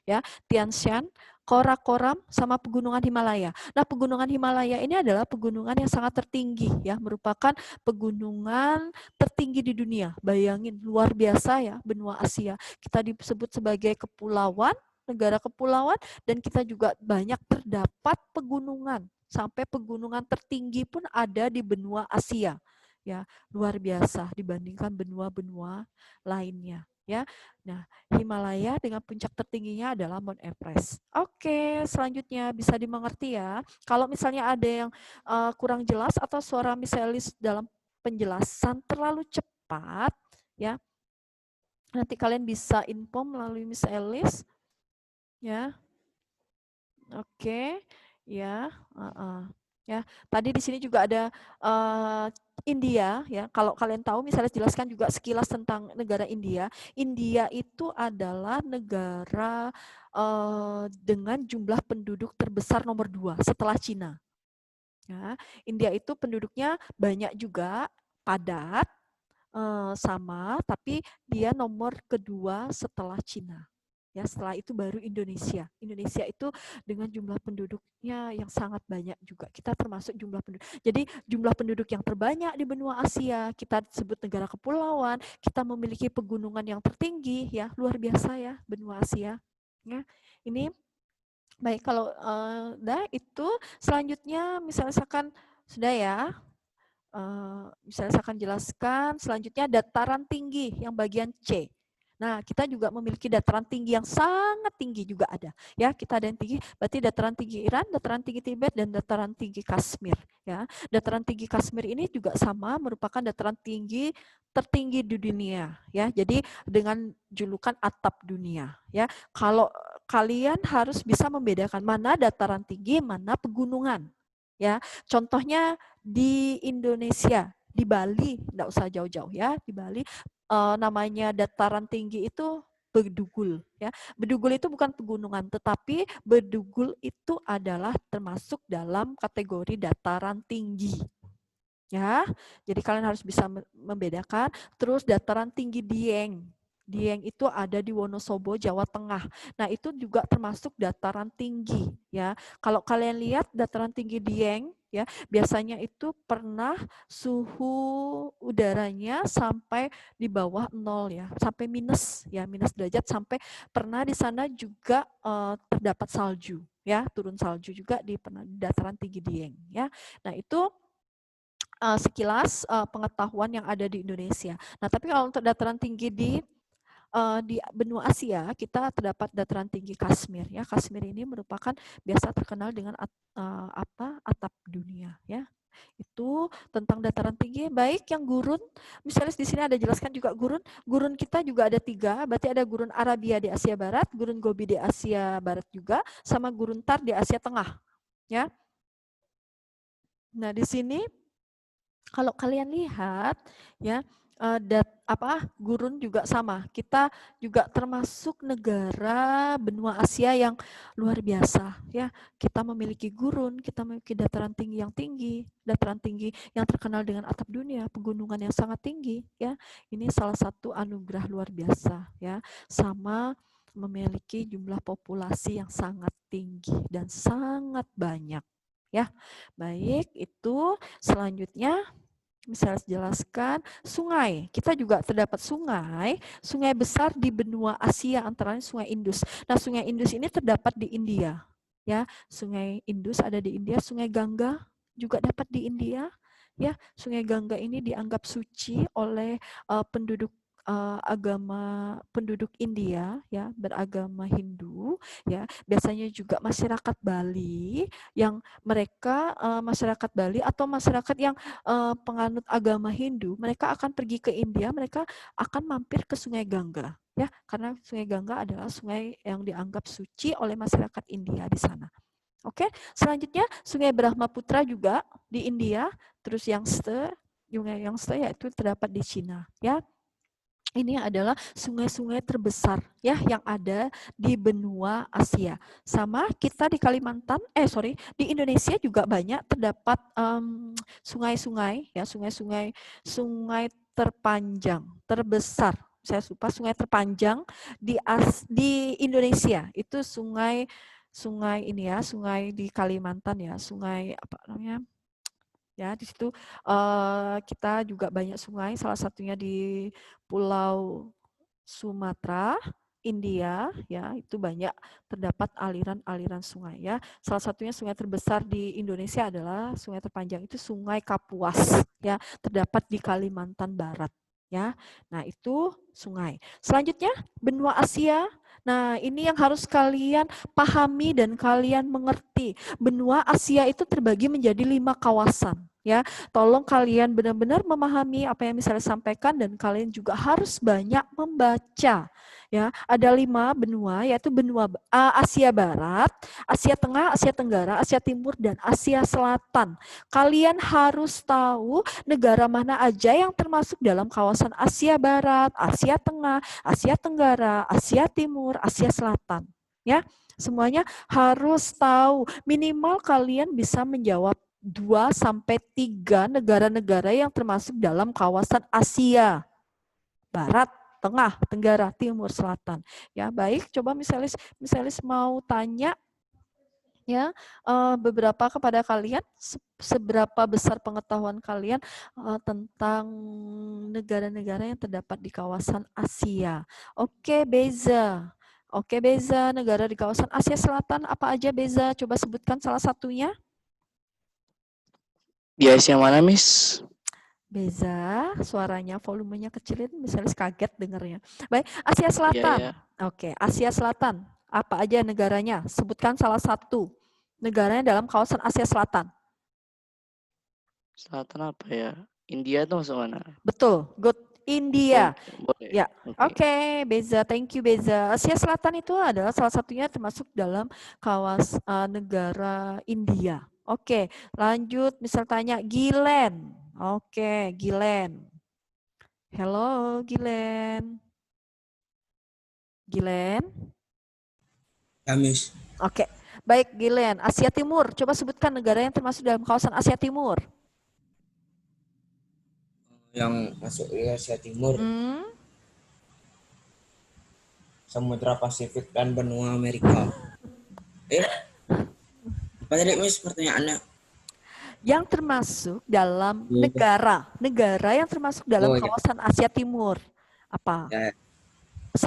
ya, Tian Shan, Karakoram, sama pegunungan Himalaya. Nah, pegunungan Himalaya ini adalah pegunungan yang sangat tertinggi, ya, merupakan pegunungan tertinggi di dunia. Bayangin, luar biasa, ya, benua Asia. Kita disebut sebagai kepulauan, negara kepulauan, dan kita juga banyak terdapat pegunungan. Sampai pegunungan tertinggi pun ada di benua Asia. Ya, luar biasa dibandingkan benua-benua lainnya. ya. Nah, Himalaya dengan puncak tertingginya adalah Mount Everest. Oke, selanjutnya bisa dimengerti ya. Kalau misalnya ada yang kurang jelas atau suara Miss Elis dalam penjelasan terlalu cepat, ya, nanti kalian bisa info melalui Miss Elis, ya. Oke, ya, ya. Tadi di sini juga ada India, ya. Kalau kalian tahu, misalnya jelaskan juga sekilas tentang negara India. India itu adalah negara dengan jumlah penduduk terbesar nomor 2 setelah Cina. Ya, India itu penduduknya banyak juga, padat, sama, tapi dia nomor kedua setelah Cina. Ya, setelah itu baru Indonesia. Indonesia itu dengan jumlah penduduknya yang sangat banyak juga. Kita termasuk jumlah penduduk. Jadi jumlah penduduk yang terbanyak di benua Asia, kita sebut negara kepulauan, kita memiliki pegunungan yang tertinggi, ya, luar biasa ya benua Asia. Ya, ini baik kalau itu selanjutnya misalkan sudah ya. Misalnya saya akan jelaskan selanjutnya dataran tinggi yang bagian C. Nah, kita juga memiliki dataran tinggi yang sangat tinggi juga ada. Ya, kita ada yang tinggi, berarti dataran tinggi Iran, dataran tinggi Tibet, dan dataran tinggi Kashmir. Ya, dataran tinggi Kashmir ini juga sama, merupakan dataran tinggi tertinggi di dunia. Ya, jadi dengan julukan atap dunia. Ya, kalau kalian harus bisa membedakan mana dataran tinggi, mana pegunungan. Ya, contohnya di Indonesia, di Bali, enggak usah jauh-jauh ya, di Bali namanya dataran tinggi itu Bedugul ya. Bedugul itu bukan pegunungan, tetapi Bedugul itu adalah termasuk dalam kategori dataran tinggi. Ya. Jadi kalian harus bisa membedakan. Terus dataran tinggi Dieng. Dieng itu ada di Wonosobo, Jawa Tengah. Nah, itu juga termasuk dataran tinggi ya. Kalau kalian lihat dataran tinggi Dieng ya, biasanya itu pernah suhu udaranya sampai di bawah 0 ya, sampai minus ya, minus derajat, sampai pernah di sana juga terdapat salju ya, turun salju juga di dataran tinggi Dieng ya. Nah, itu sekilas pengetahuan yang ada di Indonesia. Nah, tapi kalau untuk dataran tinggi di benua Asia, kita terdapat dataran tinggi Kashmir ya. Kashmir ini merupakan biasa terkenal dengan atap dunia ya. Itu tentang dataran tinggi. Baik, yang gurun, misalnya di sini ada jelaskan juga gurun. Gurun kita juga ada 3, berarti ada gurun Arabia di Asia Barat, gurun Gobi di Asia Barat juga, sama gurun Thar di Asia Tengah ya. Nah, di sini kalau kalian lihat ya, gurun juga sama. Kita juga termasuk negara benua Asia yang luar biasa ya. Kita memiliki gurun, kita memiliki dataran tinggi yang tinggi, dataran tinggi yang terkenal dengan atap dunia, pegunungan yang sangat tinggi ya. Ini salah satu anugerah luar biasa ya. Sama memiliki jumlah populasi yang sangat tinggi dan sangat banyak ya. Baik, itu selanjutnya misalnya jelaskan sungai. Kita juga terdapat sungai besar di benua Asia, antara lain Sungai Indus. Nah, Sungai Indus ini terdapat di India. Ya, Sungai Indus ada di India, Sungai Gangga juga dapat di India. Ya, Sungai Gangga ini dianggap suci oleh penduduk India ya, beragama Hindu ya. Biasanya juga masyarakat Bali yang mereka masyarakat Bali atau masyarakat yang penganut agama Hindu, mereka akan pergi ke India, mereka akan mampir ke Sungai Gangga ya, karena Sungai Gangga adalah sungai yang dianggap suci oleh masyarakat India di sana. Oke, selanjutnya Sungai Brahmaputra juga di India, terus Yangtze yaitu terdapat di Cina ya. Ini adalah sungai-sungai terbesar ya yang ada di benua Asia. Sama kita di di Indonesia juga banyak terdapat sungai-sungai ya, sungai terpanjang, terbesar. Saya lupa sungai terpanjang di Indonesia itu sungai ini ya, sungai di Kalimantan ya, sungai apa namanya? Ya, di situ kita juga banyak sungai, salah satunya di Pulau Sumatera, India, ya, itu banyak terdapat aliran-aliran sungai ya. Salah satunya sungai terbesar di Indonesia adalah sungai terpanjang itu Sungai Kapuas ya, terdapat di Kalimantan Barat Ya, nah itu sungai. Selanjutnya benua Asia. Nah, ini yang harus kalian pahami dan kalian mengerti. Benua Asia itu terbagi menjadi 5 kawasan. Ya, tolong kalian benar-benar memahami apa yang misalnya sampaikan dan kalian juga harus banyak membaca. Ya, ada 5 benua, yaitu benua Asia Barat, Asia Tengah, Asia Tenggara, Asia Timur, dan Asia Selatan. Kalian harus tahu negara mana aja yang termasuk dalam kawasan Asia Barat, Asia Tengah, Asia Tenggara, Asia Timur, Asia Selatan. Ya, semuanya harus tahu. Minimal kalian bisa menjawab 2 sampai 3 negara-negara yang termasuk dalam kawasan Asia Barat, Tengah, Tenggara, Timur, Selatan. Ya, baik. Coba misalis mau tanya ya beberapa kepada kalian, seberapa besar pengetahuan kalian tentang negara-negara yang terdapat di kawasan Asia. Oke, Beza. Oke, Beza, negara di kawasan Asia Selatan apa aja, Beza? Coba sebutkan salah satunya. Di Asia mana, Miss? Beza, suaranya volumenya kecilin, misalnya kaget dengarnya. Baik, Asia Selatan. Iya, iya. Oke, Asia Selatan. Apa aja negaranya? Sebutkan salah satu negaranya dalam kawasan Asia Selatan. Selatan apa ya? India tuh masuk mana? Betul, good. India. Boleh. Ya, oke, Beza, thank you Beza. Asia Selatan itu adalah salah satunya termasuk dalam kawasan negara India. Oke, lanjut misal tanya Gilen. Oke, Gilen. Halo, Gilen. Gilen? Ya, Miss. Oke, baik Gilen. Asia Timur, coba sebutkan negara yang termasuk dalam kawasan Asia Timur. Yang masuk ke Asia Timur, Samudra Pasifik dan benua Amerika. Apa tadi, Miss, pertanyaannya? Yang termasuk dalam negara yang termasuk dalam kawasan Asia Timur. Apa? Ya.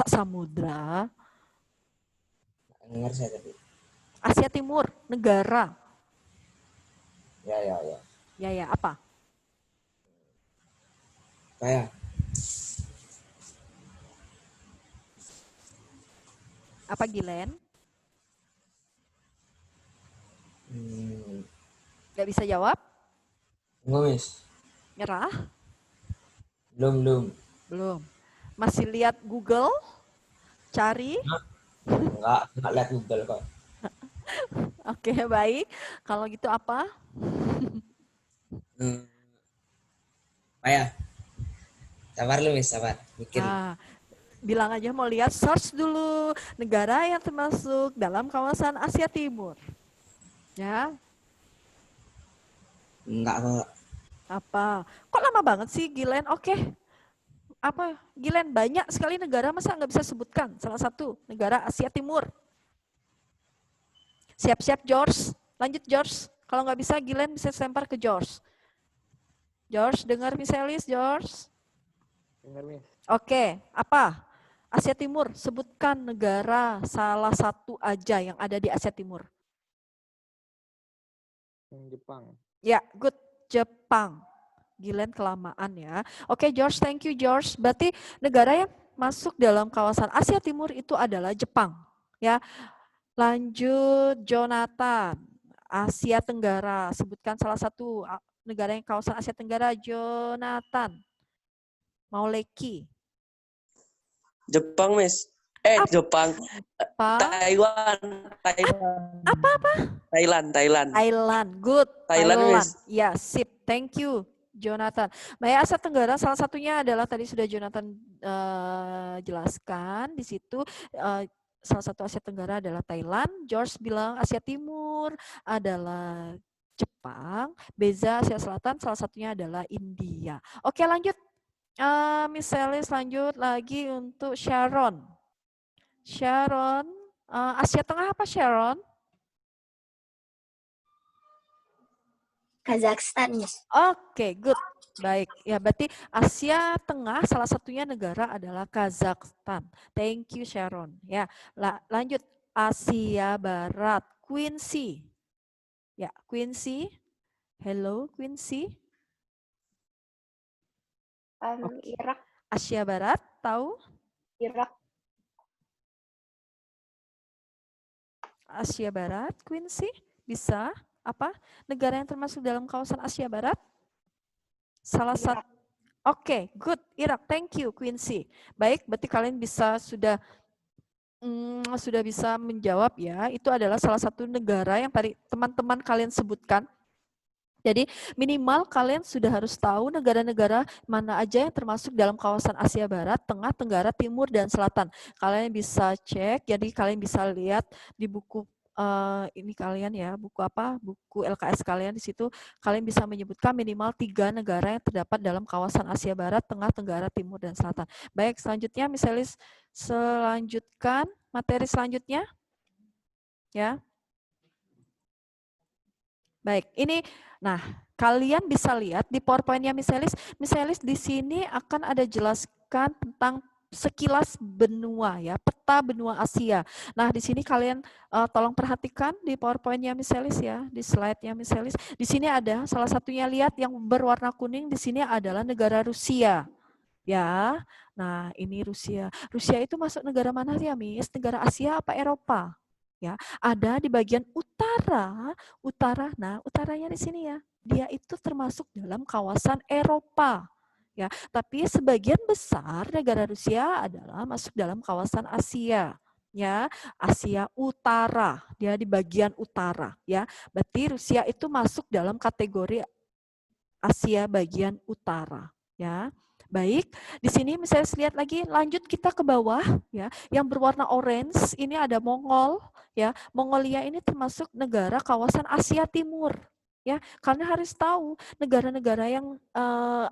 Samudra. Dengar saya tadi. Asia Timur, negara. Ya. Ya, apa? Saya. Apa, Gilen? Gak bisa jawab? Enggak, Miss. Nyerah? Belum. Masih lihat Google? Cari? Enggak lihat Google kok. Oke, baik. Kalau gitu apa? Apa ya? Sabar lu, Miss, sabar. Mikir. Nah, bilang aja mau lihat, search dulu negara yang termasuk dalam kawasan Asia Timur. Ya. Enggak kok. Apa? Kok lama banget sih, Gilen? Oke. Apa, Gilen? Banyak sekali negara, masa nggak bisa sebutkan? Salah satu negara Asia Timur. Siap-siap, George. Lanjut, George. Kalau nggak bisa, Gilen bisa lempar ke George. George, dengar Miselis, George? Dengar, Miss. Oke, apa? Asia Timur, sebutkan negara salah satu aja yang ada di Asia Timur. Jepang. Ya, good. Jepang. Gilen kelamaan ya. Oke, George, thank you, George. Berarti negara yang masuk dalam kawasan Asia Timur itu adalah Jepang. Ya. Lanjut, Jonathan. Asia Tenggara, sebutkan salah satu negara yang kawasan Asia Tenggara, Jonathan. Mauleki. Jepang, Miss. Jepang. Taiwan. Apa? Thailand. Good. Thailand, Miss. Ya, sip. Thank you, Jonathan. Asia Tenggara salah satunya adalah tadi sudah Jonathan jelaskan di situ. Salah satu Asia Tenggara adalah Thailand. George bilang Asia Timur adalah Jepang. Beza Asia Selatan salah satunya adalah India. Oke, lanjut. Miss Celis, lanjut lagi untuk Sharon. Sharon, Asia Tengah apa Sharon? Kazakhstan, Miss. Oke, good. Baik, ya berarti Asia Tengah salah satunya negara adalah Kazakhstan. Thank you Sharon. Ya, lanjut Asia Barat, Quincy. Ya, Quincy. Hello Quincy. Irak. Asia Barat, tahu? Irak. Asia Barat, Quincy, bisa? Apa? Negara yang termasuk dalam kawasan Asia Barat? Salah satu. Oke, good. Irak, thank you, Quincy. Baik, berarti kalian sudah bisa menjawab ya. Itu adalah salah satu negara yang tadi teman-teman kalian sebutkan. Jadi minimal kalian sudah harus tahu negara-negara mana aja yang termasuk dalam kawasan Asia Barat, Tengah, Tenggara, Timur, dan Selatan. Kalian bisa cek, jadi kalian bisa lihat di buku ini kalian ya, buku LKS kalian, di situ kalian bisa menyebutkan minimal 3 negara yang terdapat dalam kawasan Asia Barat, Tengah, Tenggara, Timur, dan Selatan. Baik, selanjutnya misalnya selanjutkan materi selanjutnya ya. Baik, ini nah kalian bisa lihat di PowerPoint-nya Miselis di sini akan ada jelaskan tentang sekilas benua ya, peta benua Asia. Nah, di sini kalian tolong perhatikan di PowerPoint-nya Miselis ya, di slide-nya Miselis. Di sini ada salah satunya, lihat yang berwarna kuning di sini adalah negara Rusia. Ya. Nah, ini Rusia. Rusia itu masuk negara mana ya, Miss? Negara Asia apa Eropa? Ya, ada di bagian utara. Nah, utaranya di sini ya. Dia itu termasuk dalam kawasan Eropa. Ya, tapi sebagian besar negara Rusia adalah masuk dalam kawasan Asia. Ya, Asia Utara. Dia di bagian utara, ya. Berarti Rusia itu masuk dalam kategori Asia bagian utara, ya. Baik, di sini misalnya lihat lagi, lanjut kita ke bawah ya. Yang berwarna orange ini ada Mongol ya. Mongolia ini termasuk negara kawasan Asia Timur. Ya, karena harus tahu negara-negara yang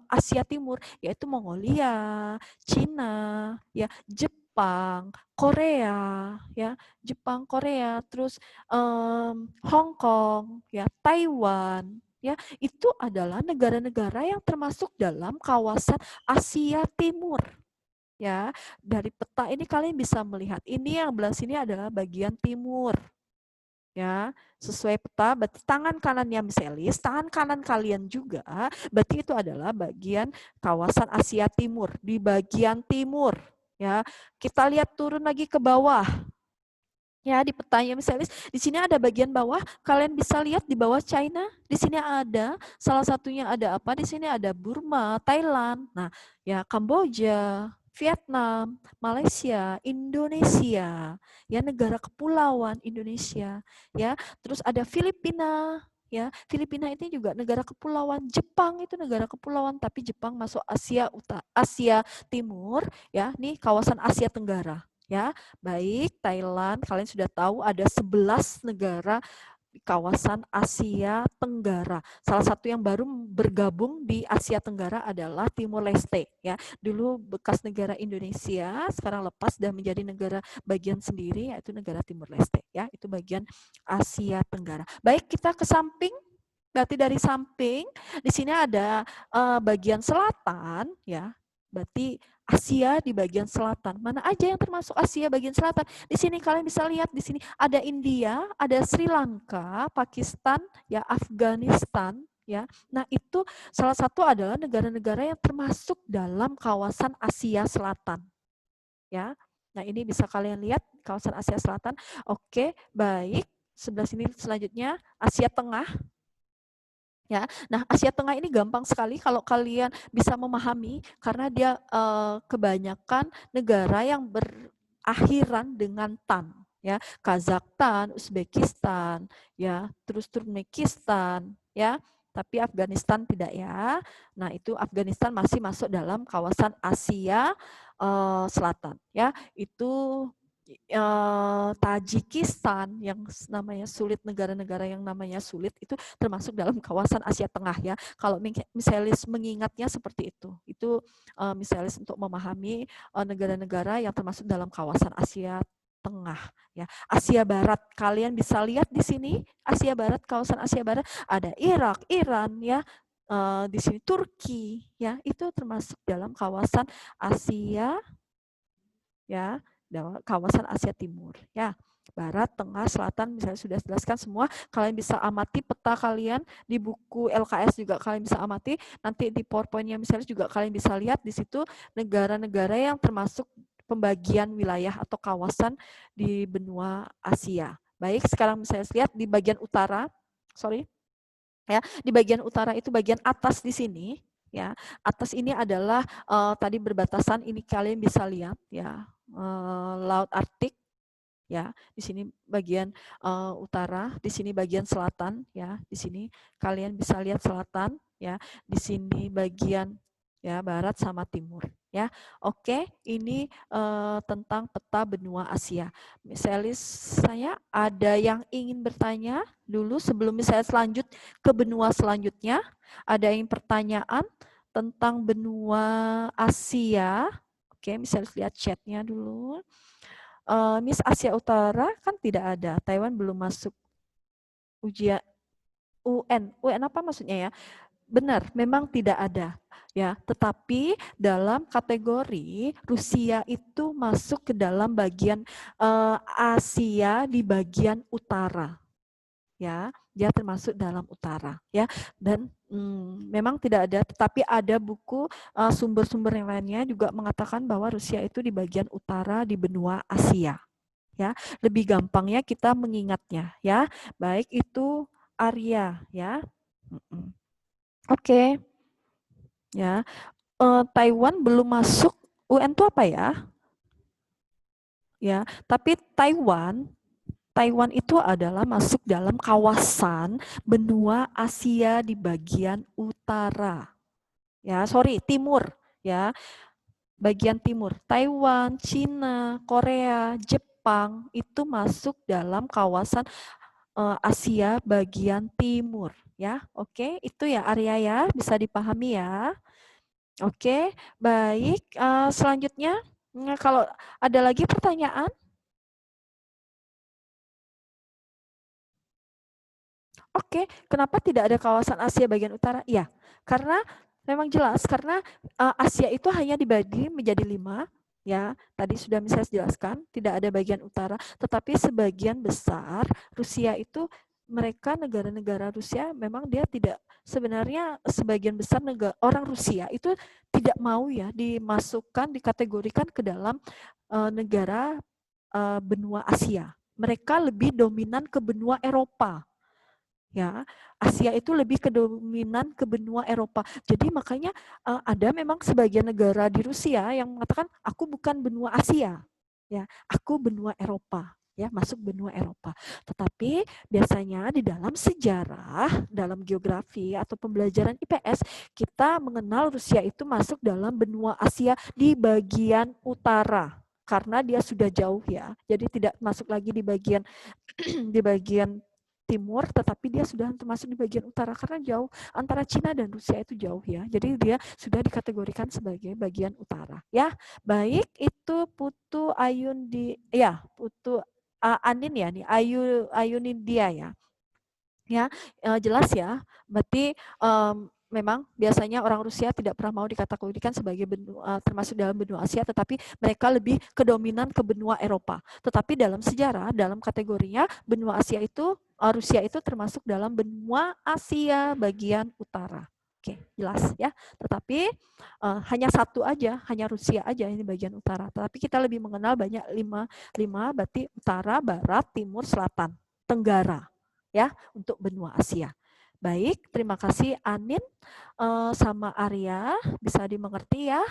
Asia Timur yaitu Mongolia, Cina, ya, Jepang, Korea, ya, Jepang, Korea, terus Hong Kong, ya, Taiwan, ya, itu adalah negara-negara yang termasuk dalam kawasan Asia Timur. Ya, dari peta ini kalian bisa melihat ini yang belah sini adalah bagian timur. Ya, sesuai peta, berarti tangan kanannya Miselis, tangan kanan kalian juga, berarti itu adalah bagian kawasan Asia Timur, di bagian timur. Ya, kita lihat turun lagi ke bawah. Ya, di petanya Miselis, di sini ada bagian bawah, kalian bisa lihat di bawah China, di sini ada, salah satunya ada apa? Di sini ada Burma, Thailand, nah, ya, Kamboja, Vietnam, Malaysia, Indonesia, ya, negara kepulauan Indonesia, ya, terus ada Filipina, ya, Filipina ini juga negara kepulauan. Jepang itu negara kepulauan, tapi Jepang masuk Asia Timur, ya, nih kawasan Asia Tenggara, ya. Baik, Thailand, kalian sudah tahu ada 11 negara di kawasan Asia Tenggara. Salah satu yang baru bergabung di Asia Tenggara adalah Timor Leste, ya. Dulu bekas negara Indonesia, sekarang lepas dan menjadi negara bagian sendiri, yaitu negara Timor Leste, ya. Itu bagian Asia Tenggara. Baik, kita ke samping. Berarti dari samping di sini ada bagian selatan, ya. Berarti Asia di bagian selatan. Mana aja yang termasuk Asia bagian selatan? Di sini kalian bisa lihat, di sini ada India, ada Sri Lanka, Pakistan, ya, Afghanistan, ya. Nah, itu salah satu adalah negara-negara yang termasuk dalam kawasan Asia Selatan. Ya. Nah, ini bisa kalian lihat kawasan Asia Selatan. Oke, baik. Sebelah sini selanjutnya Asia Tengah. Ya, nah Asia Tengah ini gampang sekali kalau kalian bisa memahami karena dia kebanyakan negara yang berakhiran dengan tan, ya, Kazakhstan, Uzbekistan, ya, terus Turkmenistan, ya, tapi Afghanistan tidak ya. Nah itu Afghanistan masih masuk dalam kawasan Asia Selatan, ya, itu Tajikistan yang namanya sulit, negara-negara yang namanya sulit itu termasuk dalam kawasan Asia Tengah, ya. Kalau Miselis mengingatnya seperti itu Miselis untuk memahami negara-negara yang termasuk dalam kawasan Asia Tengah, ya. Asia Barat, kalian bisa lihat di sini Asia Barat, kawasan Asia Barat ada Irak, Iran, ya. Di sini Turki, ya, itu termasuk dalam kawasan Asia, ya, kawasan Asia Timur, ya. Barat, tengah, selatan, misalnya sudah jelaskan semua. Kalian bisa amati peta kalian di buku LKS juga kalian bisa amati. Nanti di PowerPoint-nya misalnya juga kalian bisa lihat di situ negara-negara yang termasuk pembagian wilayah atau kawasan di benua Asia. Baik, sekarang misalnya lihat di bagian utara, ya, di bagian utara itu bagian atas di sini. Ya, atas ini adalah tadi berbatasan. Ini kalian bisa lihat ya, Laut Arktik. Ya, di sini bagian utara, di sini bagian selatan, ya, di sini kalian bisa lihat selatan, ya, di sini bagian ya barat sama timur, ya. Oke, ini tentang peta benua Asia. Misalnya saya ada yang ingin bertanya dulu sebelum saya selanjut ke benua selanjutnya. Ada yang pertanyaan tentang benua Asia? Oke, misalnya lihat chatnya dulu. Miss Asia Utara kan tidak ada, Taiwan belum masuk ujian UN. UN apa maksudnya ya? Benar, memang tidak ada. Ya, tetapi dalam kategori Rusia itu masuk ke dalam bagian Asia di bagian utara. Ya, dia termasuk dalam utara, ya. Dan memang tidak ada, tetapi ada buku sumber-sumber yang lainnya juga mengatakan bahwa Rusia itu di bagian utara di benua Asia. Ya, lebih gampangnya kita mengingatnya, ya. Baik itu area, ya. Oke. Ya. Taiwan belum masuk UN itu apa ya? Ya, tapi Taiwan itu adalah masuk dalam kawasan benua Asia di bagian utara. Ya, sorry, timur, ya. Bagian timur. Taiwan, Cina, Korea, Jepang itu masuk dalam kawasan Asia bagian timur, ya. Oke, itu ya area ya, bisa dipahami ya. Oke, baik. Selanjutnya, kalau ada lagi pertanyaan? Oke, kenapa tidak ada kawasan Asia bagian utara? Ya, karena memang jelas, karena Asia itu hanya dibagi menjadi 5, ya. Tadi sudah saya jelaskan, tidak ada bagian utara, tetapi sebagian besar Rusia itu, mereka negara-negara Rusia memang dia tidak, sebenarnya sebagian besar orang Rusia itu tidak mau ya dimasukkan, dikategorikan ke dalam negara benua Asia. Mereka lebih dominan ke benua Eropa. Ya, Asia itu lebih kedominan ke benua Eropa. Jadi makanya ada memang sebagian negara di Rusia yang mengatakan aku bukan benua Asia, ya, aku benua Eropa, ya, masuk benua Eropa. Tetapi biasanya di dalam sejarah, dalam geografi atau pembelajaran IPS, kita mengenal Rusia itu masuk dalam benua Asia di bagian utara karena dia sudah jauh ya. Jadi tidak masuk lagi di bagian di bagian timur, tetapi dia sudah termasuk di bagian utara karena jauh, antara Cina dan Rusia itu jauh ya. Jadi dia sudah dikategorikan sebagai bagian utara. Ya, baik itu Putu Ayundi, ya Putu Anin ya nih, Ayunindia ya. Ya, jelas ya. Berarti memang biasanya orang Rusia tidak pernah mau dikategorikan sebagai benua, termasuk dalam benua Asia, tetapi mereka lebih kedominan ke benua Eropa. Tetapi dalam sejarah, dalam kategorinya benua Asia itu, Rusia itu termasuk dalam benua Asia bagian utara. Oke, jelas ya. Tetapi hanya satu aja, hanya Rusia aja ini bagian utara. Tetapi kita lebih mengenal banyak lima, berarti utara, barat, timur, selatan, tenggara. Ya, untuk benua Asia. Baik, terima kasih Anin sama Arya, bisa dimengerti ya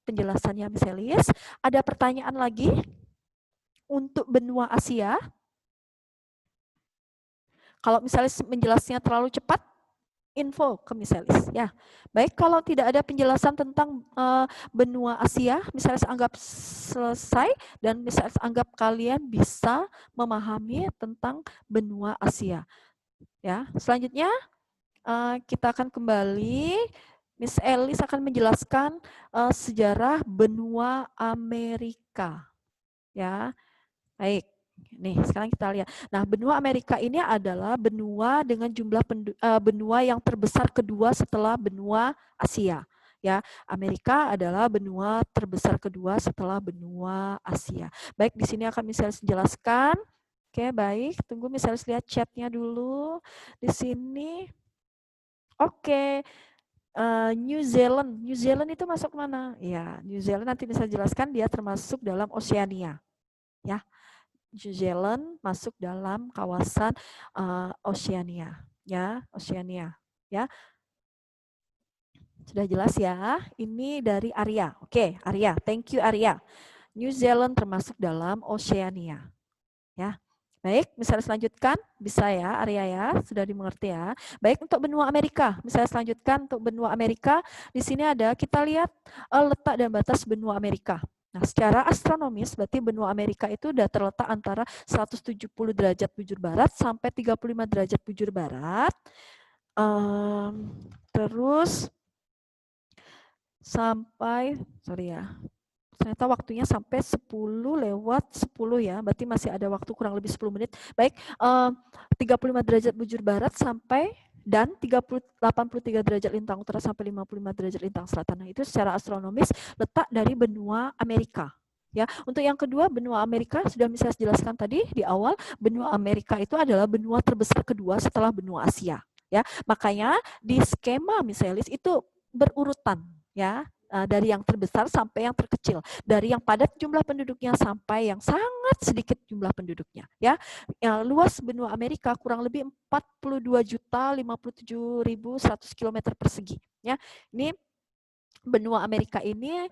penjelasannya Miss Elis. Ada pertanyaan lagi untuk benua Asia? Kalau misalnya menjelasnya terlalu cepat, info ke Miss Elis ya. Baik, kalau tidak ada penjelasan tentang benua Asia, misalnya anggap selesai dan misalnya anggap kalian bisa memahami tentang benua Asia. Ya, selanjutnya kita akan kembali. Miss Elis akan menjelaskan sejarah benua Amerika. Ya, baik. Nih, sekarang kita lihat. Nah, benua Amerika ini adalah benua dengan jumlah benua yang terbesar kedua setelah benua Asia. Ya, Amerika adalah benua terbesar kedua setelah benua Asia. Baik, di sini akan Miss Elis jelaskan Oke, baik. Tunggu misalnya lihat chatnya dulu di sini. Oke. New Zealand. New Zealand itu masuk mana? Ya, New Zealand nanti bisa jelaskan dia termasuk dalam Oceania. Ya, New Zealand masuk dalam kawasan Oceania. Ya, Oceania. Ya, sudah jelas ya. Ini dari Arya. Oke, Arya. Thank you Arya. New Zealand termasuk dalam Oceania. Ya. Baik, misalnya selanjutkan, bisa ya Arya ya, sudah dimengerti ya. Baik, untuk benua Amerika, misalnya selanjutkan untuk benua Amerika, di sini ada, kita lihat letak dan batas benua Amerika. Nah, secara astronomis, berarti benua Amerika itu sudah terletak antara 170 derajat bujur barat sampai 35 derajat bujur barat. Terus, sampai, sorry ya, ternyata waktunya sampai 10:10 ya, berarti masih ada waktu kurang lebih 10 menit. Baik, 35 derajat bujur barat sampai dan 83 derajat lintang utara sampai 55 derajat lintang selatan. Nah, itu secara astronomis letak dari benua Amerika. Ya, untuk yang kedua benua Amerika sudah bisa saya jelaskan tadi di awal, benua Amerika itu adalah benua terbesar kedua setelah benua Asia. Ya, makanya di skema misalis itu berurutan ya. Dari yang terbesar sampai yang terkecil, dari yang padat jumlah penduduknya sampai yang sangat sedikit jumlah penduduknya. Ya, luas benua Amerika kurang lebih 42.057.100 km persegi. Ya, ini benua Amerika ini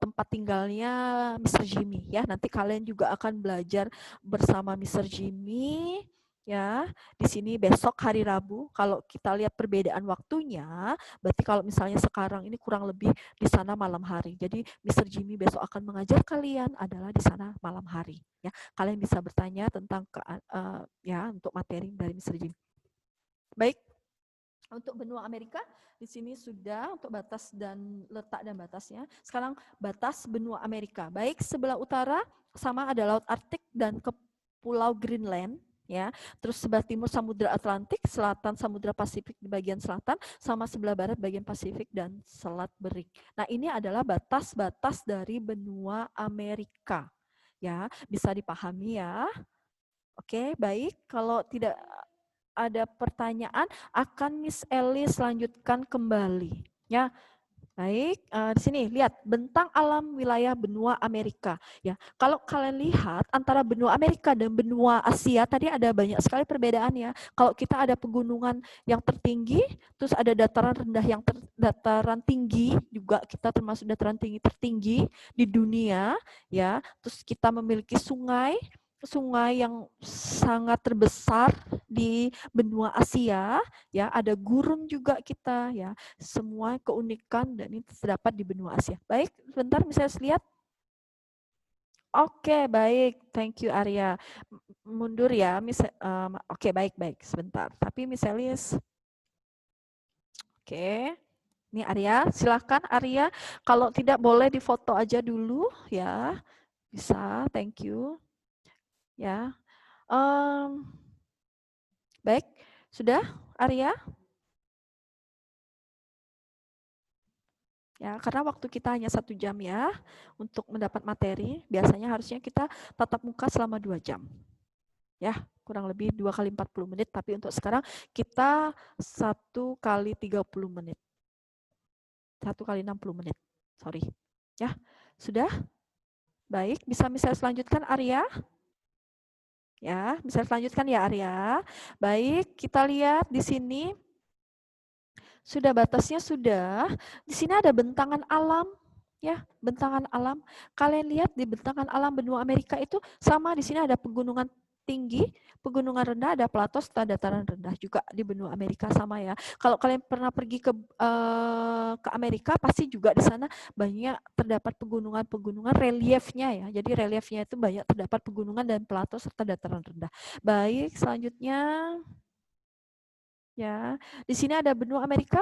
tempat tinggalnya Mr. Jimmy. Ya, nanti kalian juga akan belajar bersama Mr. Jimmy. Ya, di sini besok hari Rabu, kalau kita lihat perbedaan waktunya, berarti kalau misalnya sekarang ini kurang lebih di sana malam hari. Jadi Mr. Jimmy besok akan mengajar kalian adalah di sana malam hari. Ya, kalian bisa bertanya tentang ya untuk materi dari Mr. Jimmy. Baik, untuk benua Amerika di sini sudah untuk batas dan letak dan batasnya. Sekarang batas benua Amerika. Baik, sebelah utara sama ada Laut Arktik dan ke Pulau Greenland. Ya, terus sebelah timur Samudra Atlantik, selatan Samudra Pasifik di bagian selatan, sama sebelah barat bagian Pasifik dan Selat Bering. Nah, ini adalah batas-batas dari benua Amerika. Ya, bisa dipahami ya. Oke, baik. Kalau tidak ada pertanyaan, akan Miss Ellie selanjutkan kembali. Ya, baik. Di sini lihat bentang alam wilayah benua Amerika. Ya, kalau kalian lihat antara benua Amerika dan benua Asia tadi ada banyak sekali perbedaannya. Kalau kita ada pegunungan yang tertinggi, terus ada dataran rendah yang dataran tinggi juga, kita termasuk dataran tinggi tertinggi di dunia. Ya, terus kita memiliki sungai yang sangat terbesar di benua Asia, ya, ada gurun juga kita, ya, semua keunikan dan ini terdapat di benua Asia. Baik, sebentar bisa lihat. Oke, baik, thank you Arya. Mundur ya, oke, baik, sebentar. Tapi misalis, oke, ini Arya, silakan Arya. Kalau tidak boleh difoto aja dulu, ya, bisa, thank you. Ya, baik, sudah Arya? Ya, karena waktu kita hanya 1 jam ya untuk mendapat materi. Biasanya harusnya kita tatap muka selama 2 jam. Ya, kurang lebih 2 kali 40 menit. Tapi untuk sekarang kita 1 kali 30 menit. 1 kali 60 menit. Sorry. Ya, sudah? Baik, bisa misalnya selanjutkan Arya? Ya, bisa selanjutkan ya Arya. Baik, kita lihat di sini. Sudah batasnya sudah. Di sini ada bentangan alam, ya, bentangan alam. Kalian lihat di bentangan alam benua Amerika itu sama, di sini ada pegunungan tinggi, pegunungan rendah, ada plato serta dataran rendah juga di benua Amerika sama ya. Kalau kalian pernah pergi ke Amerika, pasti juga di sana banyak terdapat pegunungan reliefnya ya. Jadi reliefnya itu banyak terdapat pegunungan dan plato serta dataran rendah. Baik, selanjutnya. Ya, di sini ada benua Amerika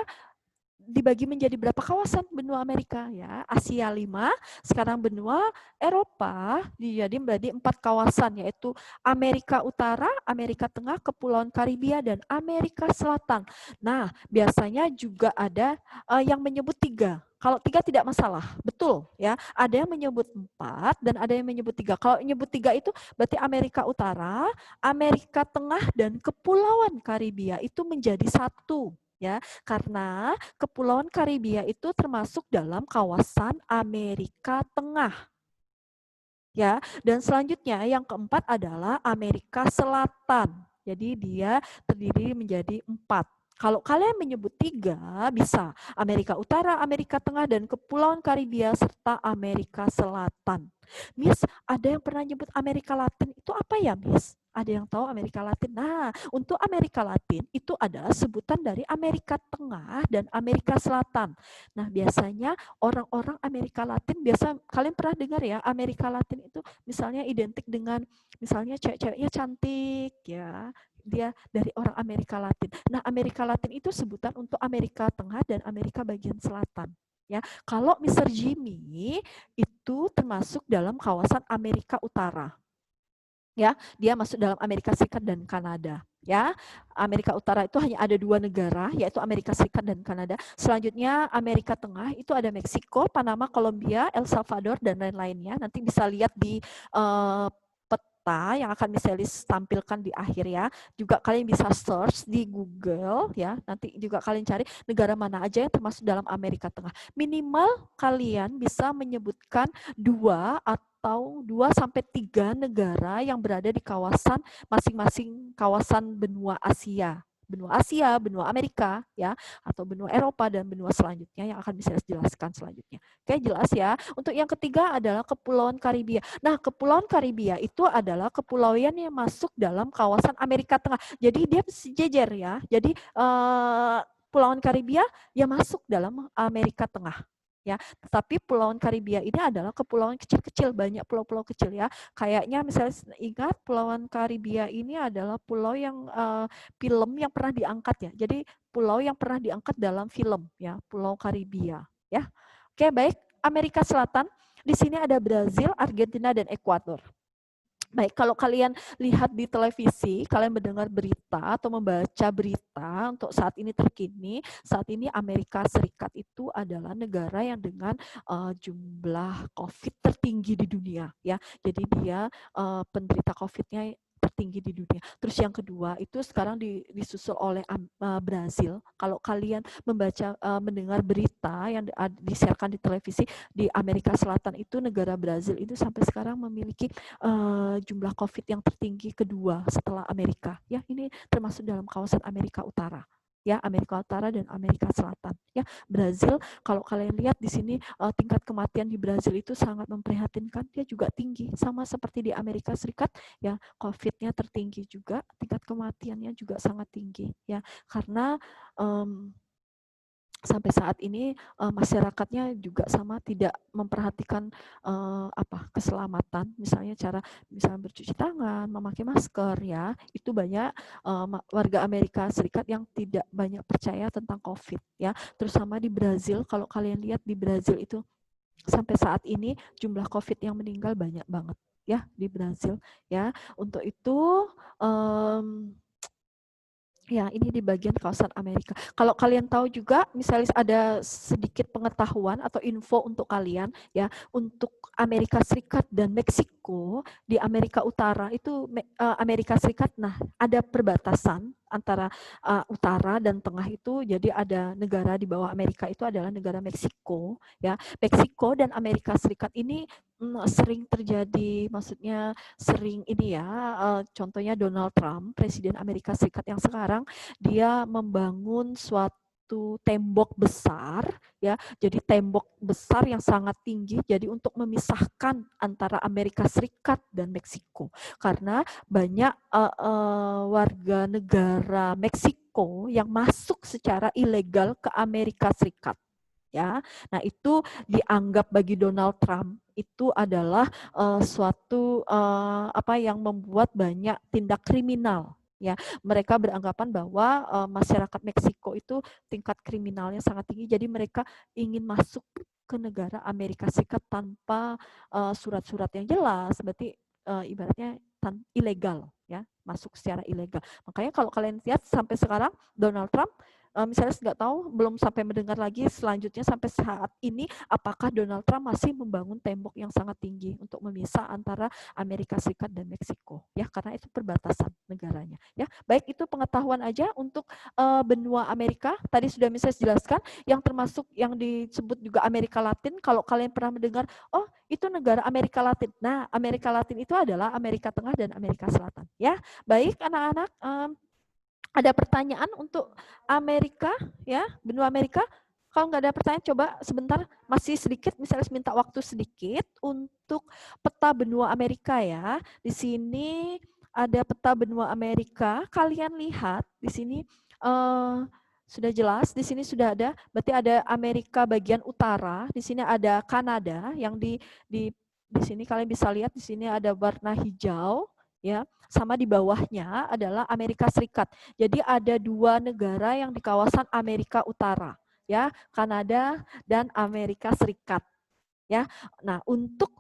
dibagi menjadi berapa kawasan benua Amerika ya? Asia 5, sekarang benua Eropa jadi menjadi 4 kawasan, yaitu Amerika Utara, Amerika Tengah, Kepulauan Karibia dan Amerika Selatan. Nah, biasanya juga ada yang menyebut 3. Kalau 3 tidak masalah, betul ya. Ada yang menyebut 4 dan ada yang menyebut 3. Kalau menyebut 3 itu berarti Amerika Utara, Amerika Tengah dan Kepulauan Karibia itu menjadi satu ya. Karena Kepulauan Karibia itu termasuk dalam kawasan Amerika Tengah. Ya, dan selanjutnya yang keempat adalah Amerika Selatan. Jadi dia terdiri menjadi 4. Kalau kalian menyebut 3, bisa Amerika Utara, Amerika Tengah, dan Kepulauan Karibia, serta Amerika Selatan. Miss, ada yang pernah nyebut Amerika Latin, itu apa ya, Miss? Ada yang tahu Amerika Latin? Nah, untuk Amerika Latin, itu adalah sebutan dari Amerika Tengah dan Amerika Selatan. Nah, biasanya orang-orang Amerika Latin, biasa kalian pernah dengar ya, Amerika Latin itu misalnya identik dengan, misalnya cewek-ceweknya cantik, ya, dia dari orang Amerika Latin. Nah, Amerika Latin itu sebutan untuk Amerika Tengah dan Amerika bagian selatan. Ya, kalau Mr. Jimmy itu termasuk dalam kawasan Amerika Utara. Ya, dia masuk dalam Amerika Serikat dan Kanada. Ya, Amerika Utara itu hanya ada 2 negara, yaitu Amerika Serikat dan Kanada. Selanjutnya Amerika Tengah itu ada Meksiko, Panama, Kolombia, El Salvador, dan lain-lainnya. Nanti bisa lihat di peta yang akan misalnya tampilkan di akhir ya. Juga kalian bisa search di Google ya. Nanti juga kalian cari negara mana aja yang termasuk dalam Amerika Tengah. Minimal kalian bisa menyebutkan 2 atau 2-3 negara yang berada di kawasan masing-masing kawasan benua Asia. Benua Asia, benua Amerika, ya, atau benua Eropa dan benua selanjutnya yang akan bisa dijelaskan selanjutnya. Oke, jelas ya. Untuk yang ketiga adalah Kepulauan Karibia. Nah, Kepulauan Karibia itu adalah kepulauan yang masuk dalam kawasan Amerika Tengah. Jadi dia sejajar ya. Jadi Kepulauan Karibia yang masuk dalam Amerika Tengah. Ya, tetapi Kepulauan Karibia ini adalah kepulauan kecil-kecil, banyak pulau-pulau kecil ya. Kayaknya misalnya ingat Kepulauan Karibia ini adalah pulau yang film yang pernah diangkat ya. Jadi pulau yang pernah diangkat dalam film ya, Pulau Karibia ya. Oke, baik. Amerika Selatan, di sini ada Brazil, Argentina, dan Ekuador. Baik, kalau kalian lihat di televisi, kalian mendengar berita atau membaca berita untuk saat ini terkini, saat ini Amerika Serikat itu adalah negara yang dengan jumlah COVID tertinggi di dunia, ya. Jadi dia penderita COVID-nya tertinggi di dunia. Terus yang kedua itu sekarang disusul oleh Brazil. Kalau kalian membaca, mendengar berita yang disiarkan di televisi di Amerika Selatan itu, negara Brazil itu sampai sekarang memiliki jumlah COVID yang tertinggi kedua setelah Amerika. Ya, ini termasuk dalam kawasan Amerika Utara. Ya, Amerika Utara dan Amerika Selatan. Ya, Brazil, kalau kalian lihat di sini tingkat kematian di Brazil itu sangat memprihatinkan. Dia juga tinggi, sama seperti di Amerika Serikat. Ya, COVID-nya tertinggi juga, tingkat kematiannya juga sangat tinggi. Ya, karena sampai saat ini masyarakatnya juga sama, tidak memperhatikan keselamatan, misalnya misalnya bercuci tangan, memakai masker ya. Itu banyak warga Amerika Serikat yang tidak banyak percaya tentang COVID ya. Terus sama di Brazil, kalau kalian lihat di Brazil itu sampai saat ini jumlah COVID yang meninggal banyak banget ya di Brazil ya. Untuk itu ya, ini di bagian kawasan Amerika. Kalau kalian tahu juga, misalnya ada sedikit pengetahuan atau info untuk kalian, ya, untuk Amerika Serikat dan Meksiko, di Amerika Utara itu Amerika Serikat, nah ada perbatasan antara utara dan tengah itu, jadi ada negara di bawah Amerika itu adalah negara Meksiko, ya. Meksiko dan Amerika Serikat ini sering terjadi, maksudnya sering ini ya, contohnya Donald Trump, Presiden Amerika Serikat yang sekarang, dia membangun suatu tembok besar, ya, jadi tembok besar yang sangat tinggi, jadi untuk memisahkan antara Amerika Serikat dan Meksiko, karena banyak warga negara Meksiko yang masuk secara ilegal ke Amerika Serikat. Ya, nah itu dianggap bagi Donald Trump itu adalah suatu yang membuat banyak tindak kriminal. Ya, mereka beranggapan bahwa masyarakat Meksiko itu tingkat kriminalnya sangat tinggi, jadi mereka ingin masuk ke negara Amerika Serikat tanpa surat-surat yang jelas, berarti ibaratnya ilegal, ya, masuk secara ilegal. Makanya kalau kalian lihat sampai sekarang Donald Trump misalnya nggak tahu, belum sampai mendengar lagi selanjutnya sampai saat ini apakah Donald Trump masih membangun tembok yang sangat tinggi untuk memisah antara Amerika Serikat dan Meksiko, ya, karena itu perbatasan negaranya, ya. Baik, itu pengetahuan aja untuk benua Amerika. Tadi sudah misalnya jelaskan yang termasuk yang disebut juga Amerika Latin. Kalau kalian pernah mendengar, oh itu negara Amerika Latin. Nah, Amerika Latin itu adalah Amerika Tengah dan Amerika Selatan, ya. Baik, anak-anak, ada pertanyaan untuk Amerika, ya, benua Amerika? Kalau nggak ada pertanyaan, coba sebentar, masih sedikit, misalnya minta waktu sedikit untuk peta benua Amerika, ya. Di sini ada peta benua Amerika. Kalian lihat di sini sudah jelas. Di sini sudah ada. Berarti ada Amerika bagian utara. Di sini ada Kanada yang di sini kalian bisa lihat. Di sini ada warna hijau, ya. Sama di bawahnya adalah Amerika Serikat. Jadi ada dua negara yang di kawasan Amerika Utara, ya, Kanada dan Amerika Serikat, ya. Nah, untuk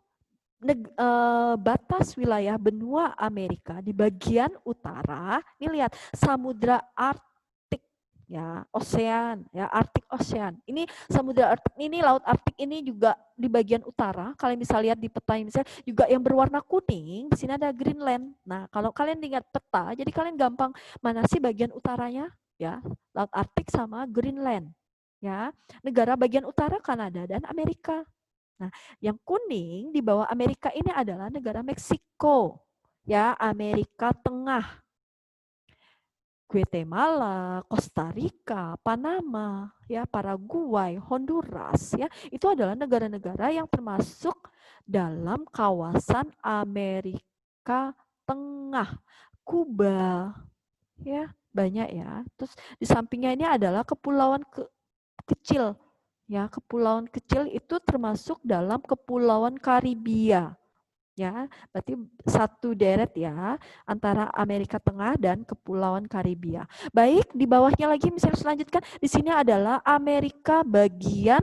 batas wilayah benua Amerika di bagian utara, ini lihat Samudra Arktik, ya, ocean, ya, Arctic Ocean. Ini Samudra Arktik, ini Laut Arktik ini juga di bagian utara. Kalian bisa lihat di peta ini misalnya juga yang berwarna kuning, di sini ada Greenland. Nah, kalau kalian lihat peta, jadi kalian gampang mana sih bagian utaranya, ya, Laut Arktik sama Greenland, ya. Negara bagian utara Kanada dan Amerika. Nah, yang kuning di bawah Amerika ini adalah negara Meksiko, ya, Amerika Tengah. Guatemala, Costa Rica, Panama, ya, Paraguay, Honduras, ya, itu adalah negara-negara yang termasuk dalam kawasan Amerika Tengah. Kuba, ya, banyak, ya. Terus di sampingnya ini adalah kepulauan kecil, ya, kepulauan kecil itu termasuk dalam Kepulauan Karibia. Ya, berarti satu deret, ya, antara Amerika Tengah dan Kepulauan Karibia. Baik, di bawahnya lagi misalnya selanjutkan, di sini adalah Amerika bagian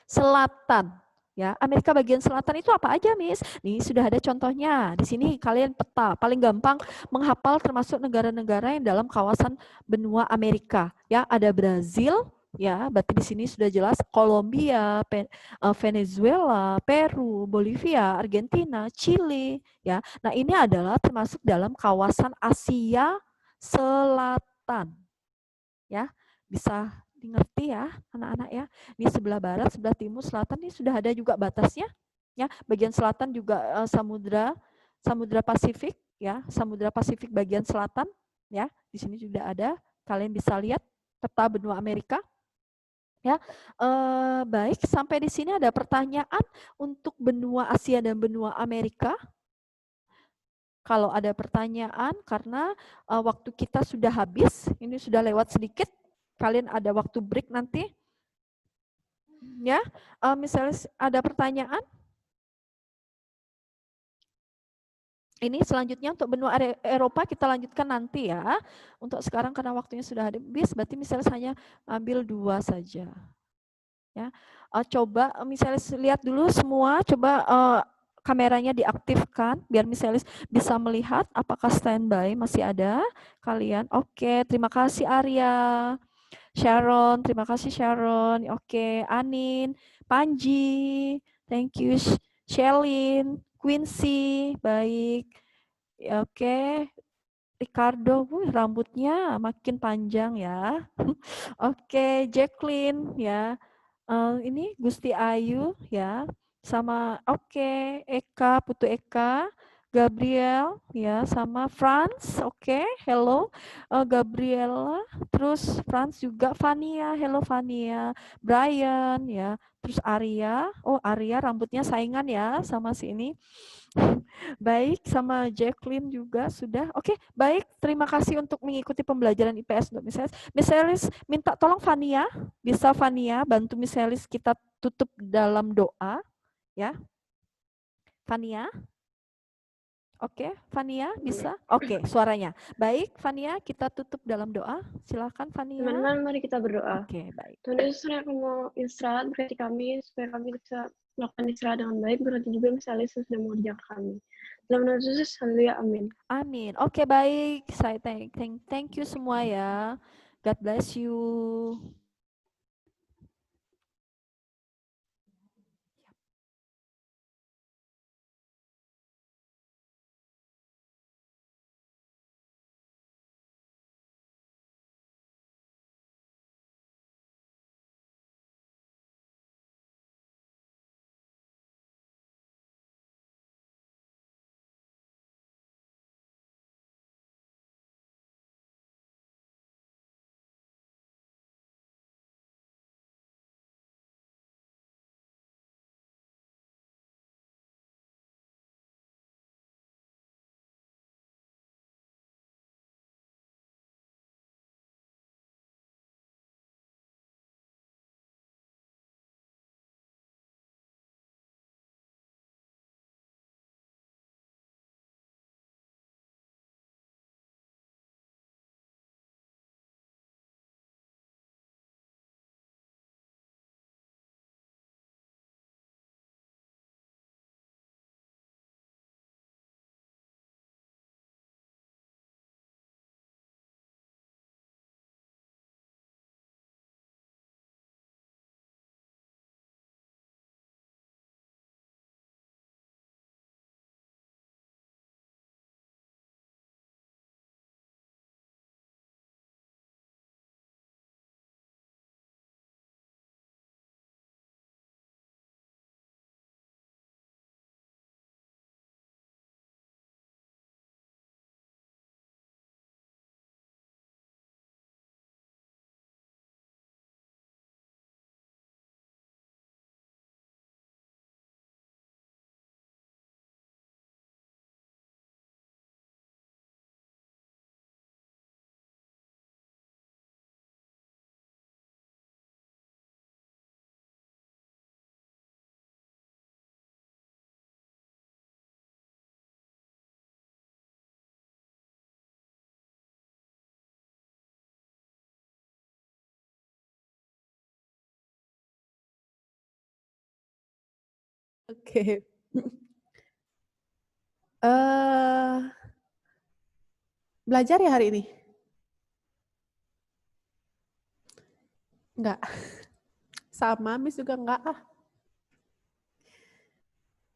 selatan. Ya, Amerika bagian selatan itu apa aja, Miss? Nih sudah ada contohnya. Di sini kalian peta, paling gampang menghafal termasuk negara-negara yang dalam kawasan benua Amerika. Ya, ada Brazil, ya, berarti di sini sudah jelas Kolombia, Venezuela, Peru, Bolivia, Argentina, Chile, ya. Nah, ini adalah termasuk dalam kawasan Asia Selatan. Ya, bisa dimengerti, ya, anak-anak, ya. Ini sebelah barat, sebelah timur, selatan, ini sudah ada juga batasnya, ya. Bagian selatan juga Samudra Pasifik, ya, Samudra Pasifik bagian selatan, ya. Di sini juga ada, kalian bisa lihat peta benua Amerika. Ya, baik, sampai di sini ada pertanyaan untuk benua Asia dan benua Amerika. Kalau ada pertanyaan, karena waktu kita sudah habis, ini sudah lewat sedikit, kalian ada waktu break nanti. Ya, misalnya ada pertanyaan. Ini selanjutnya untuk benua Eropa kita lanjutkan nanti, ya. Untuk sekarang karena waktunya sudah habis, berarti misalnya hanya ambil 2 saja. Ya, coba misalnya lihat dulu semua, coba kameranya diaktifkan biar misalnya bisa melihat apakah standby masih ada kalian. Oke, terima kasih Arya, Sharon, terima kasih Sharon. Oke, Anin, Panji, thank you, Shelin, Quincy, baik. Oke, Ricardo, rambutnya makin panjang, ya. Oke, Jacqueline, ya. Ini Gusti Ayu, ya, sama oke, Eka, Putu Eka, Gabriel, ya, sama Franz, oke, hello, Gabriela, terus Franz juga, Fania, hello Fania, Brian, ya, terus Arya, oh Arya rambutnya saingan, ya, sama si ini. Baik, sama Jacqueline juga sudah. Oke, baik. Terima kasih untuk mengikuti pembelajaran IPS untuk Miss Elis. Minta tolong Fania, bisa Fania bantu Miss Elis kita tutup dalam doa, ya. Fania? Oke, Fania bisa? Oke, suaranya. Baik, Fania, kita tutup dalam doa. Silakan Fania. Teman-teman, mari kita berdoa. Oke, baik. Tuhan Yesus, saya mau istirahat, berarti kami, supaya kami bisa melakukan istirahat dengan baik, berarti juga misalnya Yesus sudah mengerjakan kami. Dalam nama Yesus, haleluya, amin. Amin. Oke, baik. Saya thank you semua, ya. God bless you. Oke. Belajar ya hari ini? Enggak. Sama, Miss juga enggak.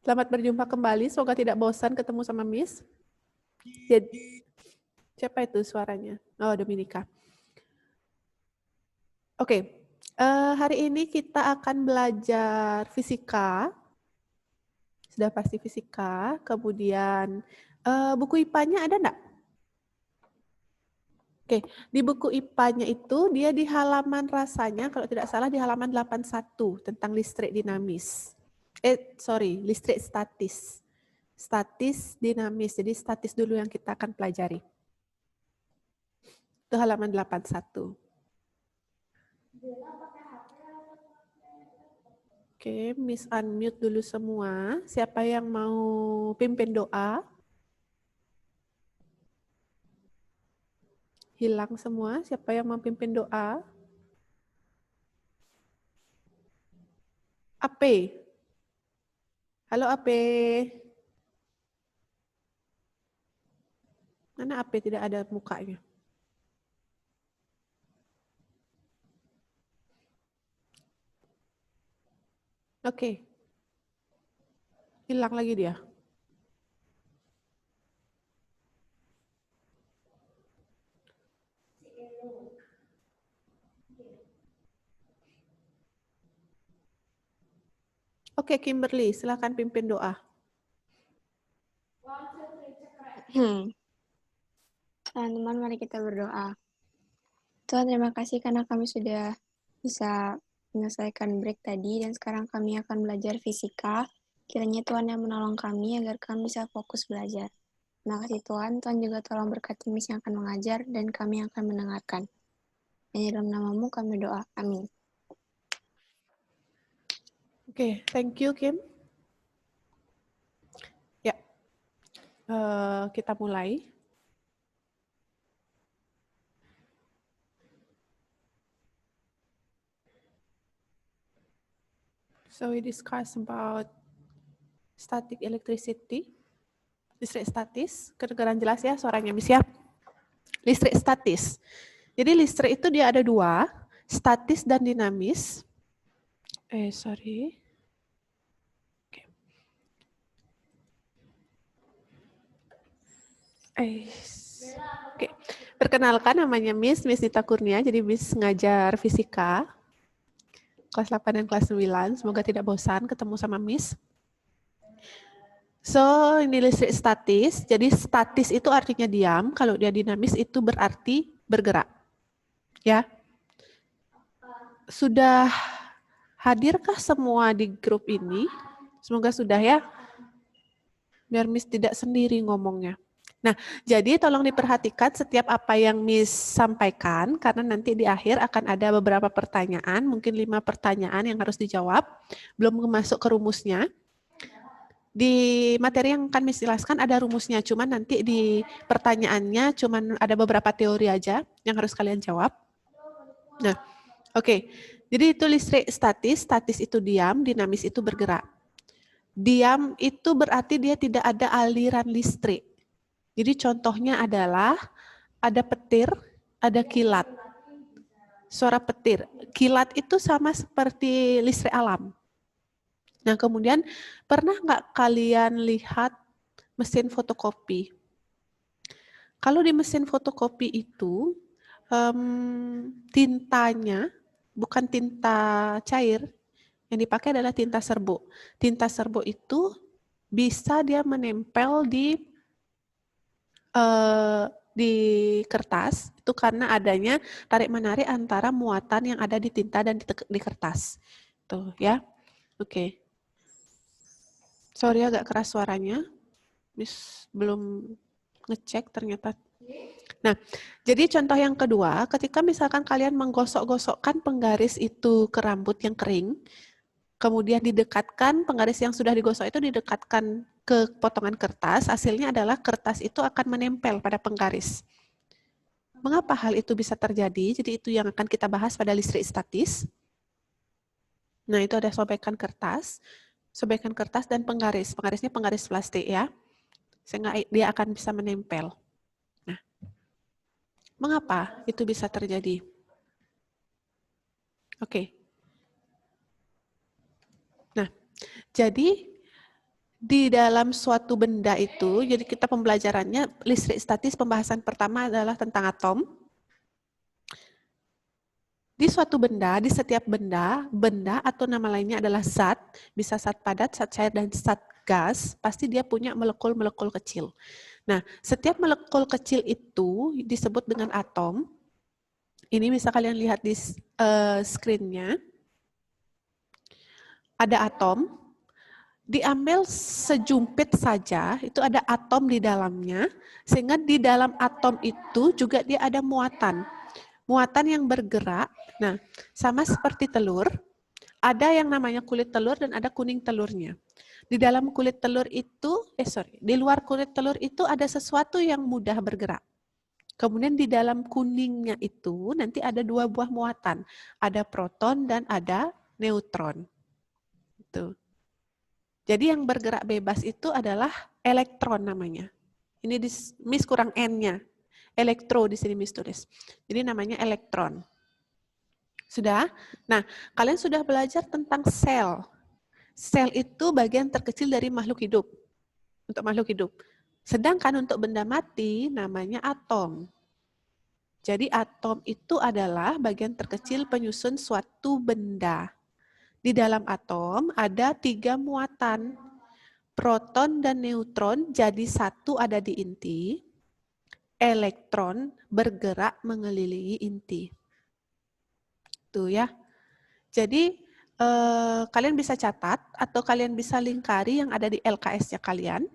Selamat berjumpa kembali. Semoga tidak bosan ketemu sama Miss. Jadi, siapa itu suaranya? Oh, Dominika. Oke. Hari ini kita akan belajar fisika. Sudah pasti fisika. Kemudian, buku IPA-nya ada enggak? Oke, di buku IPA-nya itu dia di halaman rasanya, kalau tidak salah di halaman 81 tentang listrik dinamis. Listrik statis. Statis dinamis, jadi statis dulu yang kita akan pelajari. Itu halaman 81. Oke, Miss unmute dulu semua. Siapa yang mau pimpin doa? Hilang semua. Siapa yang mau pimpin doa? Ape. Halo Ape. Mana Ape tidak ada mukanya? Oke. Hilang lagi dia. Oke, Kimberly, silakan pimpin doa. Teman-teman, mari kita berdoa. Tuhan, terima kasih karena kami sudah bisa menyelesaikan break tadi dan sekarang kami akan belajar fisika. Kiranya Tuhan yang menolong kami agar kami bisa fokus belajar. Terima kasih Tuhan. Tuhan juga tolong berkati Miss yang akan mengajar dan kami yang akan mendengarkan. Hanya dalam namamu kami doa. Amin. Oke, thank you Kim. Ya, kita mulai. So we discuss about static electricity, listrik statis. Kedengaran jelas ya suaranya Miss ya? Listrik statis. Jadi listrik itu dia ada dua, statis dan dinamis. Sorry. Oke. Perkenalkan, namanya Miss Nita Kurnia, jadi Miss ngajar fisika kelas 8 dan kelas 9. Semoga tidak bosan ketemu sama Miss. So, ini listrik statis. Jadi statis itu artinya diam, kalau dia dinamis itu berarti bergerak. Ya. Sudah hadirkah semua di grup ini? Semoga sudah ya. Biar Miss tidak sendiri ngomongnya. Nah, jadi tolong diperhatikan setiap apa yang Miss sampaikan, karena nanti di akhir akan ada beberapa pertanyaan, mungkin 5 pertanyaan yang harus dijawab, belum masuk ke rumusnya. Di materi yang akan Miss jelaskan ada rumusnya, cuman nanti di pertanyaannya cuman ada beberapa teori aja yang harus kalian jawab. Nah, oke. Jadi itu listrik statis, statis itu diam, dinamis itu bergerak. Diam itu berarti dia tidak ada aliran listrik. Jadi contohnya adalah ada petir, ada kilat. Suara petir. Kilat itu sama seperti listrik alam. Nah, kemudian pernah nggak kalian lihat mesin fotokopi? Kalau di mesin fotokopi itu tintanya bukan tinta cair, yang dipakai adalah tinta serbuk. Tinta serbuk itu bisa dia menempel di kertas, itu karena adanya tarik-menarik antara muatan yang ada di tinta dan di kertas. Tuh ya. Oke. Sorry agak keras suaranya. Miss belum ngecek ternyata. Nah, jadi contoh yang kedua, ketika misalkan kalian menggosok-gosokkan penggaris itu ke rambut yang kering, kemudian didekatkan, penggaris yang sudah digosok itu didekatkan ke potongan kertas, hasilnya adalah kertas itu akan menempel pada penggaris. Mengapa hal itu bisa terjadi? Jadi itu yang akan kita bahas pada listrik statis. Nah, itu ada sobekan kertas dan penggaris. Penggarisnya penggaris plastik ya, sehingga dia akan bisa menempel. Nah, mengapa itu bisa terjadi? Oke. Nah, jadi di dalam suatu benda itu, jadi kita pembelajarannya listrik statis, pembahasan pertama adalah tentang atom. Di suatu benda, di setiap benda atau nama lainnya adalah zat, bisa zat padat, zat cair, dan zat gas, pasti dia punya molekul-molekul kecil. Nah, setiap molekul kecil itu disebut dengan atom. Ini bisa kalian lihat di screen-nya. Ada atom. Diambil sejumpit saja, itu ada atom di dalamnya, sehingga di dalam atom itu juga dia ada muatan. Muatan yang bergerak, nah sama seperti telur, ada yang namanya kulit telur dan ada kuning telurnya. Di dalam kulit telur itu, di luar kulit telur itu ada sesuatu yang mudah bergerak. Kemudian di dalam kuningnya itu nanti ada 2 buah muatan, ada proton dan ada neutron. Itu. Jadi yang bergerak bebas itu adalah elektron namanya. Ini Miss kurang N-nya. Elektro di sini Miss tulis. Jadi namanya elektron. Sudah? Nah, kalian sudah belajar tentang sel. Sel itu bagian terkecil dari makhluk hidup. Untuk makhluk hidup. Sedangkan untuk benda mati namanya atom. Jadi atom itu adalah bagian terkecil penyusun suatu benda. Di dalam atom ada 3 muatan, proton dan neutron jadi satu ada di inti, elektron bergerak mengelilingi inti. Tuh ya. Jadi kalian bisa catat atau kalian bisa lingkari yang ada di LKS-nya kalian.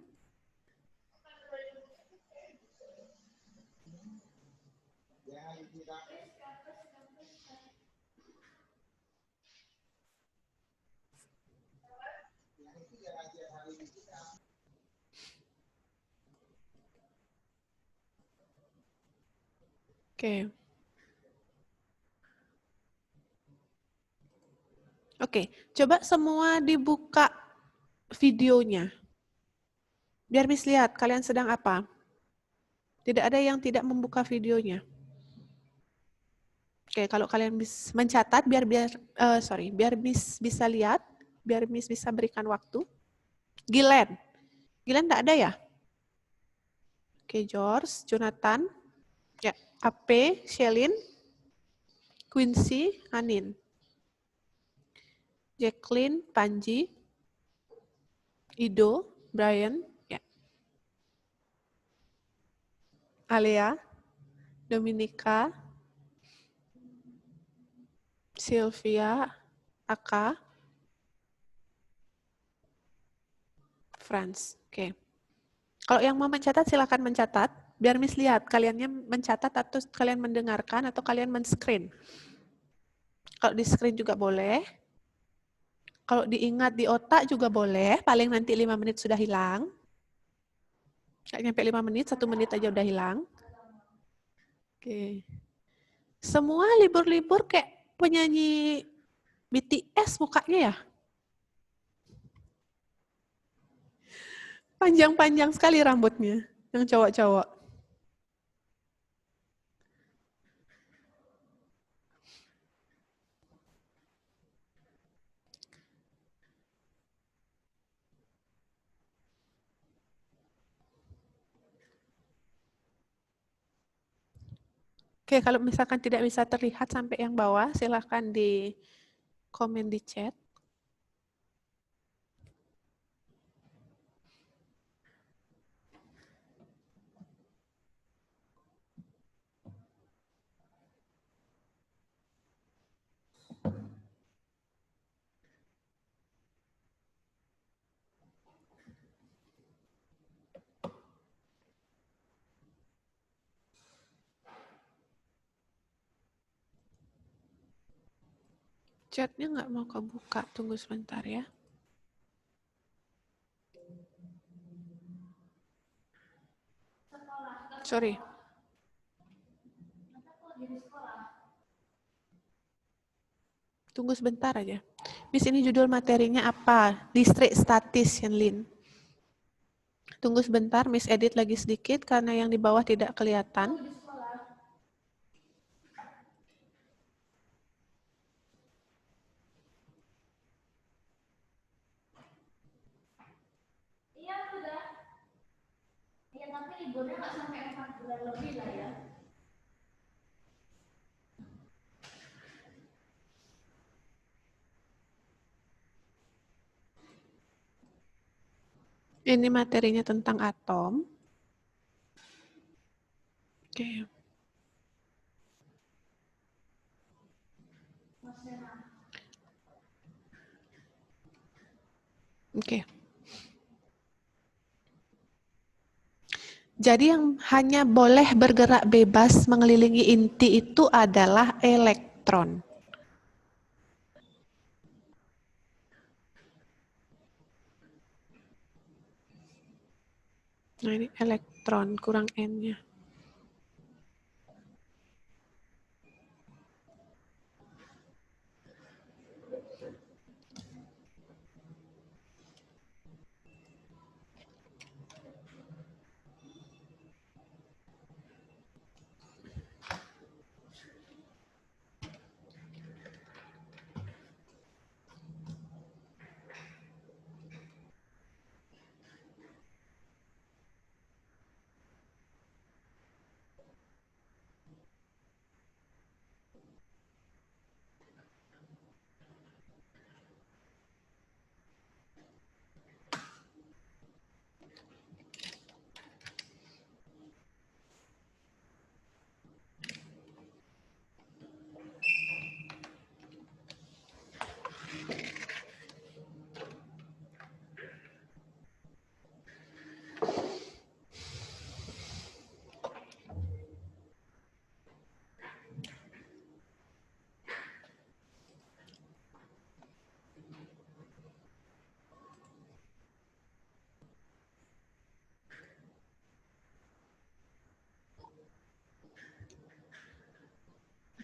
Oke, coba semua dibuka videonya. Biar Miss lihat kalian sedang apa. Tidak ada yang tidak membuka videonya. Oke, kalau kalian mencatat biar bisa lihat, biar Miss bisa berikan waktu. Gilen enggak ada ya? Oke, George, Jonathan, ya, AP, Shelin, Quincy, Hanin, Jacqueline, Panji, Ido, Brian, ya, Alea, Dominika, Sylvia, Aka, Franz. Oke. Kalau yang mau mencatat silakan mencatat. Biar Miss lihat kaliannya mencatat atau kalian mendengarkan atau kalian men-screen. Kalau di screen juga boleh. Kalau diingat di otak juga boleh. Paling nanti 5 menit sudah hilang. Nggak nyampe 5 menit, 1 menit aja udah hilang. Oke. Semua libur-libur kayak penyanyi BTS mukanya ya. Panjang-panjang sekali rambutnya, yang cowok-cowok. Oke, kalau misalkan tidak bisa terlihat sampai yang bawah, silahkan di komen di chat. Chatnya nggak mau kebuka, tunggu sebentar ya. Sorry. Tunggu sebentar aja. Miss, ini judul materinya apa? Listrik statis, Yanlin. Tunggu sebentar, Miss edit lagi sedikit karena yang di bawah tidak kelihatan. Iya, sudah. Iya, tapi liburnya nggak sampai 4 bulan lebih lah ya. Ini materinya tentang atom. Oke. Oke. Jadi yang hanya boleh bergerak bebas mengelilingi inti itu adalah elektron. Nah, ini elektron kurang N-nya.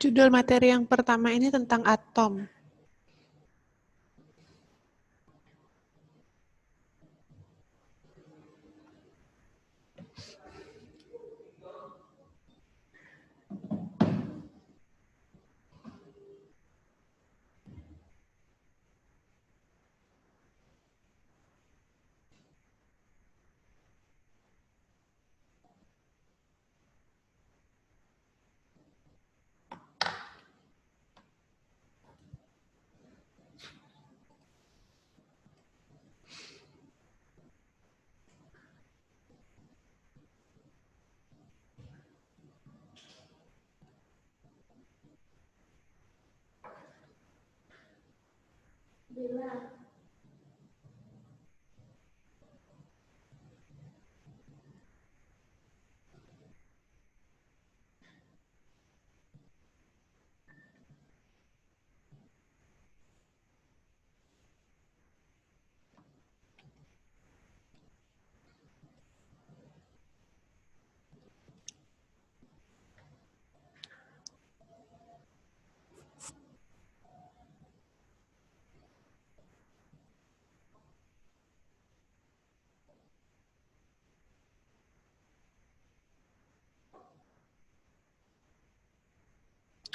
Judul materi yang pertama ini tentang atom.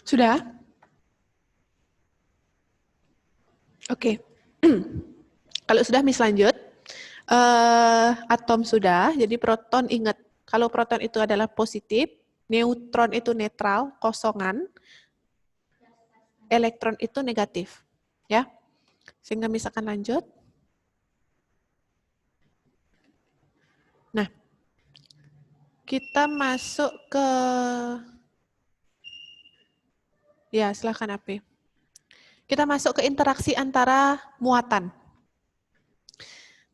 Sudah? Oke. Kalau sudah, Miss lanjut. Atom sudah, jadi proton ingat, kalau proton itu adalah positif, neutron itu netral, kosongan, elektron itu negatif. Ya, sehingga misalkan lanjut. Nah, kita masuk ke, ya silahkan AP. Kita masuk ke interaksi antara muatan.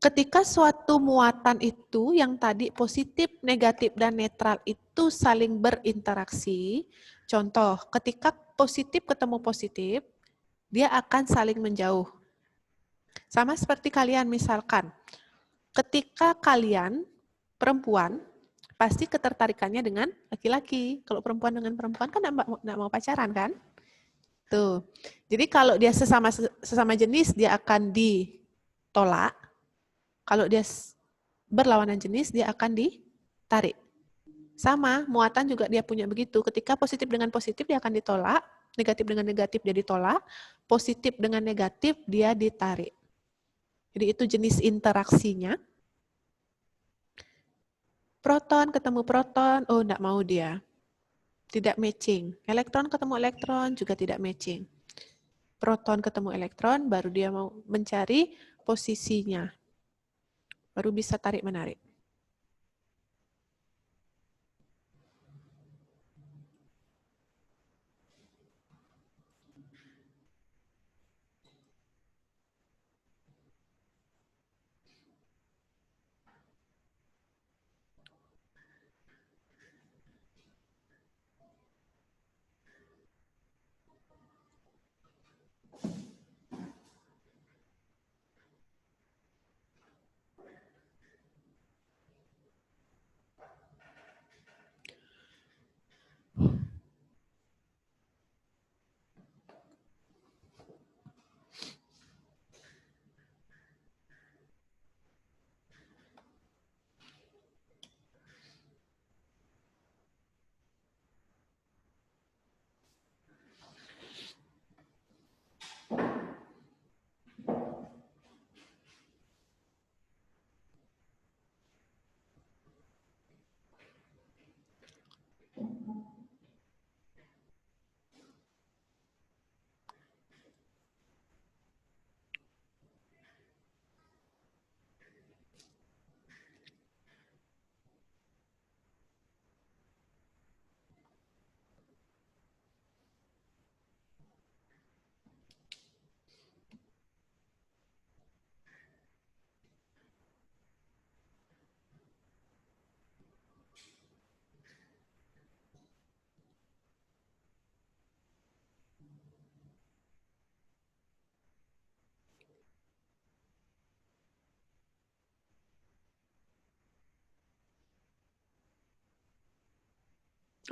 Ketika suatu muatan itu yang tadi positif, negatif, dan netral itu saling berinteraksi, contoh, ketika positif ketemu positif, dia akan saling menjauh. Sama seperti kalian misalkan, ketika kalian perempuan, pasti ketertarikannya dengan laki-laki. Kalau perempuan dengan perempuan kan nggak mau pacaran kan? Tuh. Jadi kalau dia sesama jenis, dia akan ditolak. Kalau dia berlawanan jenis, dia akan ditarik. Sama, muatan juga dia punya begitu. Ketika positif dengan positif, dia akan ditolak. Negatif dengan negatif, dia ditolak. Positif dengan negatif, dia ditarik. Jadi itu jenis interaksinya. Proton ketemu proton, oh enggak mau dia. Tidak matching. Elektron ketemu elektron, juga tidak matching. Proton ketemu elektron, baru dia mau mencari posisinya. Baru bisa tarik-menarik.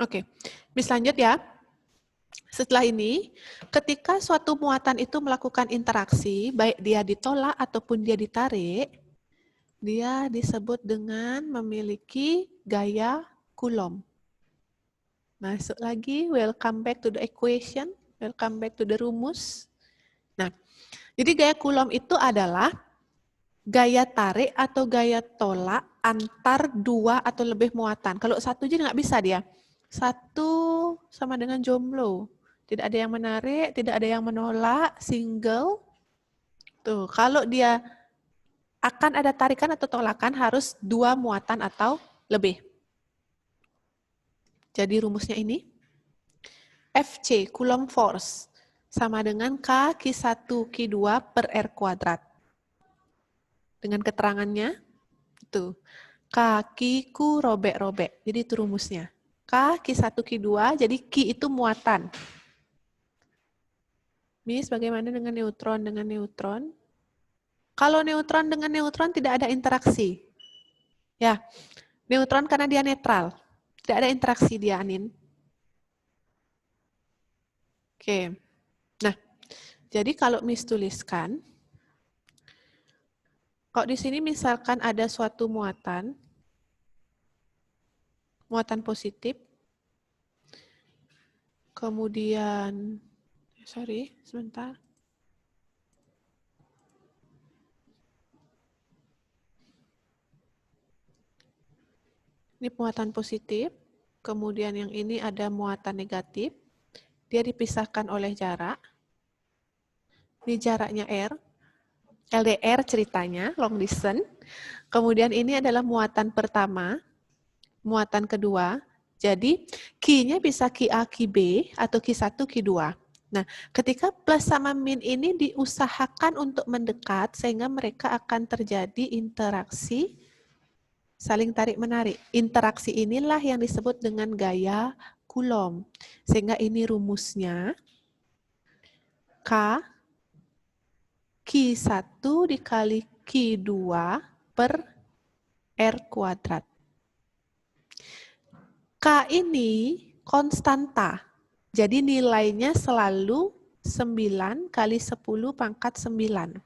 Oke, Miss lanjut ya. Setelah ini, ketika suatu muatan itu melakukan interaksi, baik dia ditolak ataupun dia ditarik, dia disebut dengan memiliki gaya Coulomb. Masuk lagi, welcome back to the equation, welcome back to the rumus. Nah, jadi gaya Coulomb itu adalah gaya tarik atau gaya tolak antar dua atau lebih muatan. Kalau satu aja nggak bisa dia. Satu sama dengan jomblo. Tidak ada yang menarik, tidak ada yang menolak, single. Tuh, kalau dia akan ada tarikan atau tolakan harus dua muatan atau lebih. Jadi rumusnya ini. FC, Coulomb force. sama dengan K Q1 Q2 per R kuadrat. Dengan keterangannya, itu kakiku robek-robek. Jadi itu rumusnya. K Q1 Q2, jadi Q itu muatan. Miss, bagaimana dengan neutron? Dengan neutron? Kalau neutron dengan neutron tidak ada interaksi. Ya, neutron karena dia netral. Tidak ada interaksi dia, Anin. Oke. Nah, jadi kalau Miss tuliskan, kalau di sini misalkan ada suatu muatan positif, kemudian, sorry, sebentar. Ini muatan positif, kemudian yang ini ada muatan negatif, dia dipisahkan oleh jarak. Ini jaraknya R, LDR ceritanya, long distance. Kemudian ini adalah muatan pertama, muatan kedua. Jadi Q-nya bisa QA, QB, atau Q1, Q2. Nah, ketika plus sama min ini diusahakan untuk mendekat, sehingga mereka akan terjadi interaksi saling tarik-menarik. Interaksi inilah yang disebut dengan gaya Coulomb. Sehingga ini rumusnya K Q1 dikali Q2 per R kuadrat. K ini konstanta. Jadi nilainya selalu 9 kali 10 pangkat 9.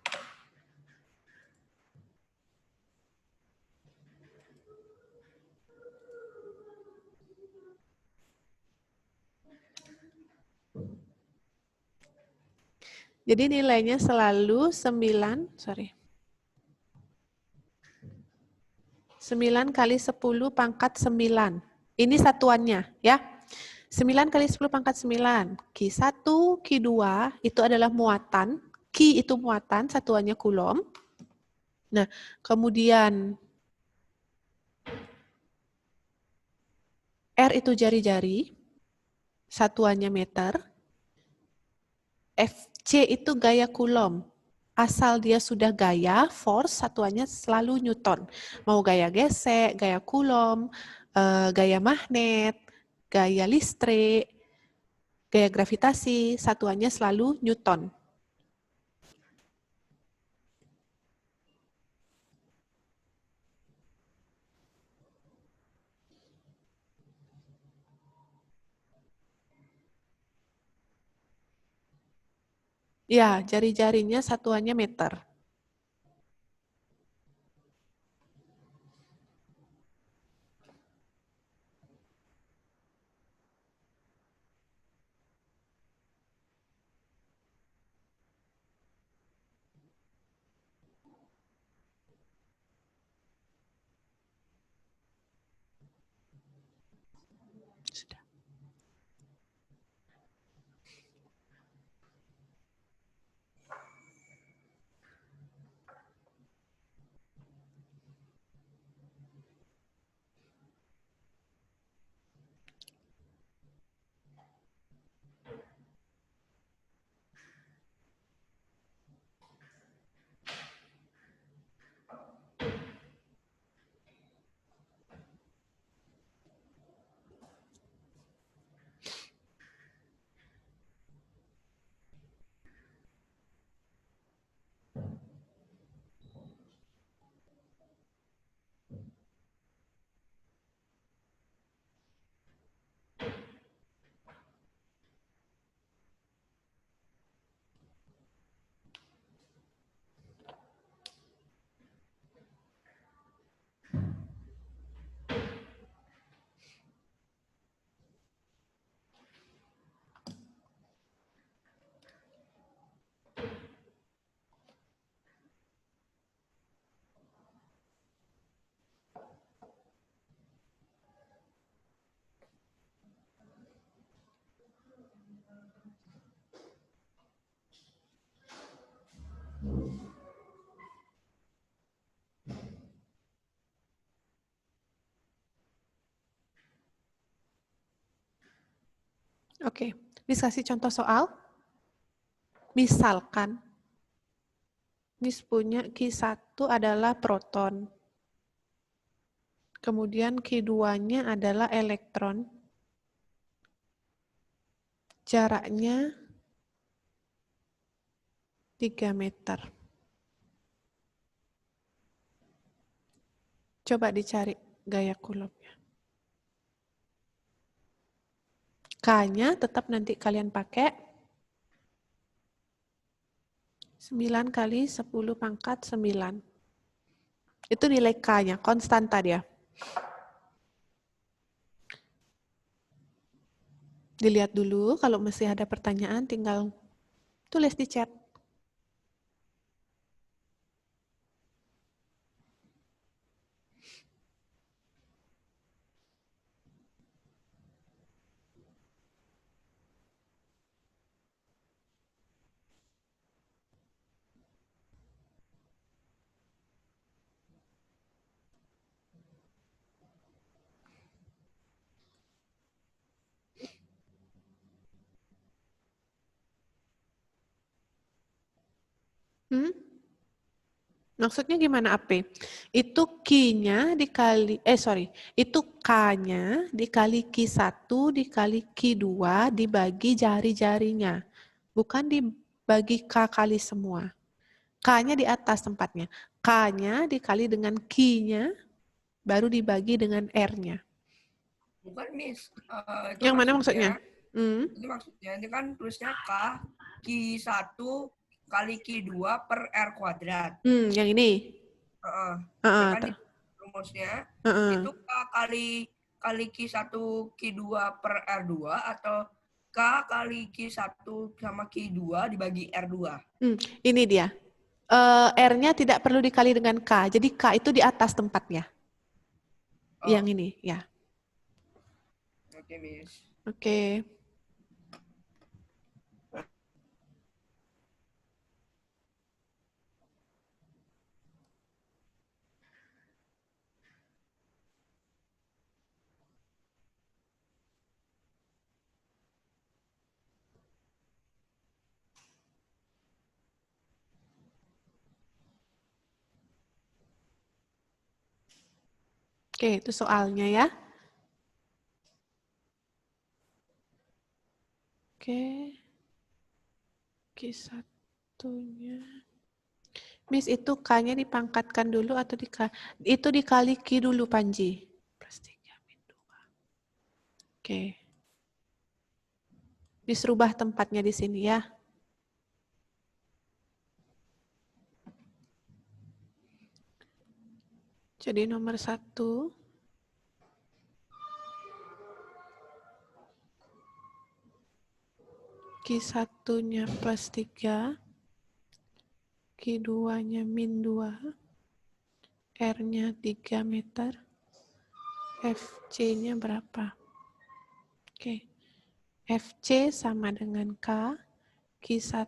Jadi nilainya selalu 9 kali 10 pangkat 9. Ini satuannya ya. 9 kali 10 pangkat 9. Q1, Q2 itu adalah muatan. Q itu muatan, satuannya Coulomb. Nah, kemudian R itu jari-jari, satuannya meter. FC itu gaya Coulomb. Asal dia sudah gaya, force satuannya selalu Newton. Mau gaya gesek, gaya Coulomb, gaya magnet, gaya listrik, gaya gravitasi, satuannya selalu Newton. Ya, jari-jarinya satuannya meter. Sudah. Oke, bisa kasih contoh soal? misalkan Miss punya Q1 adalah proton. Kemudian Q2-nya adalah elektron. Jaraknya 3 meter. Coba dicari gaya Coulombnya. K-nya tetap nanti kalian pakai 9 kali 10 pangkat 9. Itu nilai K-nya, konstanta dia. Dilihat dulu, kalau masih ada pertanyaan tinggal tulis di chat. Maksudnya gimana AP? Itu Q-nya dikali, itu K-nya dikali Q1 dikali Q2 dibagi jari-jarinya. Bukan dibagi K kali semua. K-nya di atas tempatnya. K-nya dikali dengan Q-nya, baru dibagi dengan R-nya. Bukan, Miss. Yang mana maksudnya? Itu maksudnya, ini kan tulisnya K, Q1 kali Q2 per R kuadrat. Yang ini? Kan di rumusnya, itu K kali Q1 Q2 per R2 atau K kali Q1 sama Q2 dibagi R2. Ini dia. R-nya tidak perlu dikali dengan K, jadi K itu di atas tempatnya. Yang ini, ya. Oke, Miss. Oke. Oke, itu soalnya ya. Oke. Q1-nya. Miss, itu K-nya dipangkatkan dulu atau itu dikali Q dulu, Panji. Plus 3 min 2. Oke. Miss, rubah tempatnya di sini ya. Jadi nomor 1. Q1-nya plus 3. Q2-nya min 2. R-nya 3 meter. FC-nya berapa? Oke. FC sama dengan K. Q1.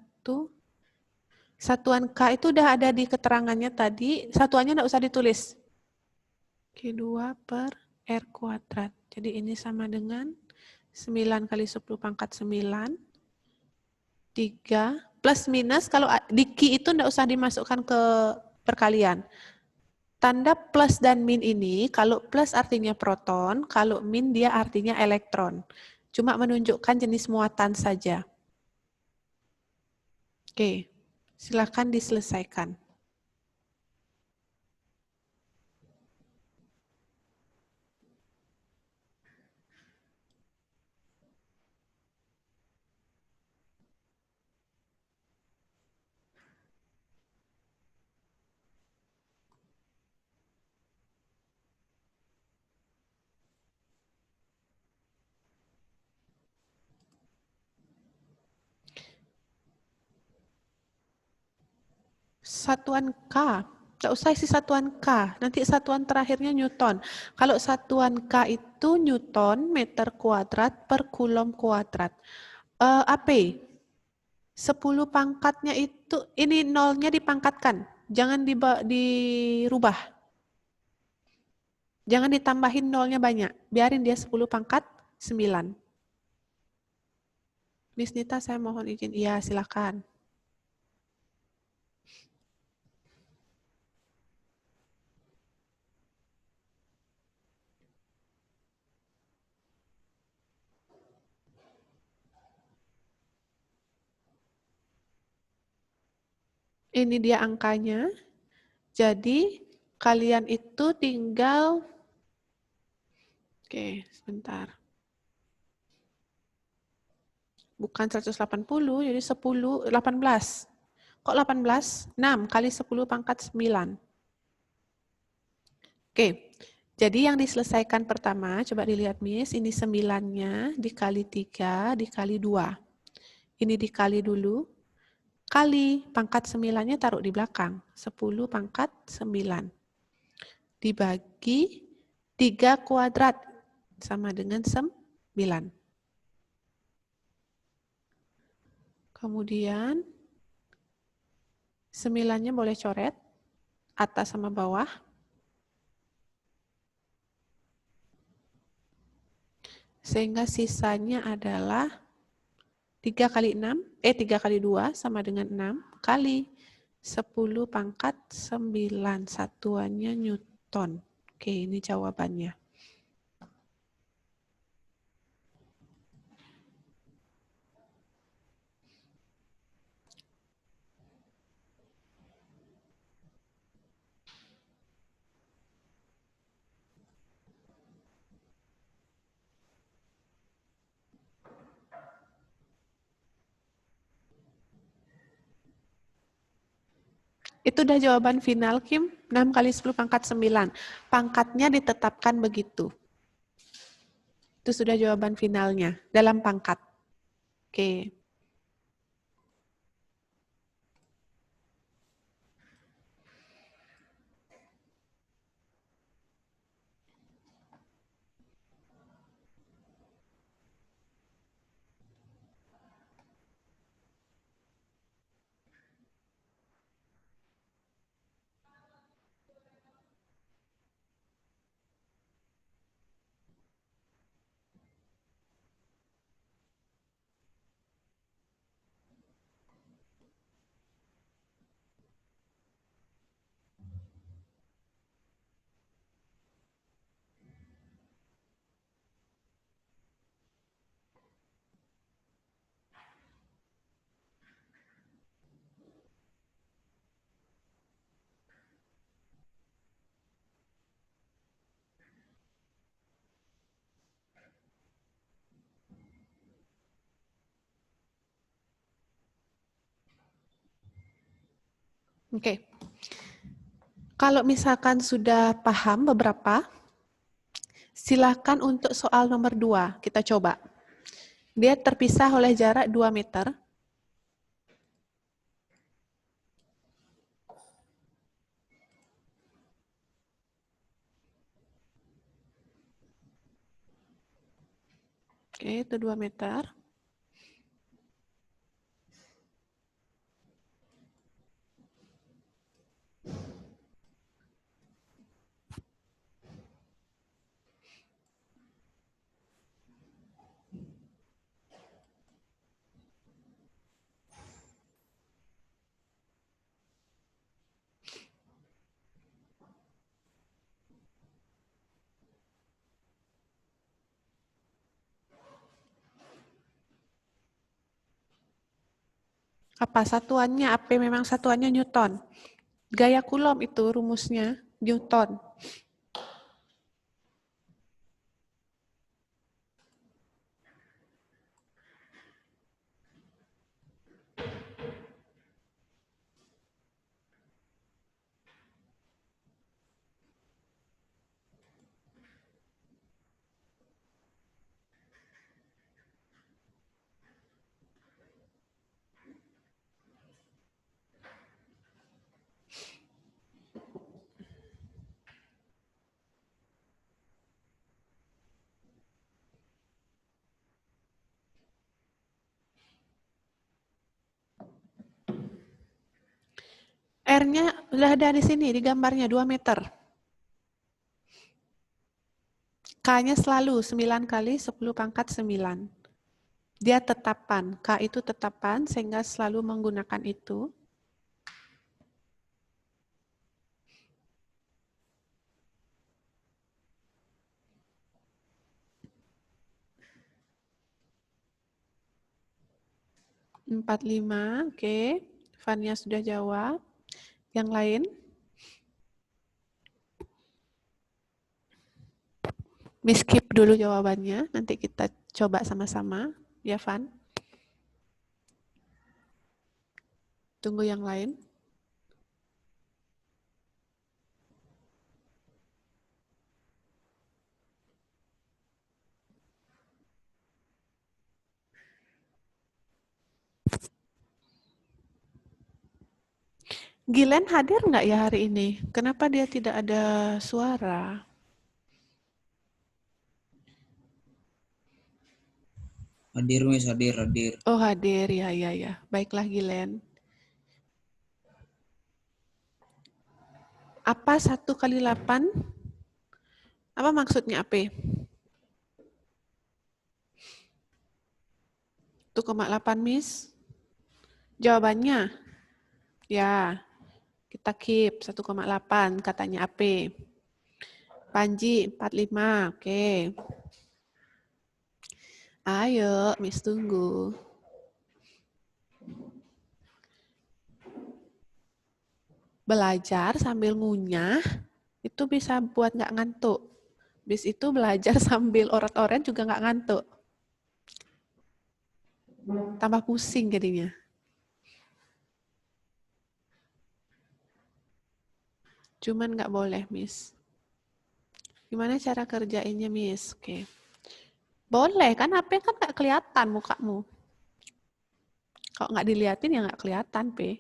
Satuan K itu udah ada di keterangannya tadi. Satuannya nggak usah ditulis. Q2 per R kuadrat. Jadi ini sama dengan 9 kali 10 pangkat 9. 3 plus minus, kalau di Q itu enggak usah dimasukkan ke perkalian. Tanda plus dan min ini, kalau plus artinya proton, kalau min dia artinya elektron. Cuma menunjukkan jenis muatan saja. Oke, silakan diselesaikan. Satuan K, nggak usah isi satuan K, nanti satuan terakhirnya Newton. Kalau satuan K itu Newton meter kuadrat per Coulomb kuadrat. AP, 10 pangkatnya itu, ini nolnya dipangkatkan, jangan dirubah. Jangan ditambahin nolnya banyak, biarin dia 10 pangkat 9. Miss Nita, saya mohon izin. Iya, silakan. Ini dia angkanya. Jadi kalian itu tinggal, oke, sebentar. Bukan 180, jadi 10, 18. Kok 18? 6 kali 10 pangkat 9. Oke, jadi yang diselesaikan pertama, coba dilihat Miss, ini 9-nya dikali 3, dikali 2. Ini dikali dulu, kali pangkat 9-nya taruh di belakang, 10 pangkat 9. Dibagi 3 kuadrat, sama dengan 9. Kemudian 9-nya boleh coret, atas sama bawah. Sehingga sisanya adalah 3 kali 2 sama dengan 6 kali 10 pangkat 9. Satuannya Newton. Oke, ini jawabannya. Itu udah jawaban final, Kim. 6 kali 10 pangkat 9. Pangkatnya ditetapkan begitu. Itu sudah jawaban finalnya, dalam pangkat. Oke. Oke. Kalau misalkan sudah paham beberapa, silakan untuk soal nomor 2, kita coba. Dia terpisah oleh jarak 2 meter. Oke, itu 2 meter. Apa satuannya? AP memang satuannya Newton. Gaya Coulomb itu rumusnya Newton. R-nya udah ada di sini, di gambarnya 2 meter. K-nya selalu 9 kali 10 pangkat 9. Dia tetapan, K itu tetapan sehingga selalu menggunakan itu. Empat lima, oke. Fania sudah jawab. Yang lain? Miss skip dulu jawabannya, nanti kita coba sama-sama. Ya, Van? Tunggu yang lain. Gilen hadir nggak ya hari ini? Kenapa dia tidak ada suara? Hadir, Miss, hadir. Oh, hadir, ya. Baiklah, Gilen. Apa 1 kali 8? Apa maksudnya AP? 1,8, Miss? Jawabannya? Ya, kita keep 1,8 katanya AP. Panji 45, oke. Ayo, Miss tunggu. Belajar sambil ngunyah itu bisa buat nggak ngantuk. Bis itu belajar sambil orat-oret juga nggak ngantuk. Tambah pusing jadinya. Cuman nggak boleh, Miss. Gimana cara kerjainnya, Miss? Oke. Boleh, kan HP kan nggak kelihatan mukamu. Kalau nggak diliatin ya nggak kelihatan, P.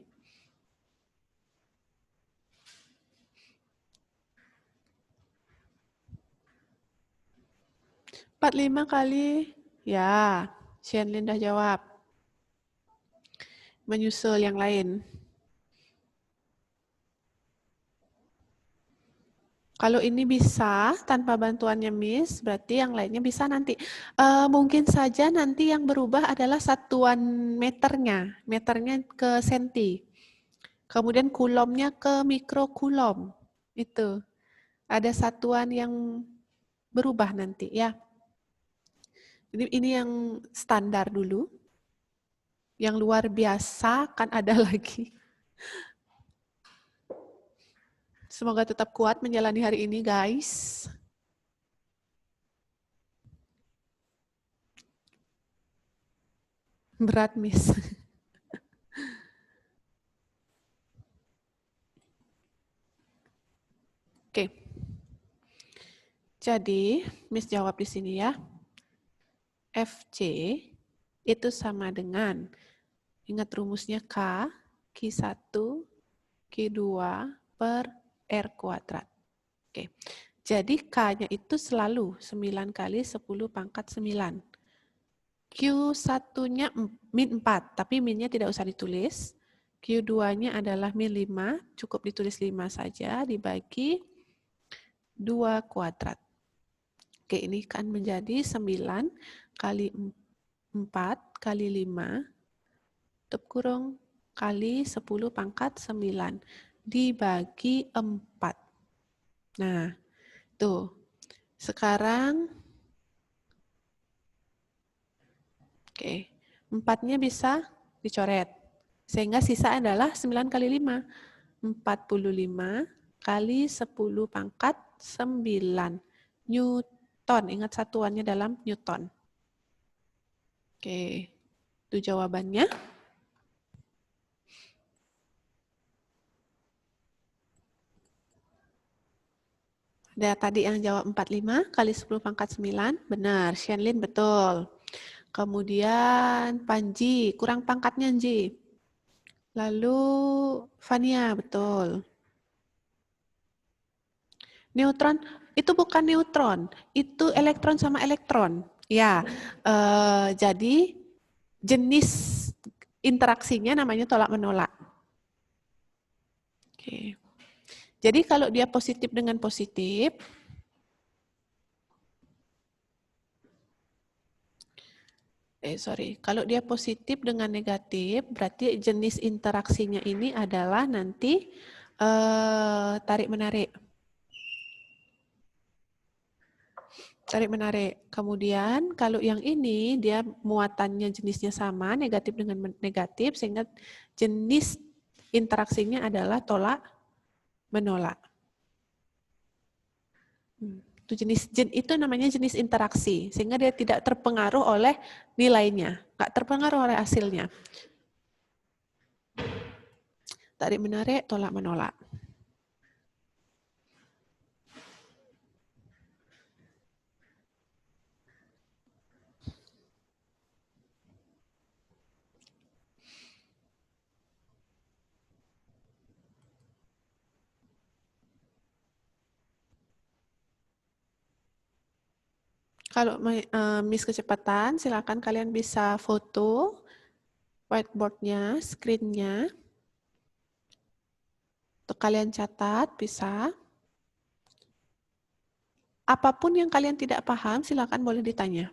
Empat 5 kali, ya. Shenlin dah jawab. Menyusul yang lain. Kalau ini bisa tanpa bantuannya Miss, berarti yang lainnya bisa nanti. Mungkin saja nanti yang berubah adalah satuan meternya. Meternya ke senti. Kemudian kulomnya ke mikrokulom. Itu. Ada satuan yang berubah nanti ya. Jadi ini yang standar dulu. Yang luar biasa kan ada lagi. Semoga tetap kuat menjalani hari ini, guys. Berat, Miss. Oke. Jadi, Miss jawab di sini ya. FC itu sama dengan, ingat rumusnya K, Q1, Q2 per R kuadrat. Oke. Jadi K-nya itu selalu 9 kali 10 pangkat 9. Q1-nya min 4, tapi minnya tidak usah ditulis. Q2-nya adalah min 5, cukup ditulis 5 saja, dibagi 2 kuadrat. Oke, ini kan menjadi 9 kali 4 kali 5, tutup kurung, kali 10 pangkat 9. Dibagi 4. Nah, tuh. Sekarang, oke, 4-nya bisa dicoret. Sehingga sisa adalah 9 kali 5. 45 kali 10 pangkat 9. Newton, ingat satuannya dalam Newton. Oke, itu jawabannya. Ada tadi yang jawab 45 kali 10 pangkat 9. Benar, Shenlin betul. Kemudian Panji, kurang pangkatnya Ji. Lalu Fania, betul. Neutron, itu bukan neutron. Itu elektron sama elektron. Ya, jadi jenis interaksinya namanya tolak-menolak. Oke. Jadi kalau dia positif dengan positif, kalau dia positif dengan negatif, berarti jenis interaksinya ini adalah nanti tarik-menarik. Tarik-menarik. Kemudian kalau yang ini dia muatannya jenisnya sama, negatif dengan negatif, sehingga jenis interaksinya adalah tolak menolak. Itu namanya jenis interaksi, sehingga dia tidak terpengaruh oleh nilainya, nggak terpengaruh oleh hasilnya. Tarik menarik, tolak menolak. Kalau miss kecepatan, silakan kalian bisa foto whiteboard-nya, screen-nya. Untuk kalian catat, bisa. Apapun yang kalian tidak paham, silakan boleh ditanya.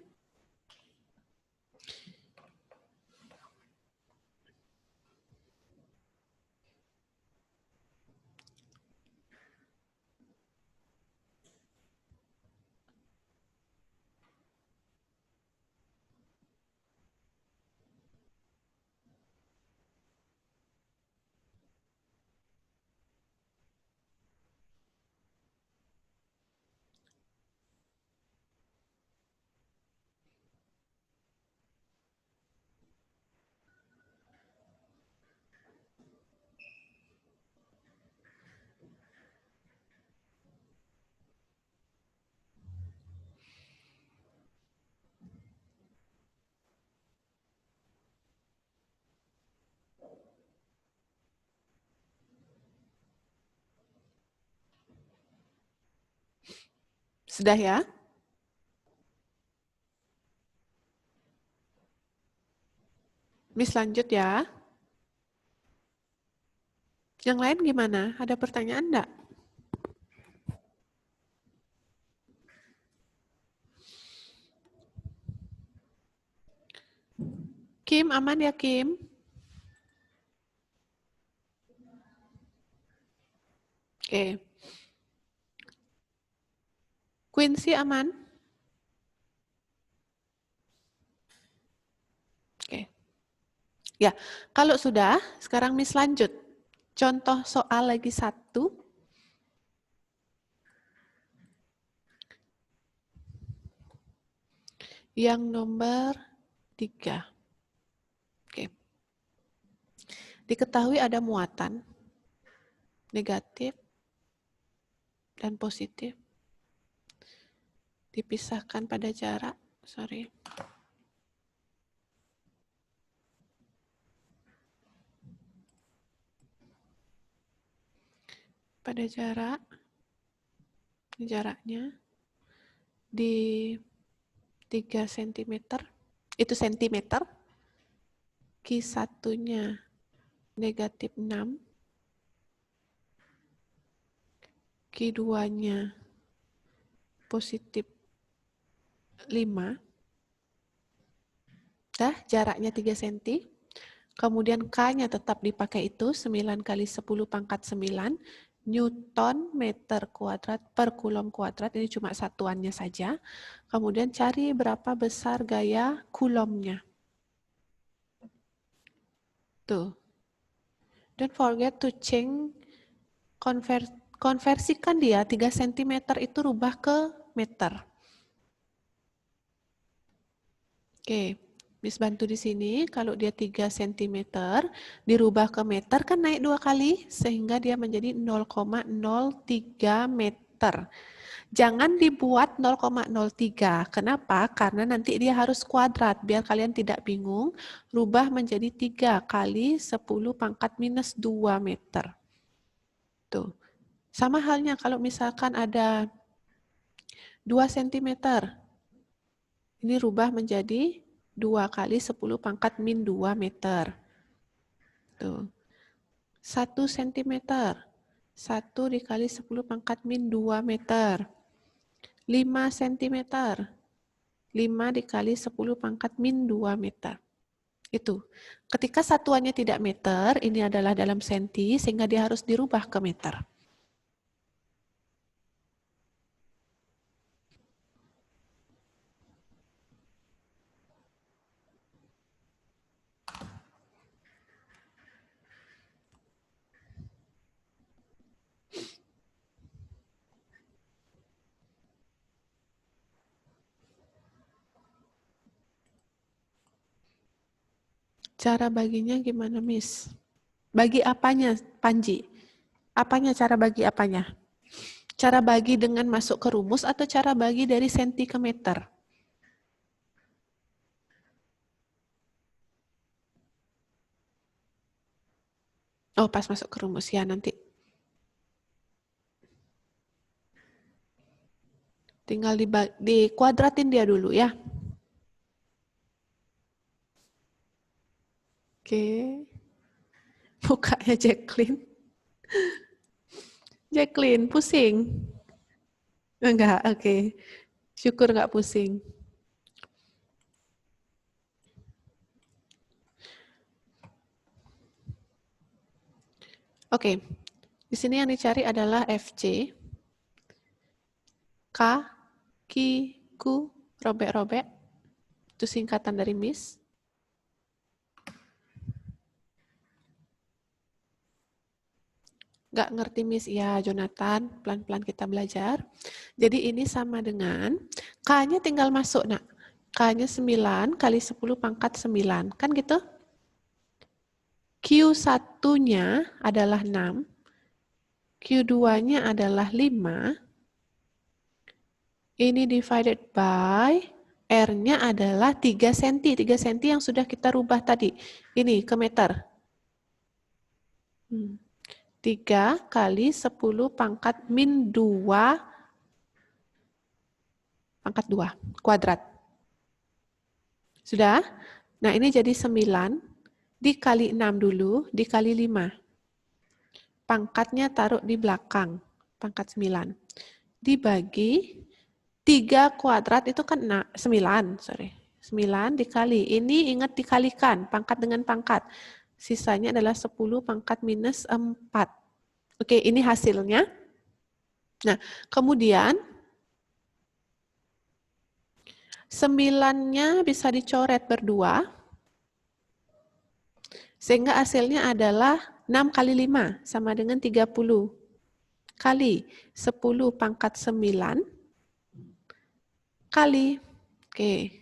Sudah ya? Miss lanjut ya. Yang lain gimana? Ada pertanyaan enggak? Kim, aman ya Kim? Oke. Quincy aman? Oke. Ya, kalau sudah, sekarang Miss lanjut. Contoh soal lagi 1. Yang nomor 3. Oke. Diketahui ada muatan negatif dan positif. Dipisahkan pada jarak, pada jaraknya di 3 cm, itu sentimeter, Q1-nya negatif 6, Q2-nya positif 5, jaraknya 3 cm, kemudian K-nya tetap dipakai itu 9 kali 10 pangkat 9 Newton meter kuadrat per kulom kuadrat, ini cuma satuannya saja. Kemudian cari berapa besar gaya kulomnya. Tuh. Don't forget to change, konversikan dia 3 cm itu rubah ke meter. Oke. Miss bantu di sini, kalau dia 3 cm, dirubah ke meter kan naik 2 kali, sehingga dia menjadi 0,03 meter. Jangan dibuat 0,03. Kenapa? Karena nanti dia harus kuadrat, biar kalian tidak bingung, rubah menjadi 3 kali 10 pangkat minus 2 meter. Tuh. Sama halnya kalau misalkan ada 2 cm, ini rubah menjadi 2 kali 10 pangkat min 2 meter. Tuh. 1 cm. 1 dikali 10 pangkat min 2 meter. 5 cm. 5 dikali 10 pangkat min 2 meter. Itu. Ketika satuannya tidak meter, ini adalah dalam senti, sehingga dia harus dirubah ke meter. Cara baginya gimana, Miss? Bagi apanya, Panji? Apanya cara bagi apanya? Cara bagi dengan masuk ke rumus atau cara bagi dari senti ke meter? Oh, pas masuk ke rumus ya nanti. Tinggal dikuadratin dia dulu ya. Oke. Mukanya Jacqueline. Jacqueline, pusing? Enggak, oke. Syukur enggak pusing. Oke. Di sini yang dicari adalah FC. K, Ki, Ku, robek-robek. Itu singkatan dari Miss. Nggak ngerti Miss? Ya, Jonathan, pelan-pelan kita belajar. Jadi ini sama dengan, K-nya tinggal masuk, nak. K-nya 9 kali 10 pangkat 9. Kan gitu? Q1-nya adalah 6. Q2-nya adalah 5. Ini divided by, R-nya adalah 3 cm. 3 cm yang sudah kita rubah tadi. Ini ke meter. 3 kali 10 pangkat min 2 pangkat 2 kuadrat. Sudah? Nah ini jadi 9 dikali 6 dulu, dikali 5. Pangkatnya taruh di belakang, pangkat 9. Dibagi 3 kuadrat itu kan 9, sorry. 9 dikali, ini ingat dikalikan, pangkat dengan pangkat. Sisanya adalah 10 pangkat minus 4. Oke, ini hasilnya. Nah, kemudian 9-nya bisa dicoret berdua. Sehingga hasilnya adalah 6 kali 5 sama dengan 30. Kali 10 pangkat 9 kali. Oke.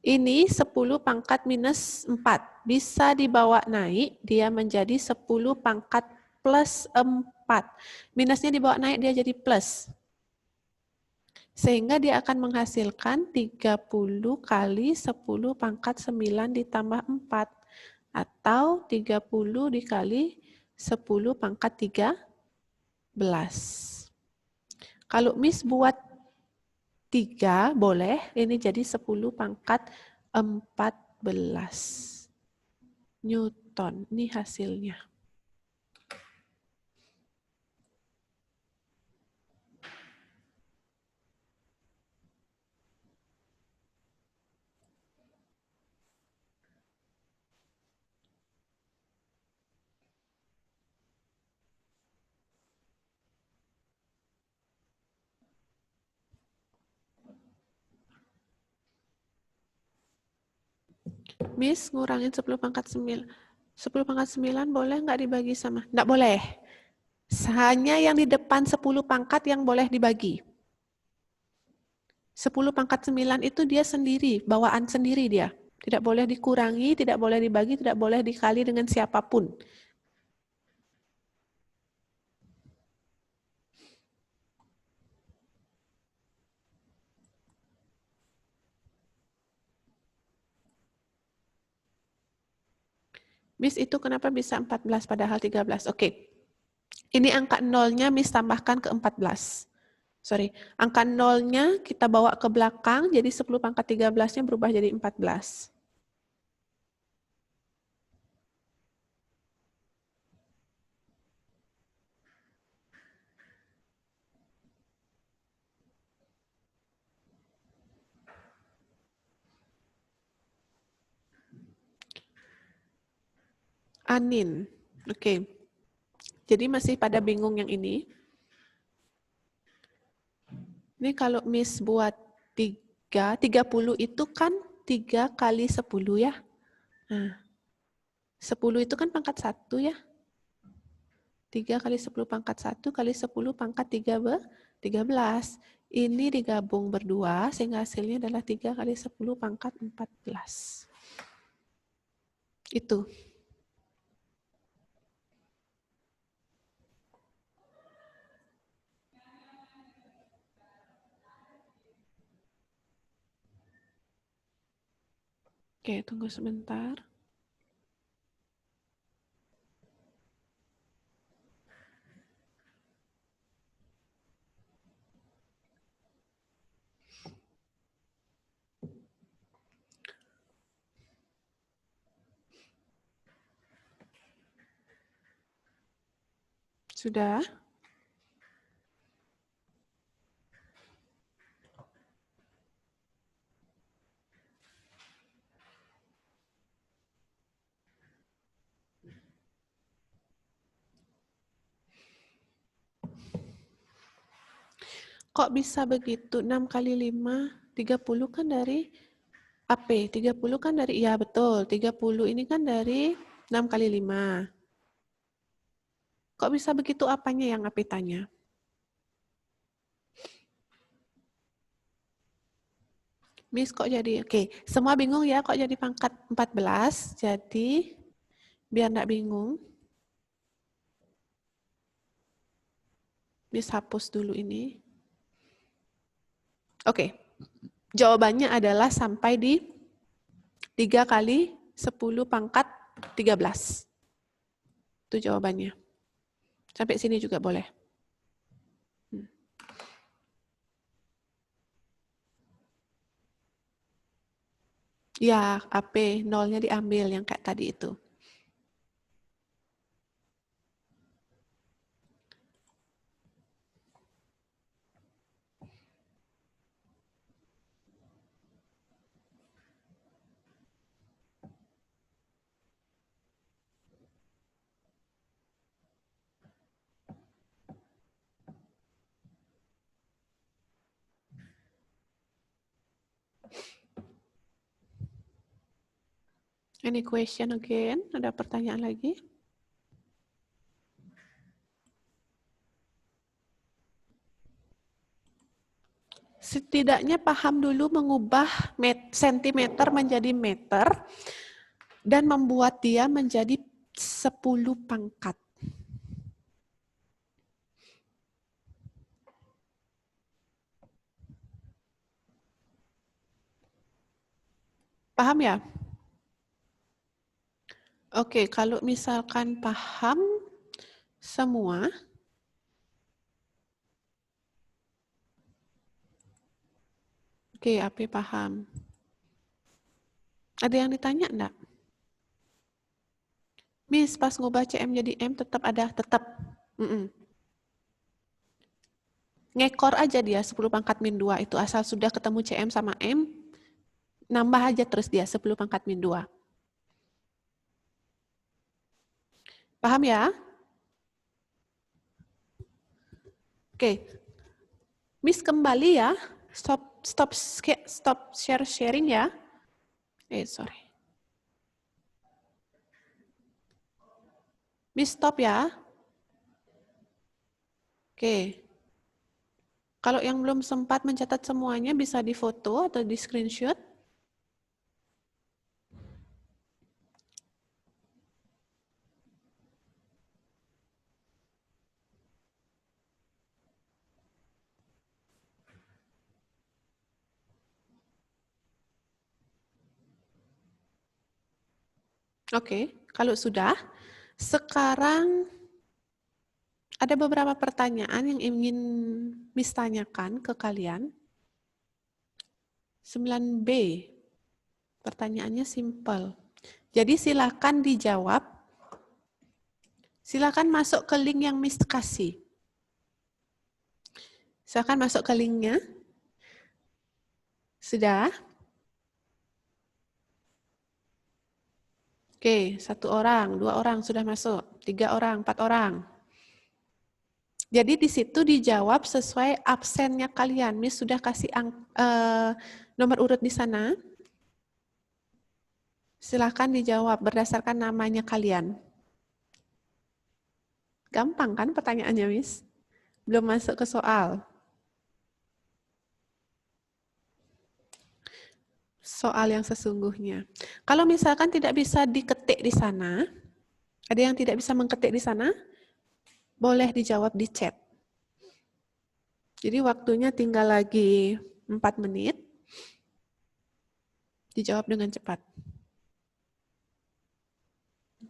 Ini 10 pangkat minus 4. Bisa dibawa naik, dia menjadi 10 pangkat plus 4. Minusnya dibawa naik, dia jadi plus. Sehingga dia akan menghasilkan 30 kali 10 pangkat 9 ditambah 4. Atau 30 dikali 10 pangkat 13. Kalau Miss buat 3 boleh, ini jadi 10 pangkat 14 Newton. Ini hasilnya. Miss, ngurangin 10 pangkat 9. 10 pangkat 9 boleh nggak dibagi sama? Nggak boleh. Hanya yang di depan 10 pangkat yang boleh dibagi. 10 pangkat 9 itu dia sendiri, bawaan sendiri dia. Tidak boleh dikurangi, tidak boleh dibagi, tidak boleh dikali dengan siapapun. Miss, itu kenapa bisa 14 padahal 13? Oke. Ini angka nolnya Miss tambahkan ke 14. Sorry, angka nolnya kita bawa ke belakang, jadi 10 pangkat 13-nya berubah jadi 14. Anin. Oke. Jadi masih pada bingung yang ini. Ini kalau Miss buat 30 itu kan 3 kali 10 ya. Nah, 10 itu kan pangkat 1 ya. 3 kali 10 pangkat 1 kali 10 pangkat 13. Ini digabung berdua sehingga hasilnya adalah 3 kali 10 pangkat 14. Itu. Oke, tunggu sebentar. Sudah? Kok bisa begitu? 6 kali 5, 30 kan dari AP. 30 kan dari, ya betul. 30 ini kan dari 6 kali 5. Kok bisa begitu apanya yang AP tanya? Miss kok jadi, oke. Semua bingung ya kok jadi pangkat 14. Jadi, biar enggak bingung. Miss hapus dulu ini. Oke, jawabannya adalah sampai di 3 kali 10 pangkat 13. Itu jawabannya. Sampai sini juga boleh. Ya, AP, nolnya diambil yang kayak tadi itu. Any question again? Ada pertanyaan lagi? Setidaknya paham dulu mengubah sentimeter menjadi meter dan membuat dia menjadi 10 pangkat. Paham ya? Oke, kalau misalkan paham semua, oke, AP paham. Ada yang ditanya enggak? Miss, pas ngubah CM jadi M tetap ada, tetap. Ngekor aja dia 10 pangkat min 2 itu asal sudah ketemu CM sama M, nambah aja terus dia 10 pangkat min 2. Paham ya? Oke. Miss kembali ya. Stop sharing ya. Sorry. Miss stop ya. Oke. Kalau yang belum sempat mencatat semuanya bisa difoto atau di screenshot. Oke, kalau sudah, sekarang ada beberapa pertanyaan yang ingin Miss tanyakan ke kalian. 9B, pertanyaannya simple. Jadi silakan dijawab. Silakan masuk ke link yang Miss kasih. Silakan masuk ke linknya. Sudah? Oke, 1 orang, 2 orang sudah masuk, 3 orang, 4 orang. Jadi di situ dijawab sesuai absennya kalian. Miss sudah kasih nomor urut di sana. Silakan dijawab berdasarkan namanya kalian. Gampang kan pertanyaannya, Miss? Belum masuk ke soal. soal yang sesungguhnya. Kalau misalkan tidak bisa diketik di sana, ada yang tidak bisa mengketik di sana, boleh dijawab di chat. Jadi waktunya tinggal lagi 4 menit. Dijawab dengan cepat.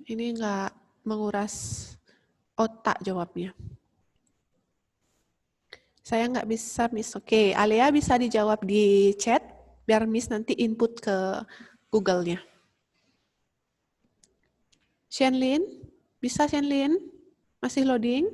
Ini enggak menguras otak jawabnya. Saya nggak bisa, Miss. Oke, Alea bisa dijawab di chat, biar Miss nanti input ke Google-nya. Shenlin, bisa Shenlin? Masih loading?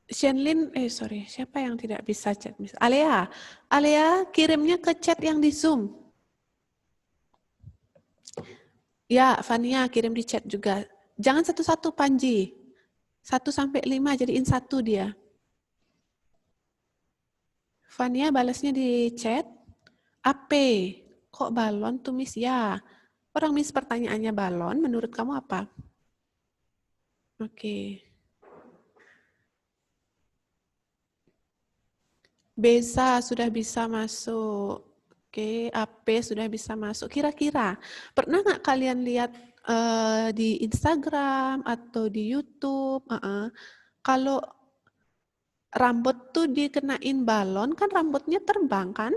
Shenlin, siapa yang tidak bisa chat? Alea, Alea kirimnya ke chat yang di Zoom. Ya, Fania kirim di chat juga. Jangan satu-satu, Panji. 1 sampai 5 jadiin 1 dia. Fania balasnya di chat. AP, kok balon tuh Miss? Ya, orang Miss pertanyaannya balon, menurut kamu apa? Oke. Besa sudah bisa masuk. Oke, AP sudah bisa masuk. Kira-kira, pernah nggak kalian lihat di Instagram atau di YouTube? Kalau rambut tuh dikenain balon, kan rambutnya terbang kan?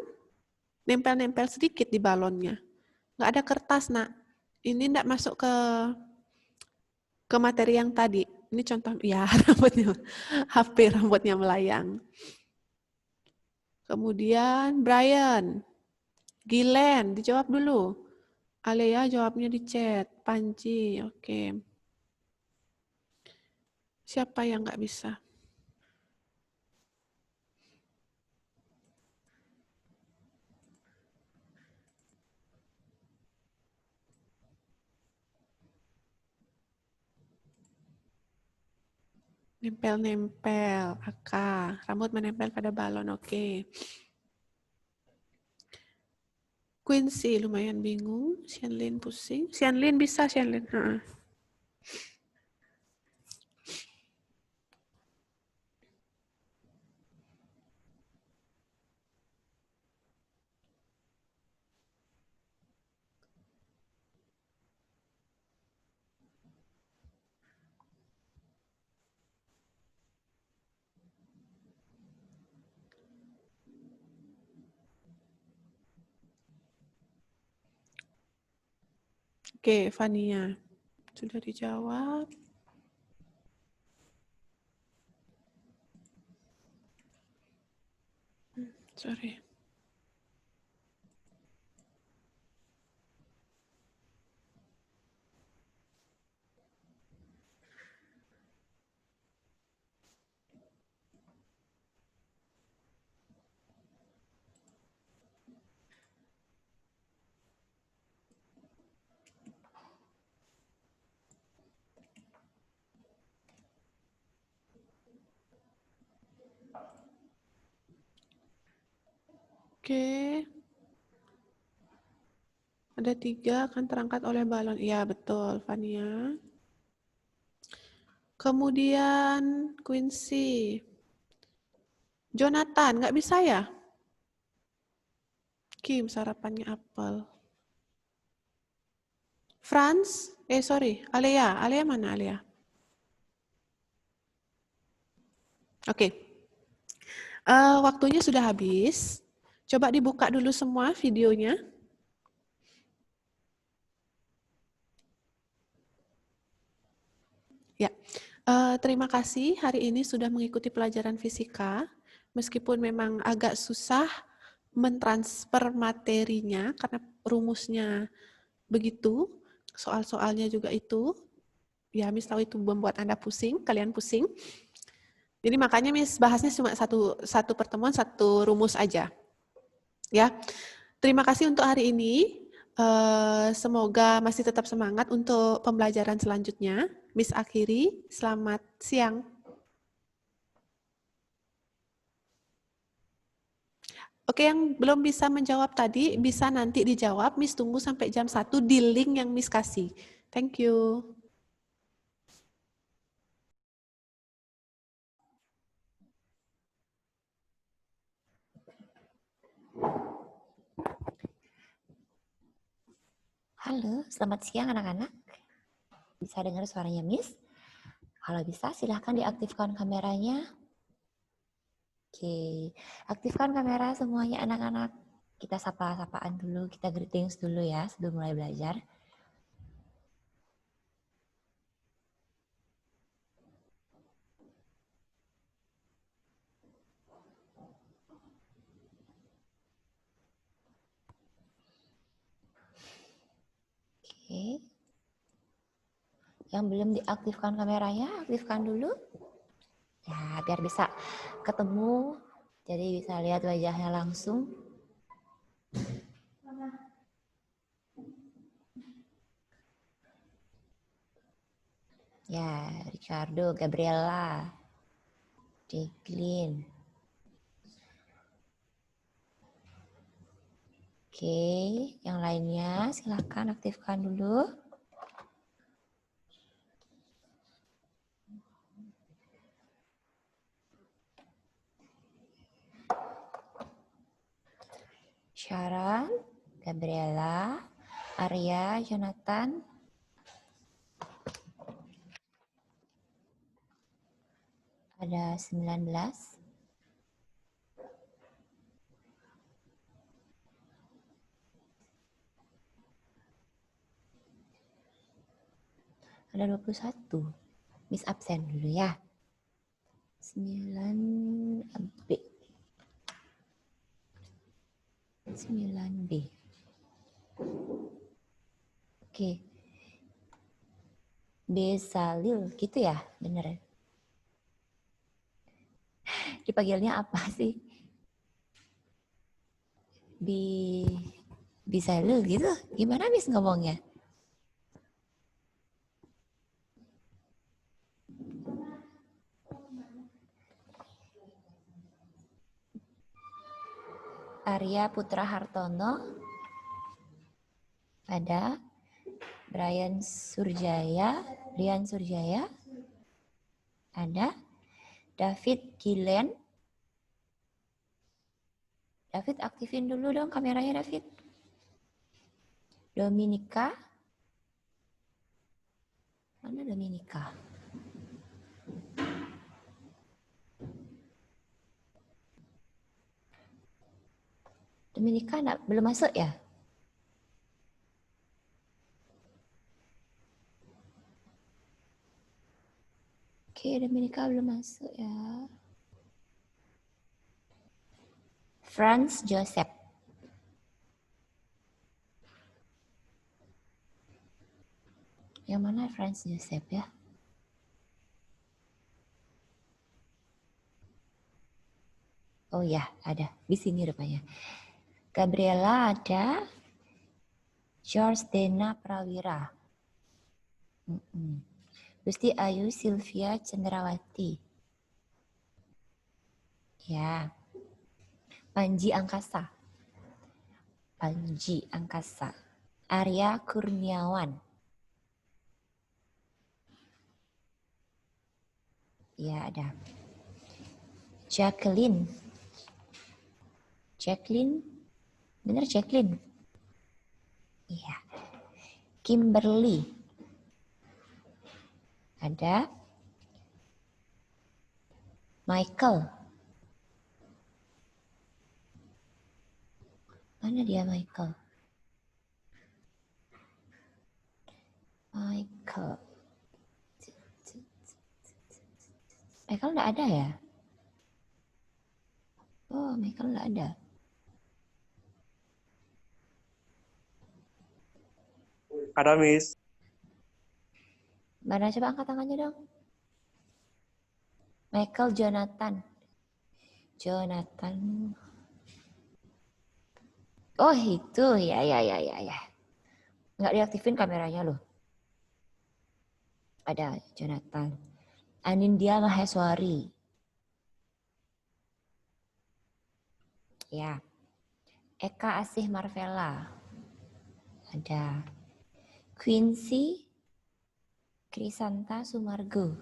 Nempel-nempel sedikit di balonnya. Nggak ada kertas, nak. Ini nggak masuk ke materi yang tadi. Ini contoh, ya rambutnya, HP rambutnya melayang. Kemudian Brian, Gilen, dijawab dulu. Alea jawabnya di chat. Panji, oke. Siapa yang nggak bisa? Nempel-nempel, Aka. Rambut menempel pada balon, oke. Quincy lumayan bingung. Shenlin pusing. Shenlin bisa, Shenlin. Oke, Fania. Sudah dijawab. Sorry. Oke. Ada 3 akan terangkat oleh balon. Iya, betul, Fania. Kemudian Quincy. Jonathan, nggak bisa ya? Kim, sarapannya apel. Franz, Alea. Alea mana Alea? Oke. Waktunya sudah habis. Coba dibuka dulu semua videonya. Ya, terima kasih hari ini sudah mengikuti pelajaran fisika. Meskipun memang agak susah mentransfer materinya karena rumusnya begitu, soal-soalnya juga itu. Ya, Miss tahu itu membuat Anda pusing, kalian pusing. Jadi makanya Miss bahasnya cuma satu pertemuan, satu rumus aja. Ya. Terima kasih untuk hari ini. Semoga masih tetap semangat untuk pembelajaran selanjutnya. Miss akhiri, selamat siang. Oke, yang belum bisa menjawab tadi, bisa nanti dijawab. Miss tunggu sampai jam 1 di link yang Miss kasih. Thank you. Halo, selamat siang anak-anak. Bisa dengar suaranya Miss? Kalau bisa silahkan diaktifkan kameranya. Oke, aktifkan kamera semuanya anak-anak. Kita sapa-sapaan dulu, kita greetings dulu ya sebelum mulai belajar. Oke. Yang belum diaktifkan kameranya, aktifkan dulu. Ya, biar bisa ketemu, jadi bisa lihat wajahnya langsung. Ya, Ricardo, Gabriela, Jacqueline. Oke, yang lainnya silakan aktifkan dulu. Sharon, Gabriela, Arya, Jonathan. Ada 19. Ada 21. Miss absen dulu ya. 9B. 9B. Oke. Bezalil, gitu ya? Bener. Dipanggilnya apa sih? Bezalil gitu? Gimana Miss ngomongnya? Arya Putra Hartono. Ada Brian Surjaya. Ada David Gilen. David aktifin dulu dong kameranya David. Dominika. Mana Dominika? Dominika belum masuk ya? Oke, Dominika belum masuk ya. Franz Joseph. Yang mana Franz Joseph ya? Oh ya, ada. Di sini rupanya. Gabriela ada. George Dena Prawira. Gusti Ayu Sylvia Cendrawati. Ya. Panji Angkasa. Arya Kurniawan. Ya, ada. Jacqueline. Bener Jacqueline? Iya. Kimberly. Ada. Michael. Mana dia Michael? Michael nggak ada ya? Oh, Michael nggak ada. Ada, Miss. Mana coba angkat tangannya dong. Michael Jonathan. Jonathan. Oh itu, ya. Nggak diaktifin kameranya loh. Ada Jonathan. Anindya Maheswari. Ya. Eka Asih Marvella. Ada. Quincy Krisanta Sumargo.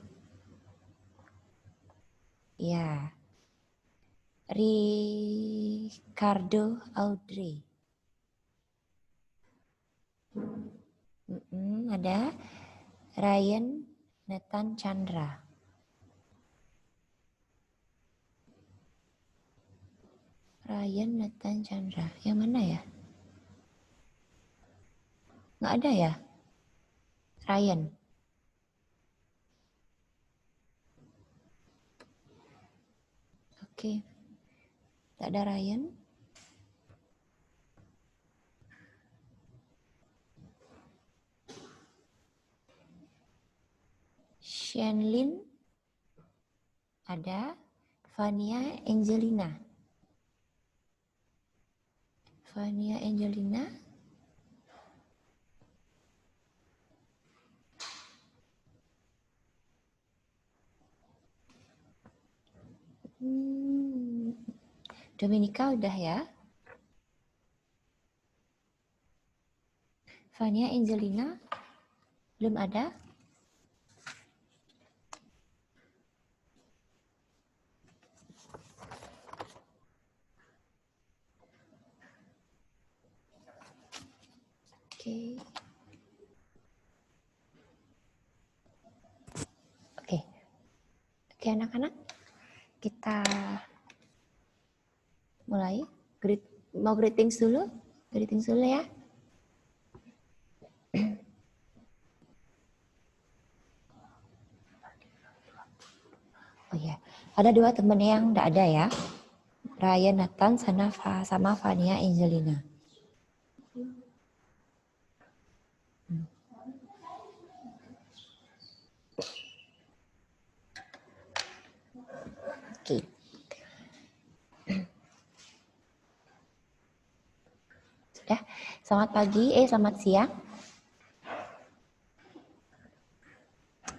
Ya. Ricardo Audrey. Ada Ryan Nathan Chandra. Ryan Nathan Chandra. Yang mana ya? Nggak ada ya? Ryan. Oke. Tak ada Ryan. Shenlin. Ada. Vania Angelina. Vania Angelina. Dominika udah ya. Vania Angelina belum ada. Oke anak-anak, kita mulai. Mau greetings dulu? Greetings dulu ya. Oh ya, ada 2 temen yang enggak ada ya. Ryan Nathan sama Vania Angelina. Oke. Sudah. Selamat pagi, selamat siang.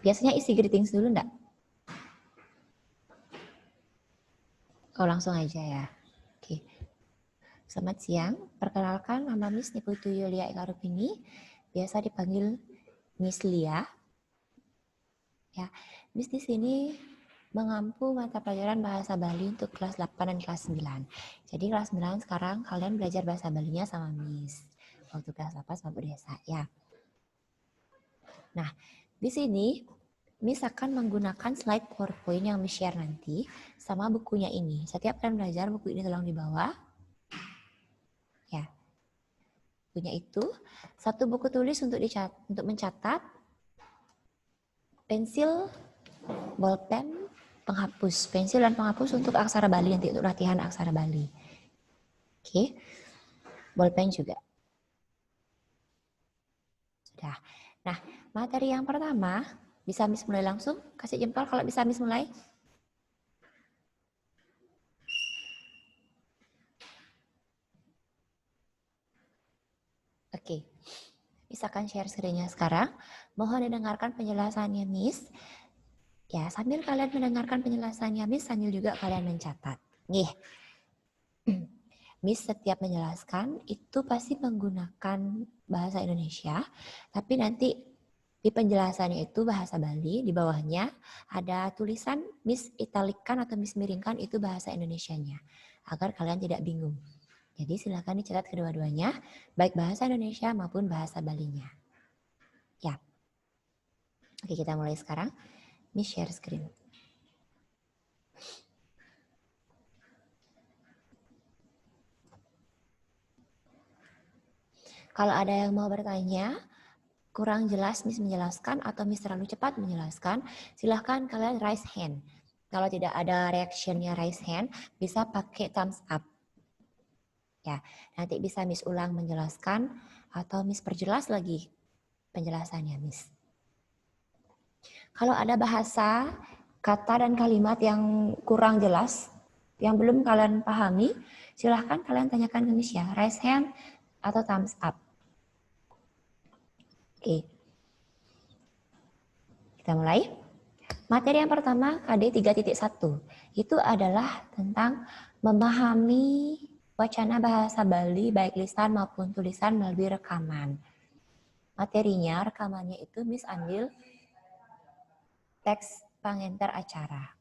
Biasanya isi greetings dulu enggak? Oh, langsung aja ya. Oke. Selamat siang. Perkenalkan, nama Miss Niputu Yulia Eka Rupini. Biasa dipanggil Miss Lia. Ya, Miss di sini mengampu mata pelajaran bahasa Bali untuk kelas 8 dan kelas 9. Jadi kelas 9 sekarang kalian belajar bahasa Balinya sama Miss. Waktu kelas 8 sama Bu Desa ya. Nah, di sini Miss akan menggunakan slide PowerPoint yang Miss share nanti sama bukunya ini. Setiap kalian belajar, buku ini tolong dibawa. Ya. Bukunya itu, 1 buku tulis untuk mencatat, pensil, bolpen, penghapus. Pensil dan penghapus untuk aksara Bali nanti, untuk latihan aksara Bali. Oke. Bolpen juga. Sudah. Nah, materi yang pertama, bisa Miss mulai langsung? Kasih jempol kalau bisa Miss mulai. Oke. Miss akan share screen-nya sekarang. Mohon didengarkan penjelasannya Miss. Ya, sambil kalian mendengarkan penjelasannya Miss, sambil juga kalian mencatat. Nih. Miss setiap menjelaskan itu pasti menggunakan bahasa Indonesia, tapi nanti di penjelasannya itu bahasa Bali, di bawahnya ada tulisan Miss italikan atau Miss miringkan itu bahasa Indonesianya, agar kalian tidak bingung. Jadi silakan dicatat kedua-duanya, baik bahasa Indonesia maupun bahasa Balinya. Ya. Oke, kita mulai sekarang. Miss share screen. Kalau ada yang mau bertanya, kurang jelas Miss menjelaskan atau Miss terlalu cepat menjelaskan, silahkan kalian raise hand. Kalau tidak ada reactionnya raise hand, bisa pakai thumbs up. Ya, nanti bisa Miss ulang menjelaskan atau Miss perjelas lagi penjelasannya Miss. Kalau ada bahasa kata dan kalimat yang kurang jelas, yang belum kalian pahami, silahkan kalian tanyakan ke Miss ya, raise hand atau thumbs up. Oke. Kita mulai. Materi yang pertama KD 3.1 itu adalah tentang memahami wacana bahasa Bali baik lisan maupun tulisan melalui rekaman. Materinya, rekamannya itu Miss ambil teks pengantar acara.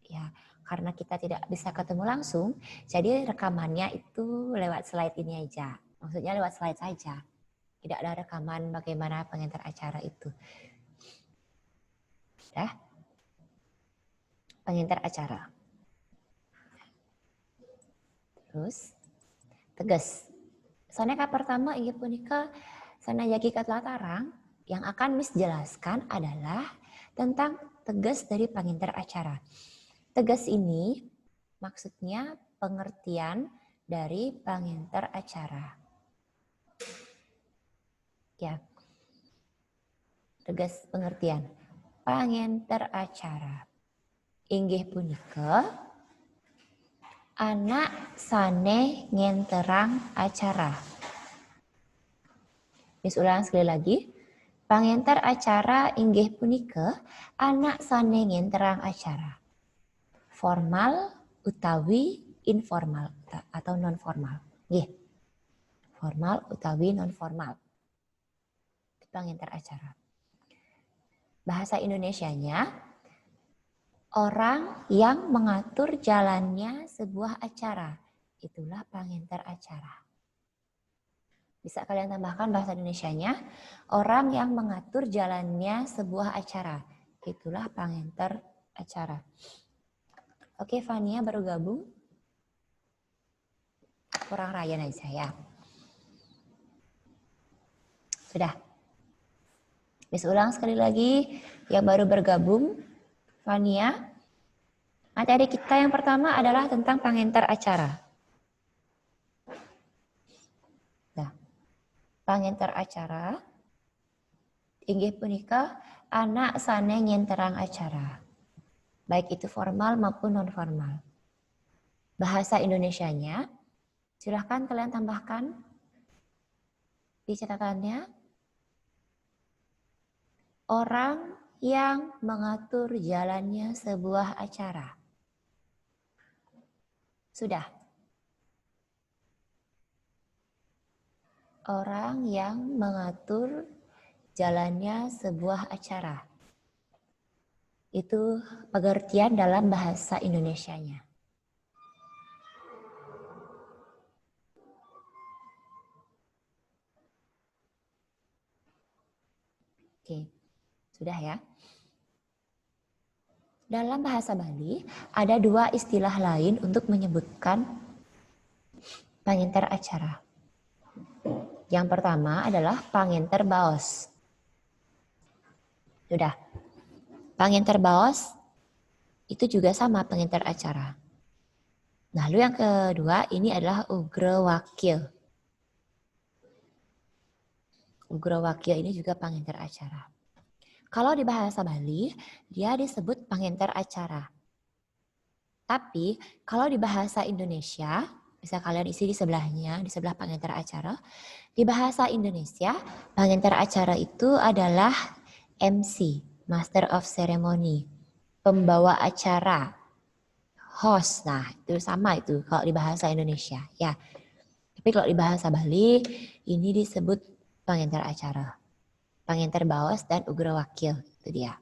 Ya, karena kita tidak bisa ketemu langsung, jadi rekamannya itu lewat slide ini aja. Maksudnya lewat slide saja. Tidak ada rekaman bagaimana pengantar acara itu. Sudah? Pengantar acara. Terus, tegas. Saneka pertama inggih punika sanajaki katlatarang yang akan Miss jelaskan adalah tentang tegas dari pengantar acara. Tegas ini maksudnya pengertian dari pengantar acara. Ya, tegas pengertian. Pengantar acara. Inggih punika anak sane ngenterang acara. Miss ulang sekali lagi. Pengantar acara inggih punika anak sane ngenterang acara. Formal utawi informal atau non formal. Nggih. Formal utawi non formal. Pengantar acara. Bahasa Indonesianya orang yang mengatur jalannya sebuah acara. Itulah pengantar acara. Bisa kalian tambahkan bahasa Indonesianya, orang yang mengatur jalannya sebuah acara. Itulah pengantar acara. Oke, Fania baru gabung. Kurang Ryan aja ya. Sudah. Miss ulang sekali lagi yang baru bergabung. Fania. Materi kita yang pertama adalah tentang pengantar acara. Pengantar acara inggih punika anak sane nyenterang acara. Baik itu formal maupun non formal. Bahasa Indonesianya silahkan kalian tambahkan di catatannya. Orang yang mengatur jalannya sebuah acara. Sudah. Orang yang mengatur jalannya sebuah acara. Itu pengertian dalam bahasa Indonesianya. Oke, sudah ya. Dalam bahasa Bali ada dua istilah lain untuk menyebutkan pengantar acara. Yang pertama adalah pengantar baos. Sudah. Pengantar baos itu juga sama pengantar acara. Lalu yang kedua ini adalah ugro wakil. Ugro wakil ini juga pengantar acara. Kalau di bahasa Bali dia disebut pengantar acara. Tapi kalau di bahasa Indonesia, bisa kalian isi di sebelahnya, di sebelah pengantar acara. Di bahasa Indonesia, pengantar acara itu adalah MC, Master of Ceremony, pembawa acara, host. Nah, itu sama itu kalau di bahasa Indonesia, ya. Tapi kalau di bahasa Bali, ini disebut pengantar acara. Pengantar baos dan ugro wakil, itu dia.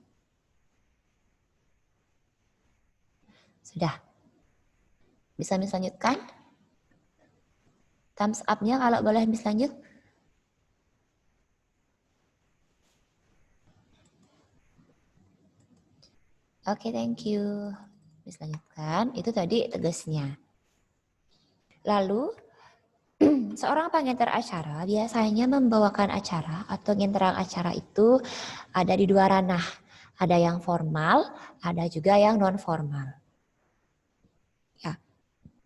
Sudah. Bisa dilanjutkan? Thumbs up-nya kalau boleh Miss lanjut. Oke, thank you. Miss lanjutkan. Itu tadi tegasnya. Lalu, seorang pengantar acara biasanya membawakan acara atau nginterang acara itu ada di dua ranah. Ada yang formal, ada juga yang non formal. Ya.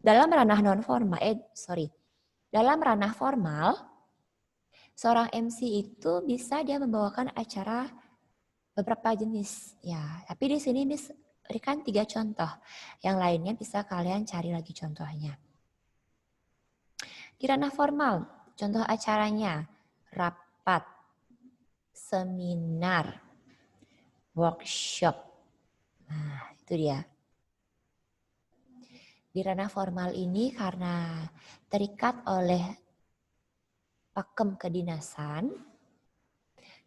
Dalam ranah non formal, dalam ranah formal, seorang MC itu bisa dia membawakan acara beberapa jenis ya. Tapi di sini Miss berikan 3 contoh. Yang lainnya bisa kalian cari lagi contohnya. Di ranah formal, contoh acaranya rapat, seminar, workshop. Nah, itu dia. Di ranah formal ini karena terikat oleh pakem kedinasan,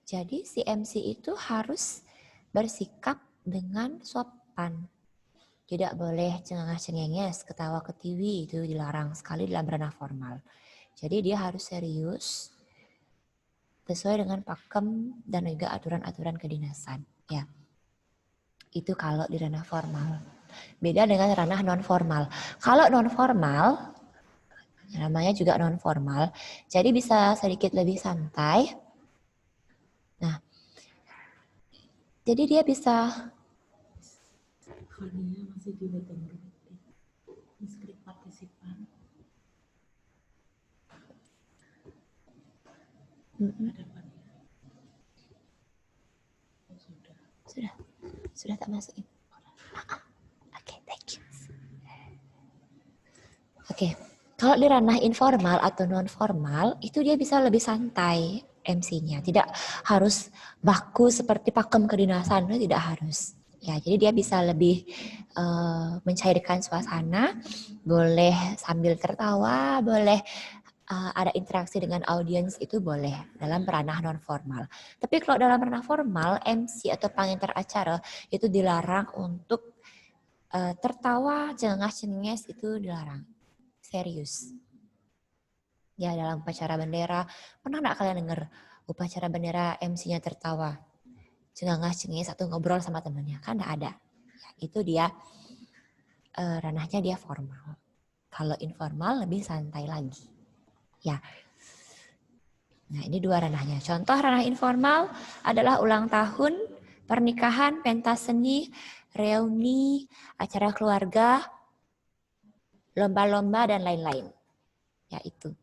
jadi si MC itu harus bersikap dengan sopan. Tidak boleh cengenges, ketawa ketiwi, itu dilarang sekali dalam ranah formal. Jadi dia harus serius, sesuai dengan pakem dan juga aturan-aturan kedinasan. Ya, itu kalau di ranah formal. Beda dengan ranah non formal. Kalau non formal, namanya juga non formal, jadi bisa sedikit lebih santai. Nah, jadi dia bisa masih di waiting room. Inskrip partisipan. Sudah tak masukin. Oke, thank you. Oke, kalau di ranah informal atau non formal itu dia bisa lebih santai MC-nya, tidak harus baku seperti pakem kedinasan, tidak harus. Ya, jadi dia bisa lebih mencairkan suasana, boleh sambil tertawa, boleh ada interaksi dengan audiens, itu boleh dalam ranah non formal. Tapi kalau dalam ranah formal, MC atau pengantar acara itu dilarang untuk tertawa, cengenges itu dilarang. Serius. Ya, dalam upacara bendera, pernah nggak kalian dengar upacara bendera MC-nya tertawa? Cengenges atau ngobrol sama temannya? Kan nggak ada. Ya, itu dia ranahnya dia formal. Kalau informal lebih santai lagi. Ya. Nah, ini 2 ranahnya. Contoh ranah informal adalah ulang tahun, pernikahan, pentas seni, reuni, acara keluarga, lomba-lomba, dan lain-lain. Ya, itu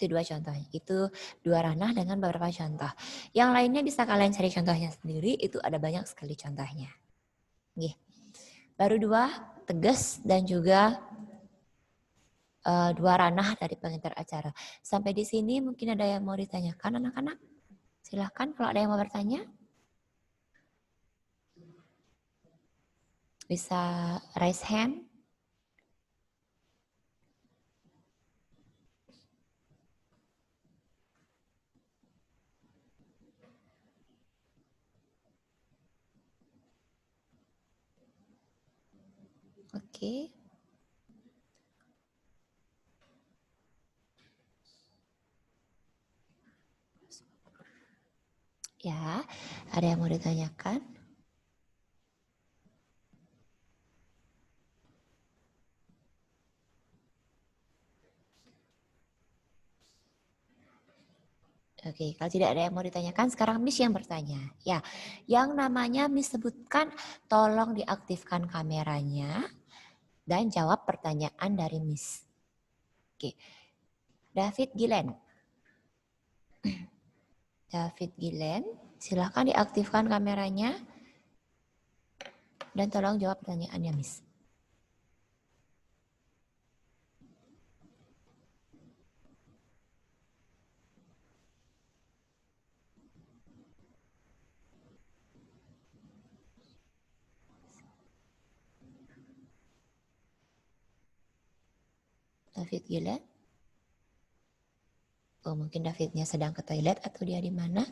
2 contohnya. Itu 2 ranah dengan beberapa contoh. Yang lainnya bisa kalian cari contohnya sendiri, itu ada banyak sekali contohnya. Oke. Baru 2, tegas dan juga 2 ranah dari pengantar acara. Sampai di sini mungkin ada yang mau ditanyakan anak-anak? Silahkan kalau ada yang mau bertanya. Bisa raise hand. Oke. Ya, ada yang mau ditanyakan? Oke, kalau tidak ada yang mau ditanyakan, sekarang Miss yang bertanya. Ya, yang namanya Miss sebutkan, tolong diaktifkan kameranya dan jawab pertanyaan dari Miss. Oke, David Gilen. David Gilen, silahkan diaktifkan kameranya dan tolong jawab pertanyaannya, Miss. David Gilen. Oh, mungkin Davidnya sedang ke toilet atau dia di mana?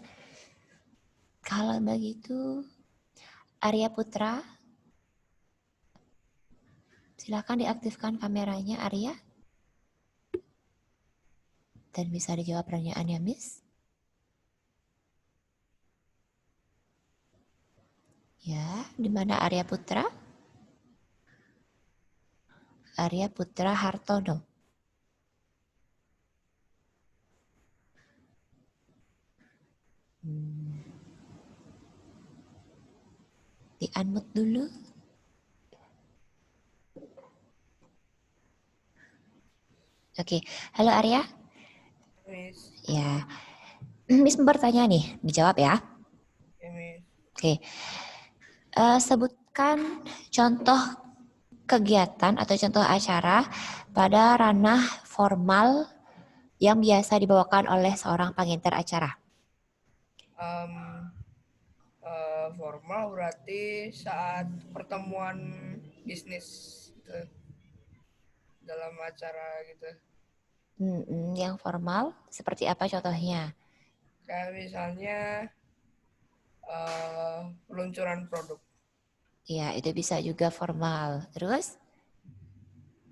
Kalau begitu, Arya Putra, silakan diaktifkan kameranya, Arya. Dan bisa dijawab pertanyaannya, Miss. Ya, di mana Arya Putra? Arya Putra Hartono. Di-unmute dulu. Oke, halo Arya. Miss. Ya, Miss bertanya nih, dijawab ya. Ya, Miss. Oke. Sebutkan contoh kegiatan atau contoh acara pada ranah formal yang biasa dibawakan oleh seorang pengincar acara. Formal berarti saat pertemuan bisnis gitu, dalam acara gitu. Yang formal seperti apa contohnya? Kayak misalnya peluncuran produk. Ya, itu bisa juga formal. Terus?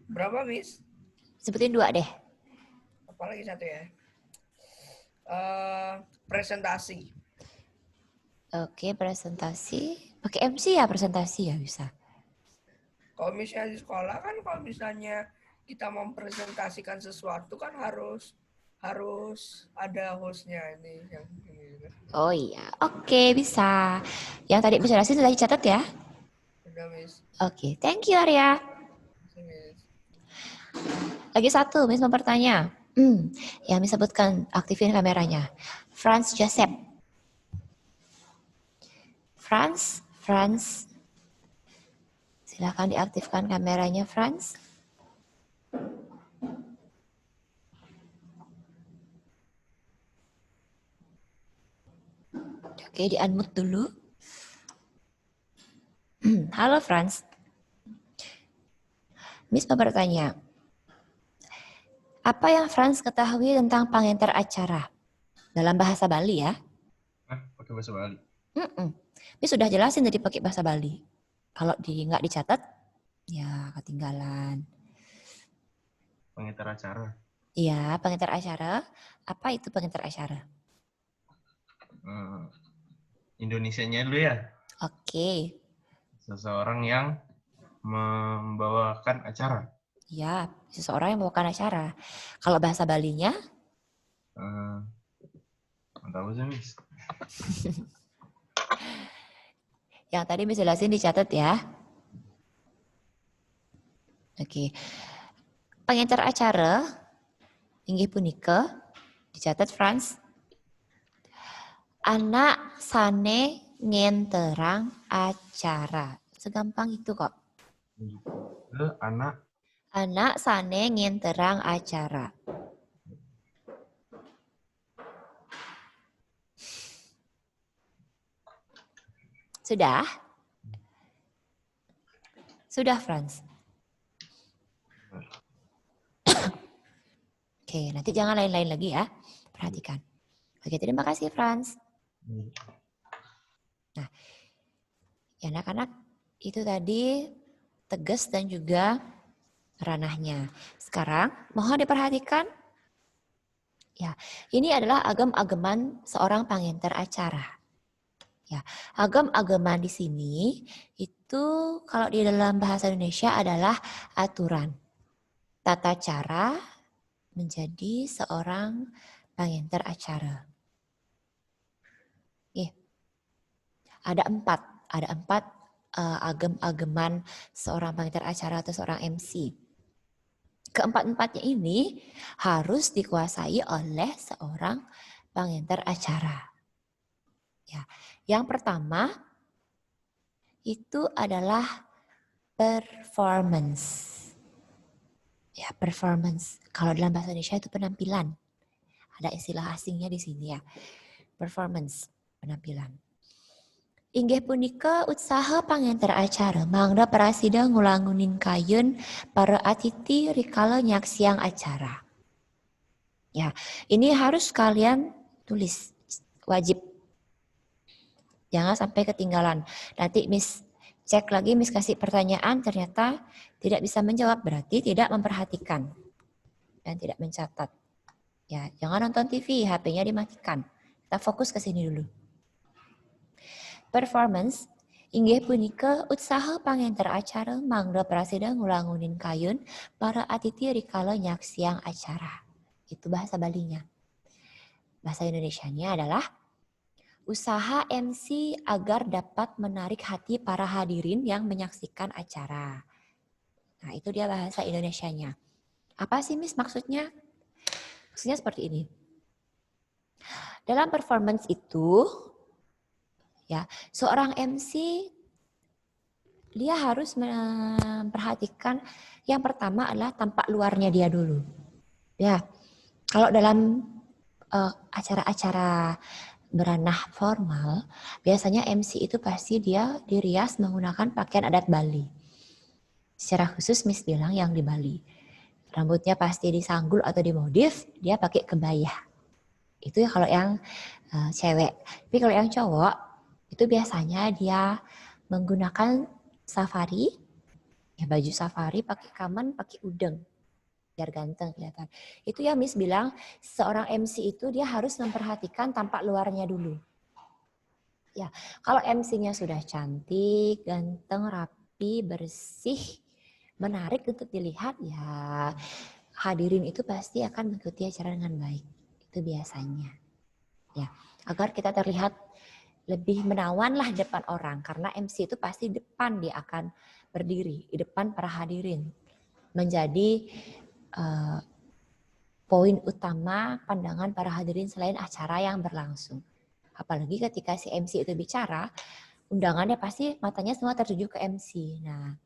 Berapa, Miss? Sebutin 2 deh. Apalagi satu ya. Presentasi. Oke, presentasi. Pakai MC ya presentasi ya bisa. Kalau misalnya di sekolah kan kalau misalnya kita mempresentasikan sesuatu kan harus ada hostnya ini yang ini. Oh iya, oke bisa. Yang tadi bisa jelasin sudah dicatat ya? Udah, Miss. Oke, thank you Arya. Lagi satu, Miss mau bertanya. Yang Miss sebutkan, aktifin kameranya. Franz Joseph. Franz. Silakan diaktifkan kameranya, Franz. Oke, di-unmute dulu. Halo, Franz. Miss mau bertanya. Apa yang Franz ketahui tentang pengincar acara? Dalam bahasa Bali ya? Pakai bahasa Bali. Miss sudah jelasin tadi pakai bahasa Bali. Kalau nggak dicatat, ya ketinggalan. Pengincar acara. Iya, pengincar acara. Apa itu pengincar acara? Indonesianya dulu ya. Oke. Seseorang yang membawakan acara. Ya, seseorang yang membawakan acara. Kalau bahasa Balinya? Nggak tahu sih, Miss. Yang tadi Miss jelasin dicatat ya. Oke. Pengincar acara, inggih punika, dicatat Franz. Anak sane ngenterang acara. Segampang itu kok. Anak sane ngenterang acara. Sudah? Sudah, Franz. Oke, nanti jangan lain-lain lagi ya. Perhatikan. Oke, terima kasih, Franz. Nah, ya anak-anak, itu tadi tegas dan juga ranahnya. Sekarang, mohon diperhatikan. Ya, ini adalah agam-agaman seorang pengincar acara. Ya, agam-agaman di sini itu kalau di dalam bahasa Indonesia adalah aturan, tata cara menjadi seorang pengincar acara. Ada empat agam-agaman seorang pengincar acara atau seorang MC. Keempat-empatnya ini harus dikuasai oleh seorang pengincar acara. Ya, yang pertama itu adalah performance. Ya, performance. Kalau dalam bahasa Indonesia itu penampilan. Ada istilah asingnya di sini ya. Performance, penampilan. Inggih punika usaha pengincar acara mangda prasida ngulangunin kayun para atiti rikala nyaksiang acara. Ya, ini harus kalian tulis, wajib. Jangan sampai ketinggalan. Nanti Miss cek lagi, Miss kasih pertanyaan, ternyata tidak bisa menjawab, berarti tidak memperhatikan dan tidak mencatat. Ya, jangan nonton TV, HP-nya dimatikan. Kita fokus ke sini dulu. Performance inggih punika usaha pengincar acara mangda prasida ngulangunin kayun para atiti rikala nyaksiang acara. Itu bahasa Balinya. Bahasa Indonesianya adalah usaha MC agar dapat menarik hati para hadirin yang menyaksikan acara. Nah, itu dia bahasa Indonesianya. Apa sih, Miss, maksudnya? Maksudnya seperti ini. Dalam performance itu, Ya, seorang MC dia harus memperhatikan yang pertama adalah tampak luarnya dia dulu. Ya, kalau dalam acara-acara beranah formal, biasanya MC itu pasti dia dirias menggunakan pakaian adat Bali. Secara khusus Miss bilang yang di Bali. Rambutnya pasti disanggul atau dimodif, dia pakai kebaya. Itu ya kalau yang cewek. Tapi kalau yang cowok, itu biasanya dia menggunakan safari, ya baju safari, pakai kaman, pakai udeng. Biar ganteng kelihatan. Itu ya Miss bilang, seorang MC itu dia harus memperhatikan tampak luarnya dulu. Ya, kalau MC-nya sudah cantik, ganteng, rapi, bersih, menarik untuk dilihat, ya hadirin itu pasti akan mengikuti acara dengan baik. Itu biasanya. Ya, agar kita terlihat lebih menawan lah di depan orang. Karena MC itu pasti depan dia akan berdiri, di depan para hadirin. Menjadi poin utama pandangan para hadirin selain acara yang berlangsung. Apalagi ketika si MC itu bicara, undangannya pasti matanya semua tertuju ke MC. Nah,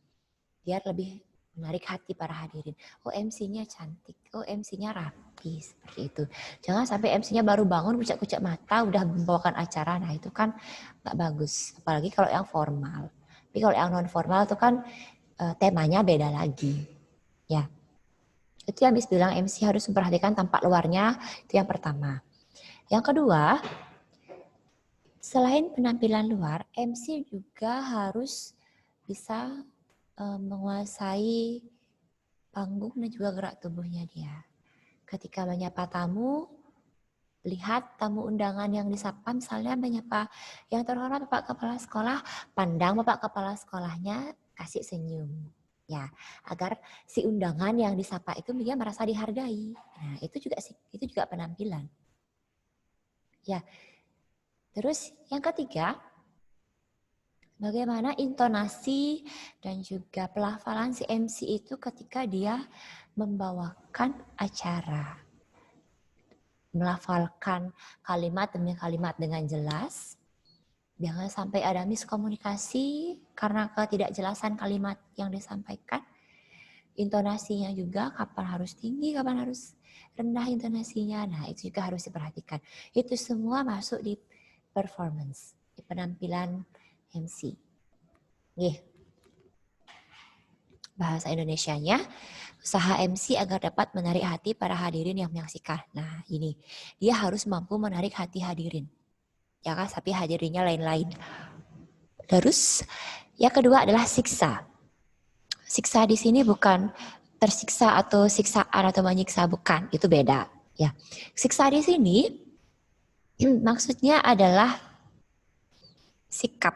biar lebih menarik hati para hadirin. Oh, MC-nya cantik, oh MC-nya rapi, seperti itu. Jangan sampai MC-nya baru bangun, kucak-kucak mata, udah membawakan acara. Nah, itu kan nggak bagus. Apalagi kalau yang formal. Tapi kalau yang non-formal itu kan temanya beda lagi. Ya. Itu yang Miss bilang MC harus memperhatikan tampak luarnya, itu yang pertama. Yang kedua, selain penampilan luar, MC juga harus bisa menguasai panggung dan juga gerak tubuhnya dia. Ketika menyapa tamu, lihat tamu undangan yang disapa, misalnya menyapa yang terhormat Bapak Kepala Sekolah, pandang Bapak Kepala Sekolahnya, kasih senyum. Ya, agar si undangan yang disapa itu dia merasa dihargai. Nah, itu juga penampilan. Ya. Terus yang ketiga, bagaimana intonasi dan juga pelafalan si MC itu ketika dia membawakan acara. Melafalkan kalimat demi kalimat dengan jelas. Jangan sampai ada miskomunikasi karena ketidakjelasan kalimat yang disampaikan. Intonasinya juga kapan harus tinggi, kapan harus rendah intonasinya. Nah, itu juga harus diperhatikan. Itu semua masuk di performance, di penampilan MC. Bahasa Indonesianya, usaha MC agar dapat menarik hati para hadirin yang menyaksikan. Nah, ini dia harus mampu menarik hati hadirin. Ya kan, tapi hadirinnya lain-lain. Terus, yang kedua adalah siksa. Siksa di sini bukan tersiksa atau siksaan atau menyiksa, bukan. Itu beda. Ya, siksa di sini maksudnya adalah sikap.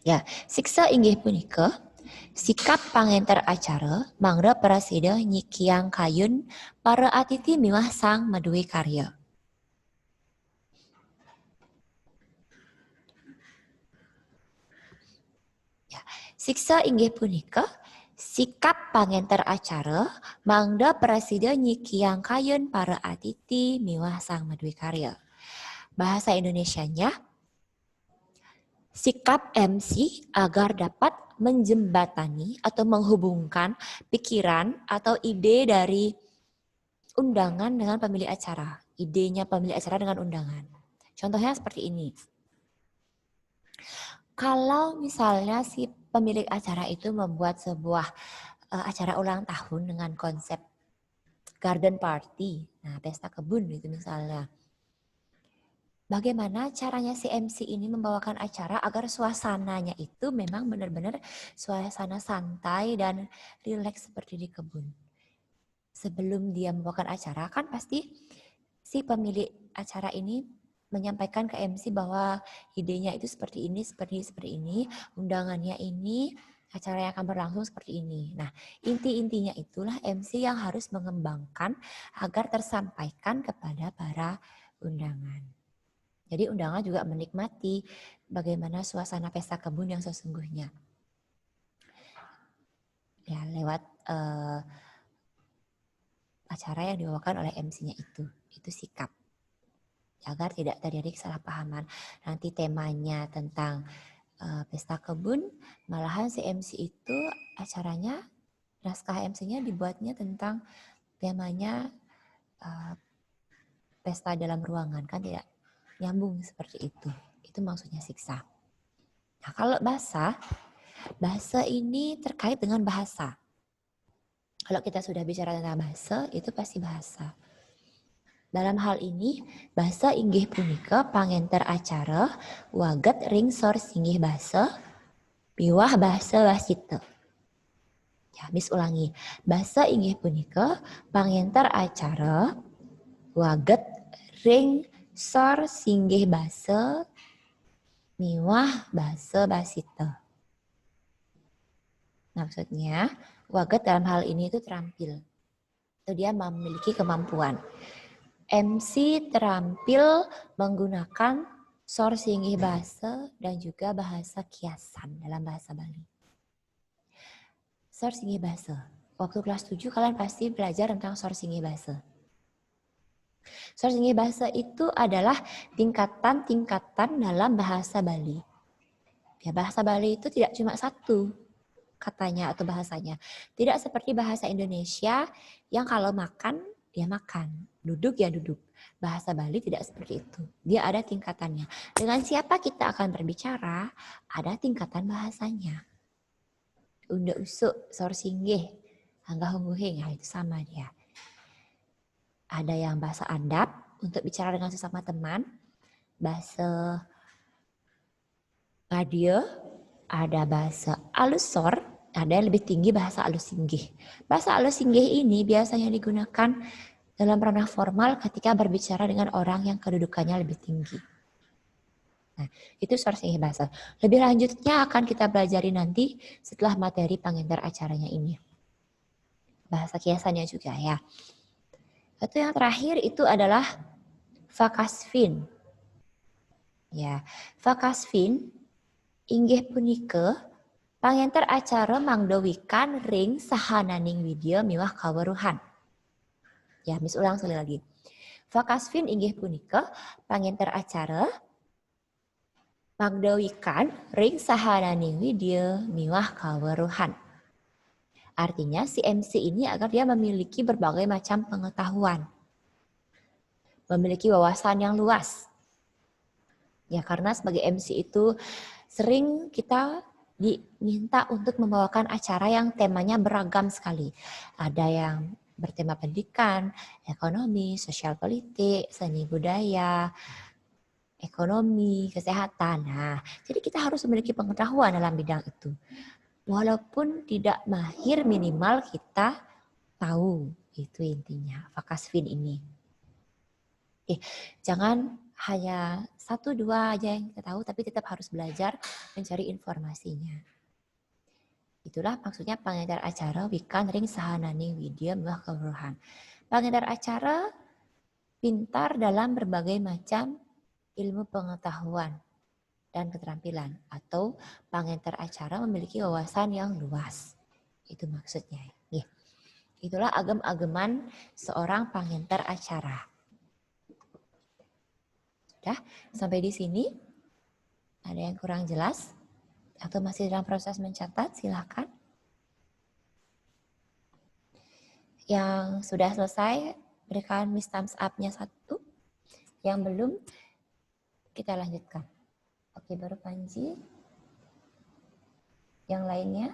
Ya, siksa inggih punika sikap pangenter acara mangda prasida nyikiang kayun para atiti miwah sang maduwe karya. Ya, siksa inggih punika sikap pangenter acara mangda prasida nyikiang kayun para atiti miwah sang maduwe karya. Bahasa Indonesianya, sikap MC agar dapat menjembatani atau menghubungkan pikiran atau ide dari undangan dengan pemilik acara. Idenya pemilik acara dengan undangan. Contohnya seperti ini. Kalau misalnya si pemilik acara itu membuat sebuah acara ulang tahun dengan konsep garden party, nah pesta kebun gitu misalnya. Bagaimana caranya si MC ini membawakan acara agar suasananya itu memang benar-benar suasana santai dan rileks seperti di kebun. Sebelum dia membawakan acara kan pasti si pemilik acara ini menyampaikan ke MC bahwa idenya itu seperti ini, seperti ini, undangannya ini, acara yang akan berlangsung seperti ini. Nah, inti-intinya itulah MC yang harus mengembangkan agar tersampaikan kepada para undangan. Jadi undangan juga menikmati bagaimana suasana pesta kebun yang sesungguhnya. Ya, lewat acara yang dibawakan oleh MC-nya itu sikap. agar tidak terjadi kesalahpahaman. Nanti temanya tentang pesta kebun, malahan si MC itu acaranya, naskah MC-nya dibuatnya tentang temanya pesta dalam ruangan, kan tidak nyambung seperti itu. Itu maksudnya siksa. Nah, kalau bahasa ini terkait dengan bahasa. Kalau kita sudah bicara tentang bahasa, itu pasti bahasa. Dalam hal ini, bahasa inggih punika pangenter acara waget ring sor singgih bahasa piwah bahasa wasita. Ya, Miss ulangi. Bahasa inggih punika pangenter acara waget ring sor singgih bahasa miwah bahasa wasita. Maksudnya, waget dalam hal ini itu terampil. Atau dia memiliki kemampuan. MC terampil menggunakan sor singgih bahasa dan juga bahasa kiasan dalam bahasa Bali. Sor singgih bahasa. Waktu kelas 7 kalian pasti belajar tentang sor singgih bahasa. Sor singgih bahasa itu adalah tingkatan-tingkatan dalam bahasa Bali. Ya, bahasa Bali itu tidak cuma satu katanya atau bahasanya. Tidak seperti bahasa Indonesia yang kalau makan, dia makan. Duduk ya duduk. Bahasa Bali tidak seperti itu. Dia ada tingkatannya. Dengan siapa kita akan berbicara, ada tingkatan bahasanya. Unda usuk, sor singgih, hangga hungguhing, itu sama dia. Ada yang bahasa adab untuk bicara dengan sesama teman. Bahasa radio, ada bahasa alusor, ada yang lebih tinggi bahasa alus singgih. Bahasa alus singgih ini biasanya digunakan dalam ranah formal ketika berbicara dengan orang yang kedudukannya lebih tinggi. Nah, itu sor singgih bahasa. Lebih lanjutnya akan kita pelajari nanti setelah materi pangenter acaranya ini. Bahasa kiasannya juga ya. Itu yang terakhir itu adalah vakasfin. Ya, vakasfin inggih punika pangenter acara mangdowikan ring sahananing video miwah kaweruhan. Ya, Miss ulang sekali lagi. Vakasfin inggih punika pangenter acara mangdowikan ring sahananing video miwah kaweruhan. Artinya si MC ini agar dia memiliki berbagai macam pengetahuan. Memiliki wawasan yang luas. Ya, karena sebagai MC itu sering kita diminta untuk membawakan acara yang temanya beragam sekali. Ada yang bertema pendidikan, ekonomi, sosial politik, seni budaya, ekonomi, kesehatan. Nah, jadi kita harus memiliki pengetahuan dalam bidang itu. Walaupun tidak mahir, minimal kita tahu. Itu intinya, vakasfin ini. Jangan hanya 1-2 aja yang kita tahu, tapi tetap harus belajar mencari informasinya. Itulah maksudnya pangenter acara wikan ring sahanani widya miwah kaweruhan. Pangenter acara pintar dalam berbagai macam ilmu pengetahuan dan keterampilan, atau pangenter acara memiliki wawasan yang luas. Itu maksudnya. Itulah agem-ageman seorang pangenter acara. Sudah sampai di sini? Ada yang kurang jelas? Atau masih dalam proses mencatat? Silakan. Yang sudah selesai, berikan Miss thumbs up-nya 1. Yang belum, kita lanjutkan. Oke, baru Panji. Yang lainnya?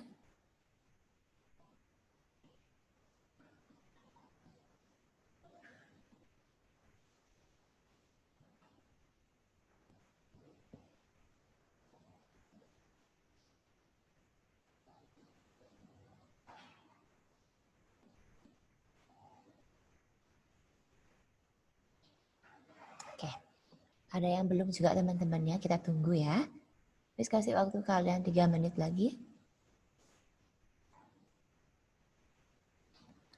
Ada yang belum juga teman-temannya, kita tunggu ya. Terus kasih waktu kalian 3 menit lagi.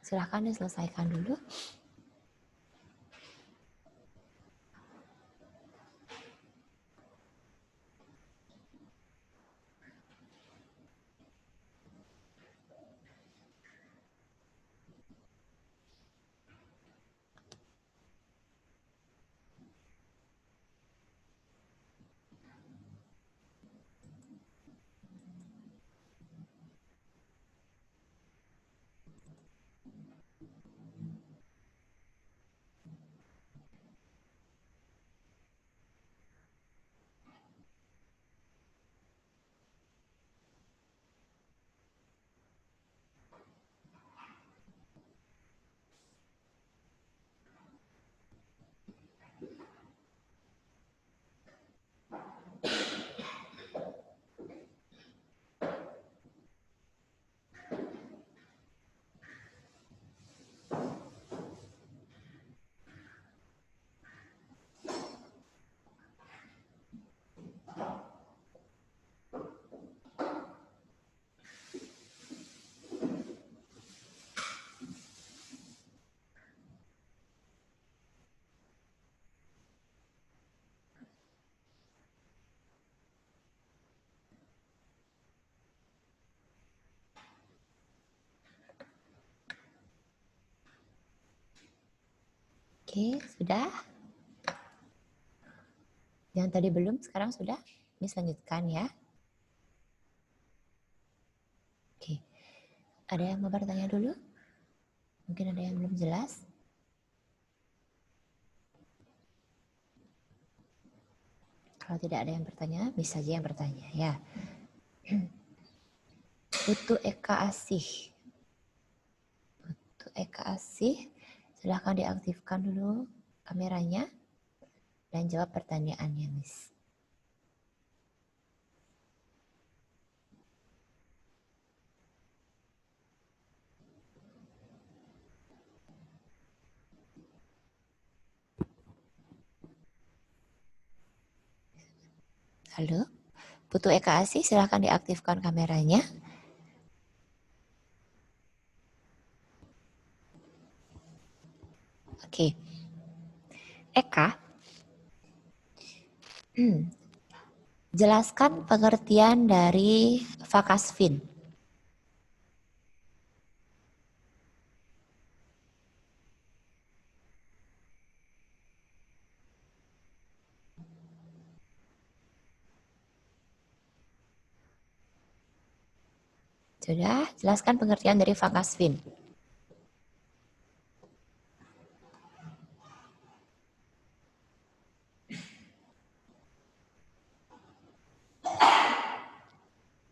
Silahkan diselesaikan dulu. Oke, sudah? Yang tadi belum, sekarang sudah? Miss lanjutkan ya. Oke, ada yang mau bertanya dulu? Mungkin ada yang belum jelas? Kalau tidak ada yang bertanya, Miss saja yang bertanya ya. Putu Eka Asih. Putu Eka Asih, silahkan diaktifkan dulu kameranya dan jawab pertanyaannya, Miss. Halo, Putu Eka Asih, silahkan diaktifkan kameranya. Oke, Eka, jelaskan pengertian dari vakasfin. Sudah, jelaskan pengertian dari vakasfin.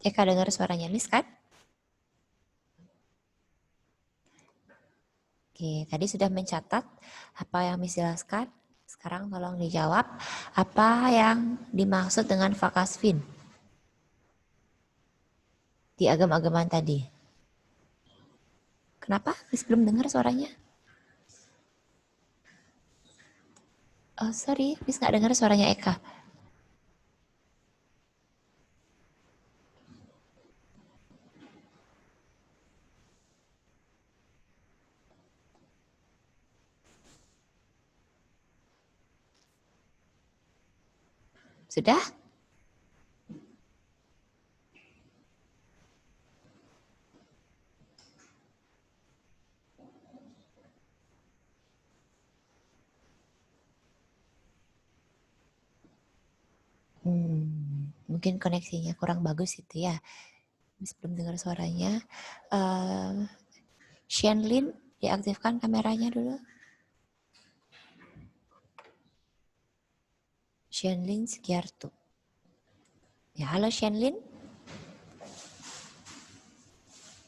Eka dengar suaranya Miss kan? Oke, tadi sudah mencatat apa yang Miss jelaskan. Sekarang tolong dijawab apa yang dimaksud dengan vakasfin di agam-agaman tadi. Kenapa Miss belum dengar suaranya? Oh sorry, Miss nggak dengar suaranya Eka. Sudah? Mungkin koneksinya kurang bagus itu ya. Miss belum dengar suaranya. Shenlin, diaktifkan kameranya dulu. Shenlin Segiarto. Ya, halo Shenlin.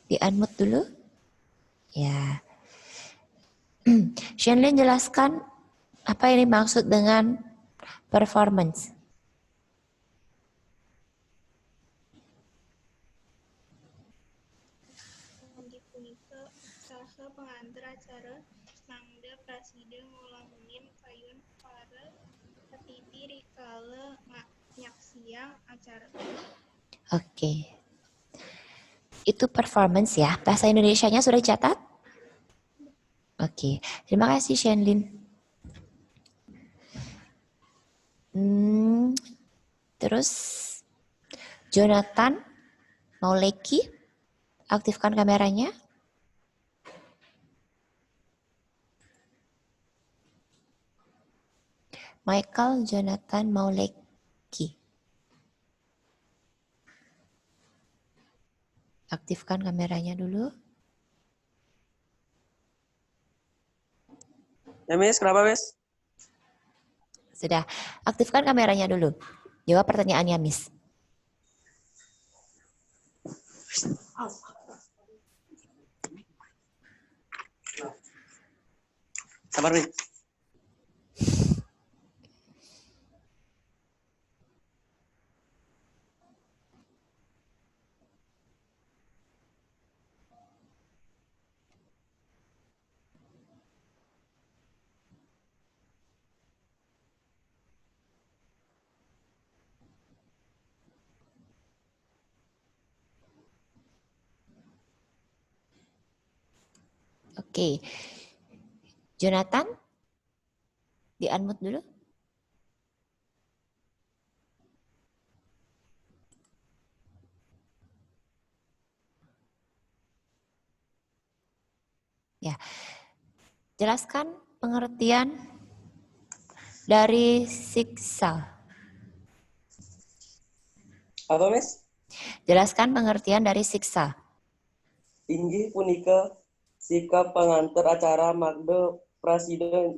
Di-unmute dulu. Ya. Shenlin jelaskan apa yang dimaksud dengan performance. Punika saha pengantar acara mangda prasida ngulamunin payun para petiti rikala nyaksiang acara. Oke. Itu performance ya. Bahasa Indonesianya sudah dicatat? Oke. Terima kasih Shenlin. Terus Jonathan Mauleki, aktifkan kameranya. Michael Jonathan Mauleki. Aktifkan kameranya dulu. Ya, Miss, kenapa, Miss? Sudah. Aktifkan kameranya dulu. Jawab pertanyaannya, Miss. Sabar, Miss. Oke. Jonathan, di-unmute dulu. Ya. Jelaskan pengertian dari siksa. Apa, Miss? Jelaskan pengertian dari siksa. Inggih punika sikap pengantar acara magde prasida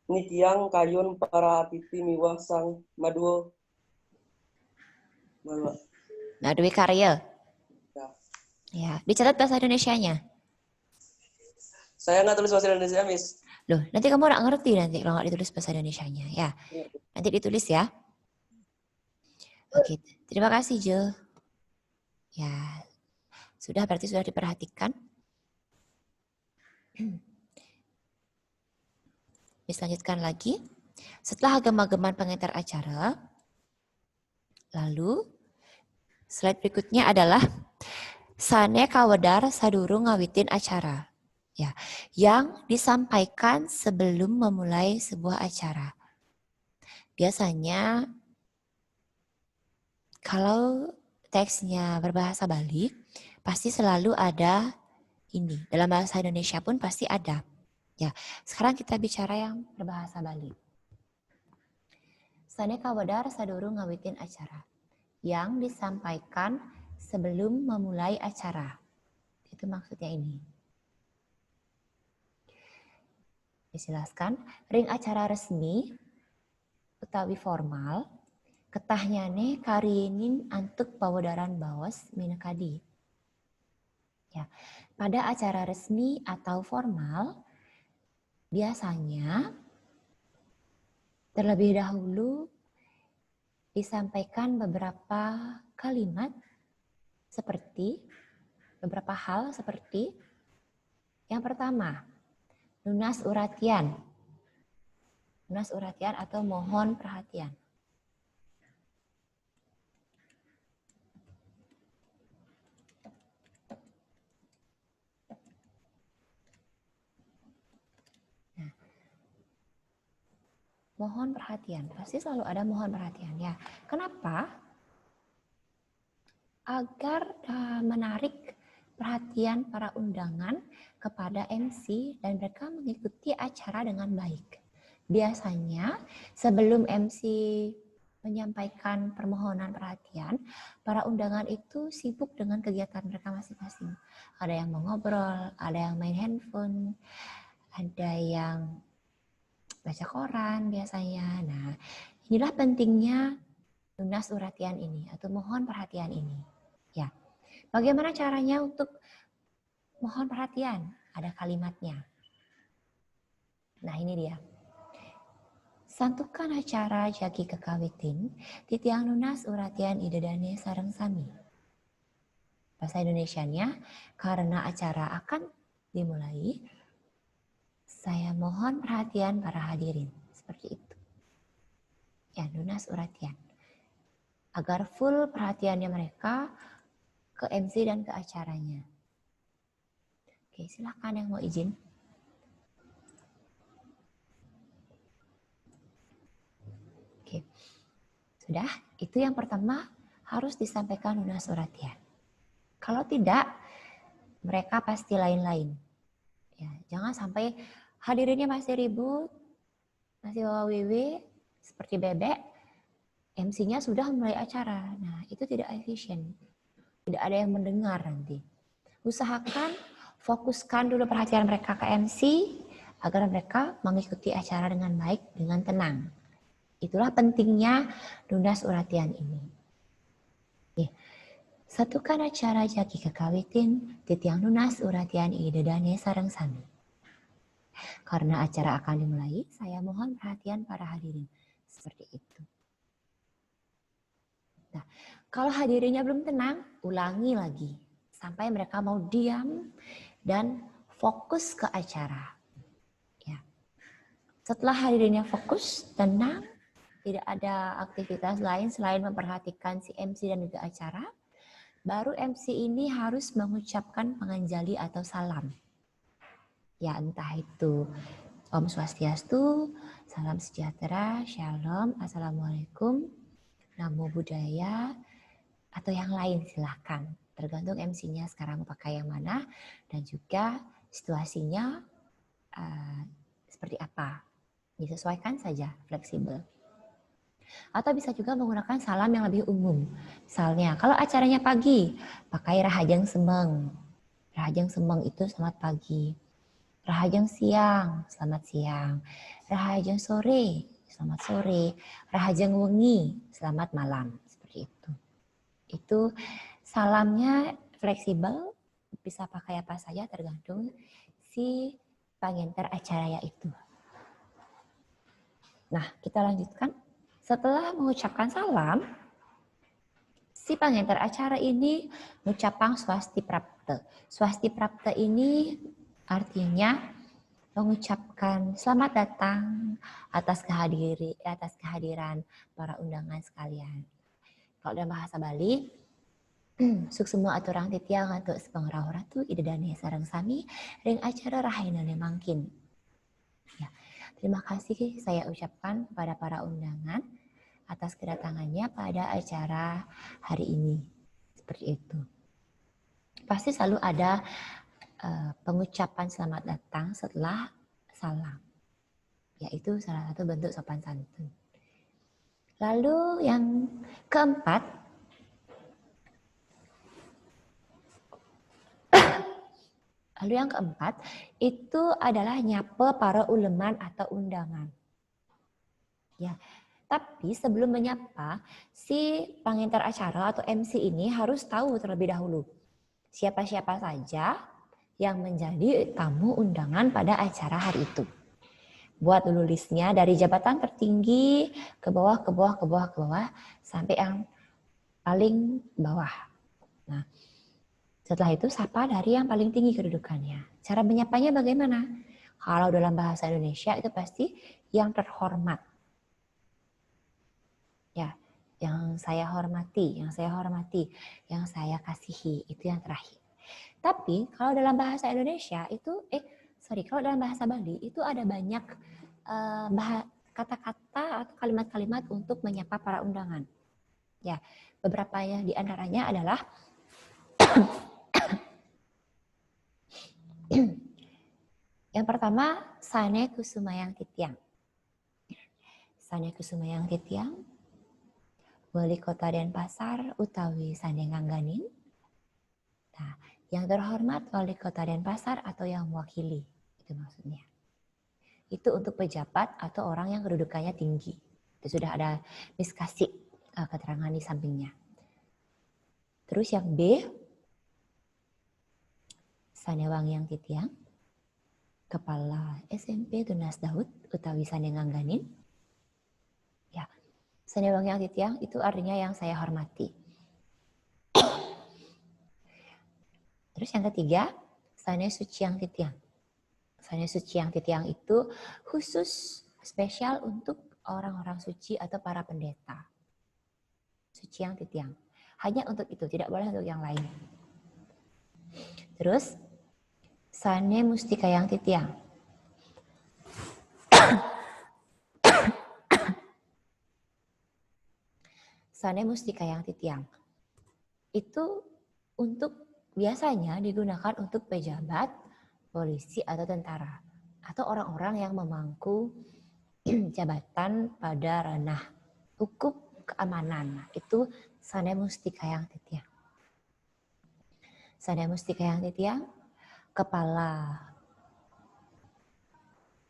nikiang kayun para atiti miwah sang madwo. Madwi karya. Ya. Ya, dicatat bahasa Indonesianya. Saya nggak tulis bahasa Indonesia, Miss. Loh, nanti kamu nggak ngerti nanti kalau nggak ditulis bahasa Indonesianya. Ya, nanti ditulis ya. Oke, terima kasih Jo. Ya, berarti sudah diperhatikan. Bisa lanjutkan lagi. Setelah gema-geman pengantar acara, lalu slide berikutnya adalah sane kawedar sadurung ngawitin acara. Ya, yang disampaikan sebelum memulai sebuah acara. Biasanya kalau teksnya berbahasa Bali, pasti selalu ada ini. Dalam bahasa Indonesia pun pasti ada. Ya, sekarang kita bicara yang berbahasa Bali. Sane kawedar sadurung ngawitin acara. Yang disampaikan sebelum memulai acara. Itu maksudnya ini. Dijelaskan, ring acara resmi utawi formal ketahnyane karienin antuk pawedaran bawas minekadi. Ya, pada acara resmi atau formal biasanya terlebih dahulu disampaikan beberapa kalimat seperti beberapa hal seperti yang pertama, lunas uratian. Lunas uratian atau mohon perhatian. Mohon perhatian, pasti selalu ada mohon perhatian ya. Kenapa? Agar menarik perhatian para undangan kepada MC dan mereka mengikuti acara dengan baik. Biasanya sebelum MC menyampaikan permohonan perhatian, para undangan itu sibuk dengan kegiatan mereka masing-masing. Ada yang mengobrol, ada yang main handphone, ada yang baca koran biasanya. Nah, inilah pentingnya lunas uratian ini atau mohon perhatian ini. Ya, bagaimana caranya untuk mohon perhatian? Ada kalimatnya. Nah, ini dia. Santukan acara jagi kekawitin titiang lunas uratian idedane sareng sami. Bahasa Indonesianya, karena acara akan dimulai, saya mohon perhatian para hadirin. Seperti itu. Ya, lunas uratian. Agar full perhatiannya mereka ke MC dan ke acaranya. Oke, silakan yang mau izin. Oke. Sudah, itu yang pertama harus disampaikan lunas uratian. Kalau tidak, mereka pasti lain-lain. Ya, jangan sampai hadirinnya masih ribut, masih wawiwi, seperti bebek, MC-nya sudah mulai acara. Nah, itu tidak efisien. Tidak ada yang mendengar nanti. Usahakan fokuskan dulu perhatian mereka ke MC agar mereka mengikuti acara dengan baik, dengan tenang. Itulah pentingnya lunas uratian ini. Oke. Satukan acara jagi kekawitin titiang lunas uratian idedane sareng sami. Karena acara akan dimulai, saya mohon perhatian para hadirin. Seperti itu. Nah, kalau hadirinnya belum tenang, ulangi lagi. Sampai mereka mau diam dan fokus ke acara. Ya. Setelah hadirinnya fokus, tenang, tidak ada aktivitas lain selain memperhatikan si MC dan juga acara, baru MC ini harus mengucapkan penganjali atau salam. Ya, entah itu Om Swastiastu, salam sejahtera, shalom, assalamualaikum, namo buddhaya, atau yang lain silahkan. Tergantung MC-nya sekarang mau pakai yang mana dan juga situasinya seperti apa. Disesuaikan saja, fleksibel. Atau bisa juga menggunakan salam yang lebih umum. Misalnya, kalau acaranya pagi, pakai Rahajeng Semeng. Rahajeng Semeng itu selamat pagi. Rahajeng siang, selamat siang. Rahajeng sore, selamat sore. Rahajeng wengi, selamat malam. Seperti itu. Itu salamnya fleksibel, bisa pakai apa saja tergantung si pengantar acara itu. Nah, kita lanjutkan. Setelah mengucapkan salam, si pengantar acara ini mengucapkan swasti prapta. Swasti prapta ini artinya mengucapkan selamat datang atas kehadiran para undangan sekalian. Kalau dalam bahasa Bali, suksema aturang titiang atau sepengerah tu idedane sareng sami ring acara rahainane mangkin. Ya, terima kasih saya ucapkan kepada para undangan atas kedatangannya pada acara hari ini. Seperti itu. Pasti selalu ada pengucapan selamat datang setelah salam. Yaitu salah satu bentuk sopan santun. Lalu yang keempat, itu adalah nyapa para uleman atau undangan. Ya, tapi sebelum menyapa, si pengantar acara atau MC ini harus tahu terlebih dahulu siapa-siapa saja yang menjadi tamu undangan pada acara hari itu. Buat dulu listnya dari jabatan tertinggi ke bawah sampai yang paling bawah. Nah, setelah itu sapa dari yang paling tinggi kedudukannya. Cara menyapanya bagaimana? Kalau dalam bahasa Indonesia itu pasti yang terhormat. Ya, yang saya hormati, yang saya kasihi, itu yang terakhir. Tapi kalau dalam bahasa Indonesia itu, kalau dalam bahasa Bali itu ada banyak kata-kata atau kalimat-kalimat untuk menyapa para undangan. Ya, beberapa di antaranya adalah yang pertama, Sane Kusumayang Titiang. Sane Kusumayang Titiang, Wali Kota Denpasar utawi Sane Ngangganin. Nah, yang terhormat Wali Kota Denpasar atau yang mewakili, itu maksudnya. Itu untuk pejabat atau orang yang kedudukannya tinggi. Itu sudah ada kasih keterangan di sampingnya. Terus yang B, Sane Wangyang Titiang, Kepala SMP Tunas Daud utawi Sane Ngangganin. Ya, Sane Wangyang Titiang itu artinya yang saya hormati. Terus yang ketiga, Sane Suciang Titiang. Sane Suciang Titiang itu khusus spesial untuk orang-orang suci atau para pendeta. Suciang Titiang. Hanya untuk itu, tidak boleh untuk yang lain. Terus, Sane Mustikayang Titiang. Sane Mustikayang Titiang. Itu biasanya digunakan untuk pejabat, polisi atau tentara. Atau orang-orang yang memangku jabatan pada ranah hukum keamanan. Itu Sane Mustikayang Titiang. Sane Mustikayang Titiang, Kepala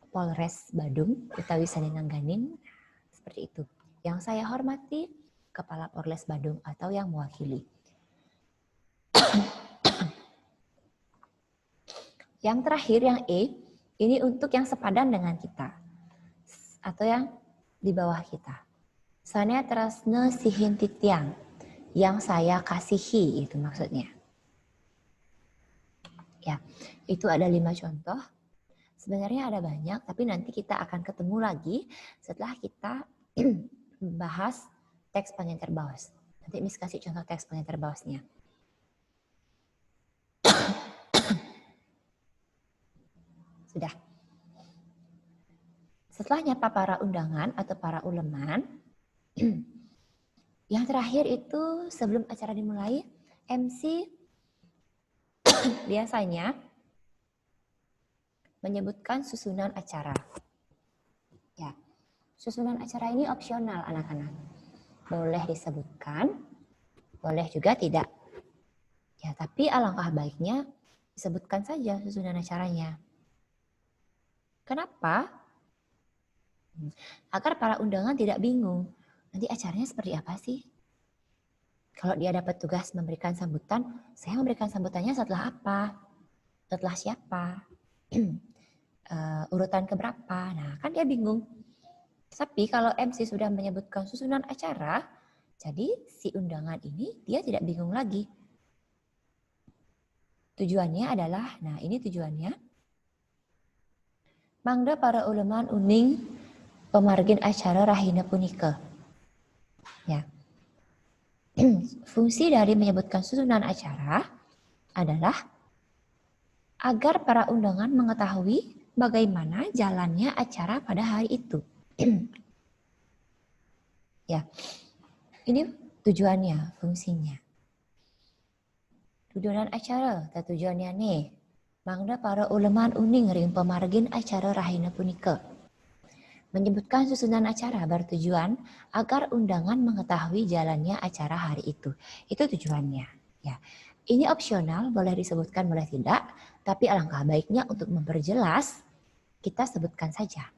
Polres Badung utawi Sane Ngangganin, seperti itu. Yang saya hormati, Kepala Polres Badung atau yang mewakili. Yang terakhir, yang E, ini untuk yang sepadan dengan kita atau yang di bawah kita. Sane Trasne Sihin Titiang, yang saya kasihi, itu maksudnya. Ya, itu ada 5 contoh. Sebenarnya ada banyak, tapi nanti kita akan ketemu lagi setelah kita bahas teks pengantar bawas. Nanti Miss kasih contoh teks pengantar bawasnya. Sudah. Setelah nyapa para undangan atau para uleman, yang terakhir itu sebelum acara dimulai, MC biasanya menyebutkan susunan acara. Ya, susunan acara ini opsional anak-anak. Boleh disebutkan, boleh juga tidak. Ya, tapi alangkah baiknya disebutkan saja susunan acaranya. Kenapa? Agar para undangan tidak bingung. Nanti acaranya seperti apa sih? Kalau dia dapat tugas memberikan sambutan, saya memberikan sambutannya setelah apa? Setelah siapa? Urutan keberapa? Nah, kan dia bingung. Tapi kalau MC sudah menyebutkan susunan acara, jadi si undangan ini dia tidak bingung lagi. Tujuannya adalah, nah ini tujuannya. Mangda para uleman uning pemargin acara rahina punike. Ya. Fungsi dari menyebutkan susunan acara adalah agar para undangan mengetahui bagaimana jalannya acara pada hari itu. Ya. Ini tujuannya, fungsinya. Tujuan acara, tujuannya nih. Mangda para uleman uning ring pemargin acara rahina punike. Menyebutkan susunan acara bertujuan agar undangan mengetahui jalannya acara hari itu. Itu tujuannya. Ya, ini opsional, boleh disebutkan, boleh tidak. Tapi alangkah baiknya untuk memperjelas, kita sebutkan saja.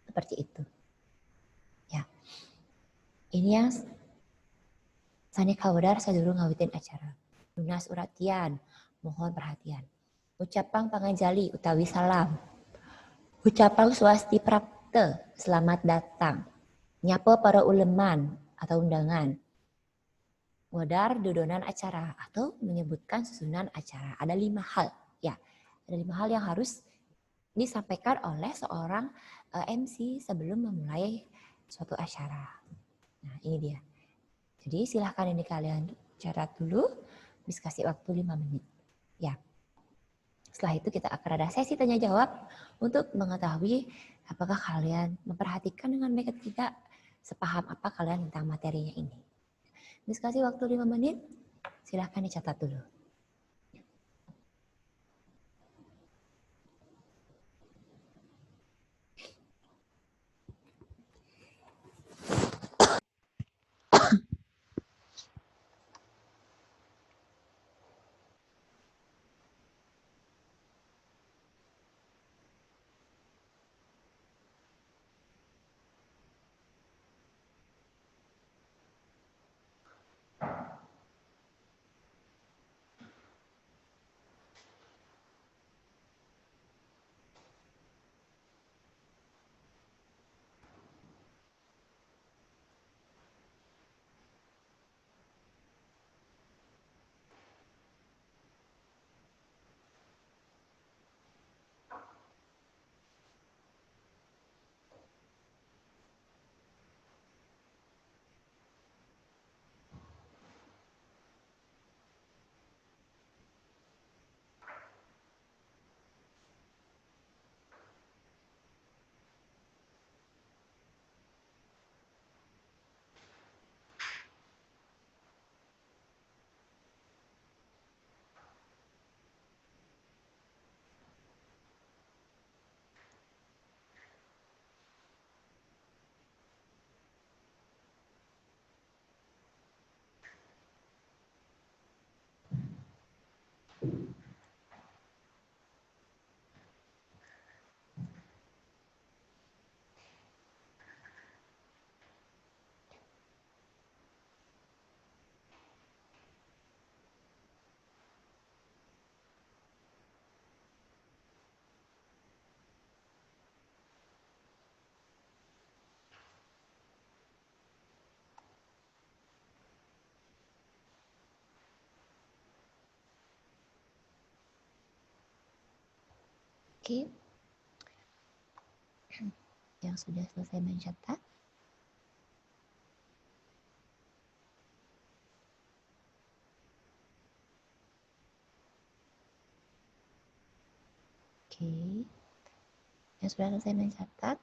Seperti itu. Ya, ini yang sani kawedar sadurung ngawitin acara. Lunas uratian, mohon perhatian. Ucapang pangajali utawi salam. Ucapang swasti prapte, selamat datang. Nyapa para uleman atau undangan. Wedar dodonan acara atau menyebutkan susunan acara. Ada 5 hal. Ya, ada 5 hal yang harus disampaikan oleh seorang MC sebelum memulai suatu acara. Nah, ini dia. Jadi silahkan ini kalian catat dulu. Bisa kasih waktu 5 menit. Ya. Setelah itu kita akan ada sesi tanya jawab untuk mengetahui apakah kalian memperhatikan dengan baik atau tidak, sepaham apa kalian tentang materinya ini. Bisa kasih waktu 5 menit. Silahkan dicatat dulu. Oke. Yang sudah selesai mencatat. Oke. Yang sudah selesai mencatat.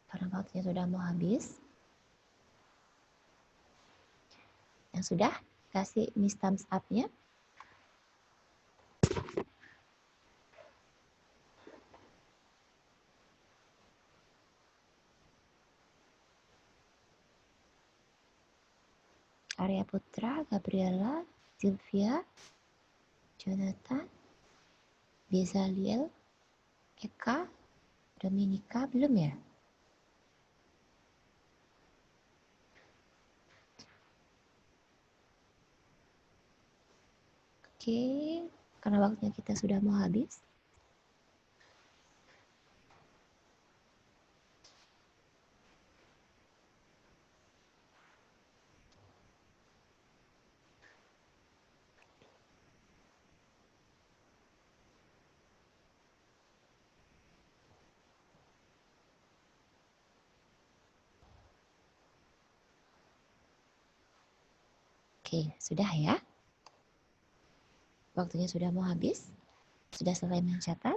Karena waktunya sudah mau habis. Yang sudah, kasih Miss thumbs up-nya. Arya Putra, Gabriela, Sylvia, Jonathan, Bezaliel, Eka, Dominika, belum ya? Oke, karena waktunya kita sudah mau habis. Oke, sudah ya? Waktunya sudah mau habis? Sudah selesai mencatat?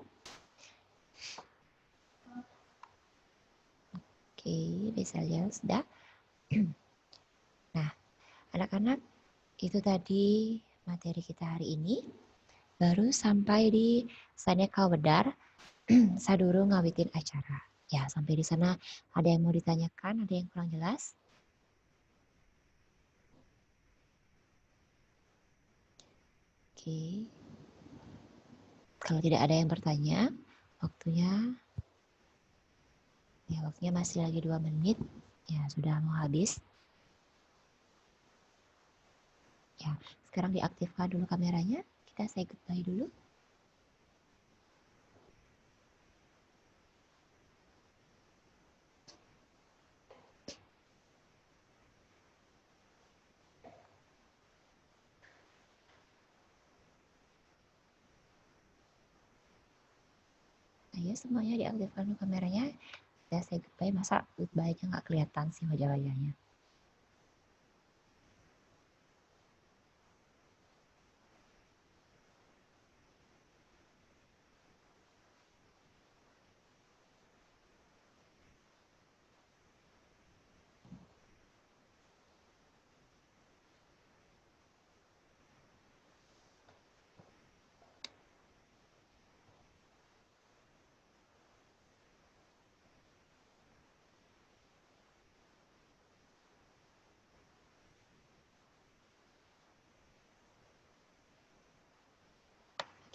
Oke, Bezaliel sudah. Nah, anak-anak, itu tadi materi kita hari ini. Baru sampai di Saneka Wedar, sadurung ngawitin acara. Ya, sampai di sana ada yang mau ditanyakan, ada yang kurang jelas? Oke. Kalau tidak ada yang bertanya, waktunya masih lagi 2 menit. Ya, sudah mau habis. Ya, sekarang diaktifkan dulu kameranya. Kita say goodbye dulu. Ayo semuanya diaktifkan dulu kameranya. Kita say goodbye. Masa goodbye-nya nggak kelihatan sih wajah-wajahnya.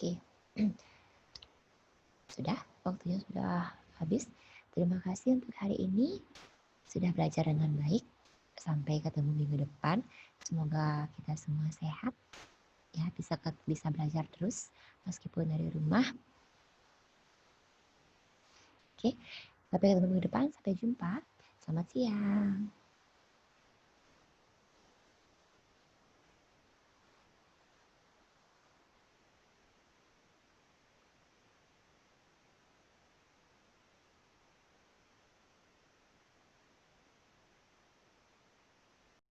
Oke. Sudah, waktunya sudah habis. Terima kasih untuk hari ini. Sudah belajar dengan baik. Sampai ketemu minggu depan. Semoga kita semua sehat. Ya, bisa belajar terus meskipun dari rumah. Oke. Sampai ketemu minggu depan. Sampai jumpa. Selamat siang.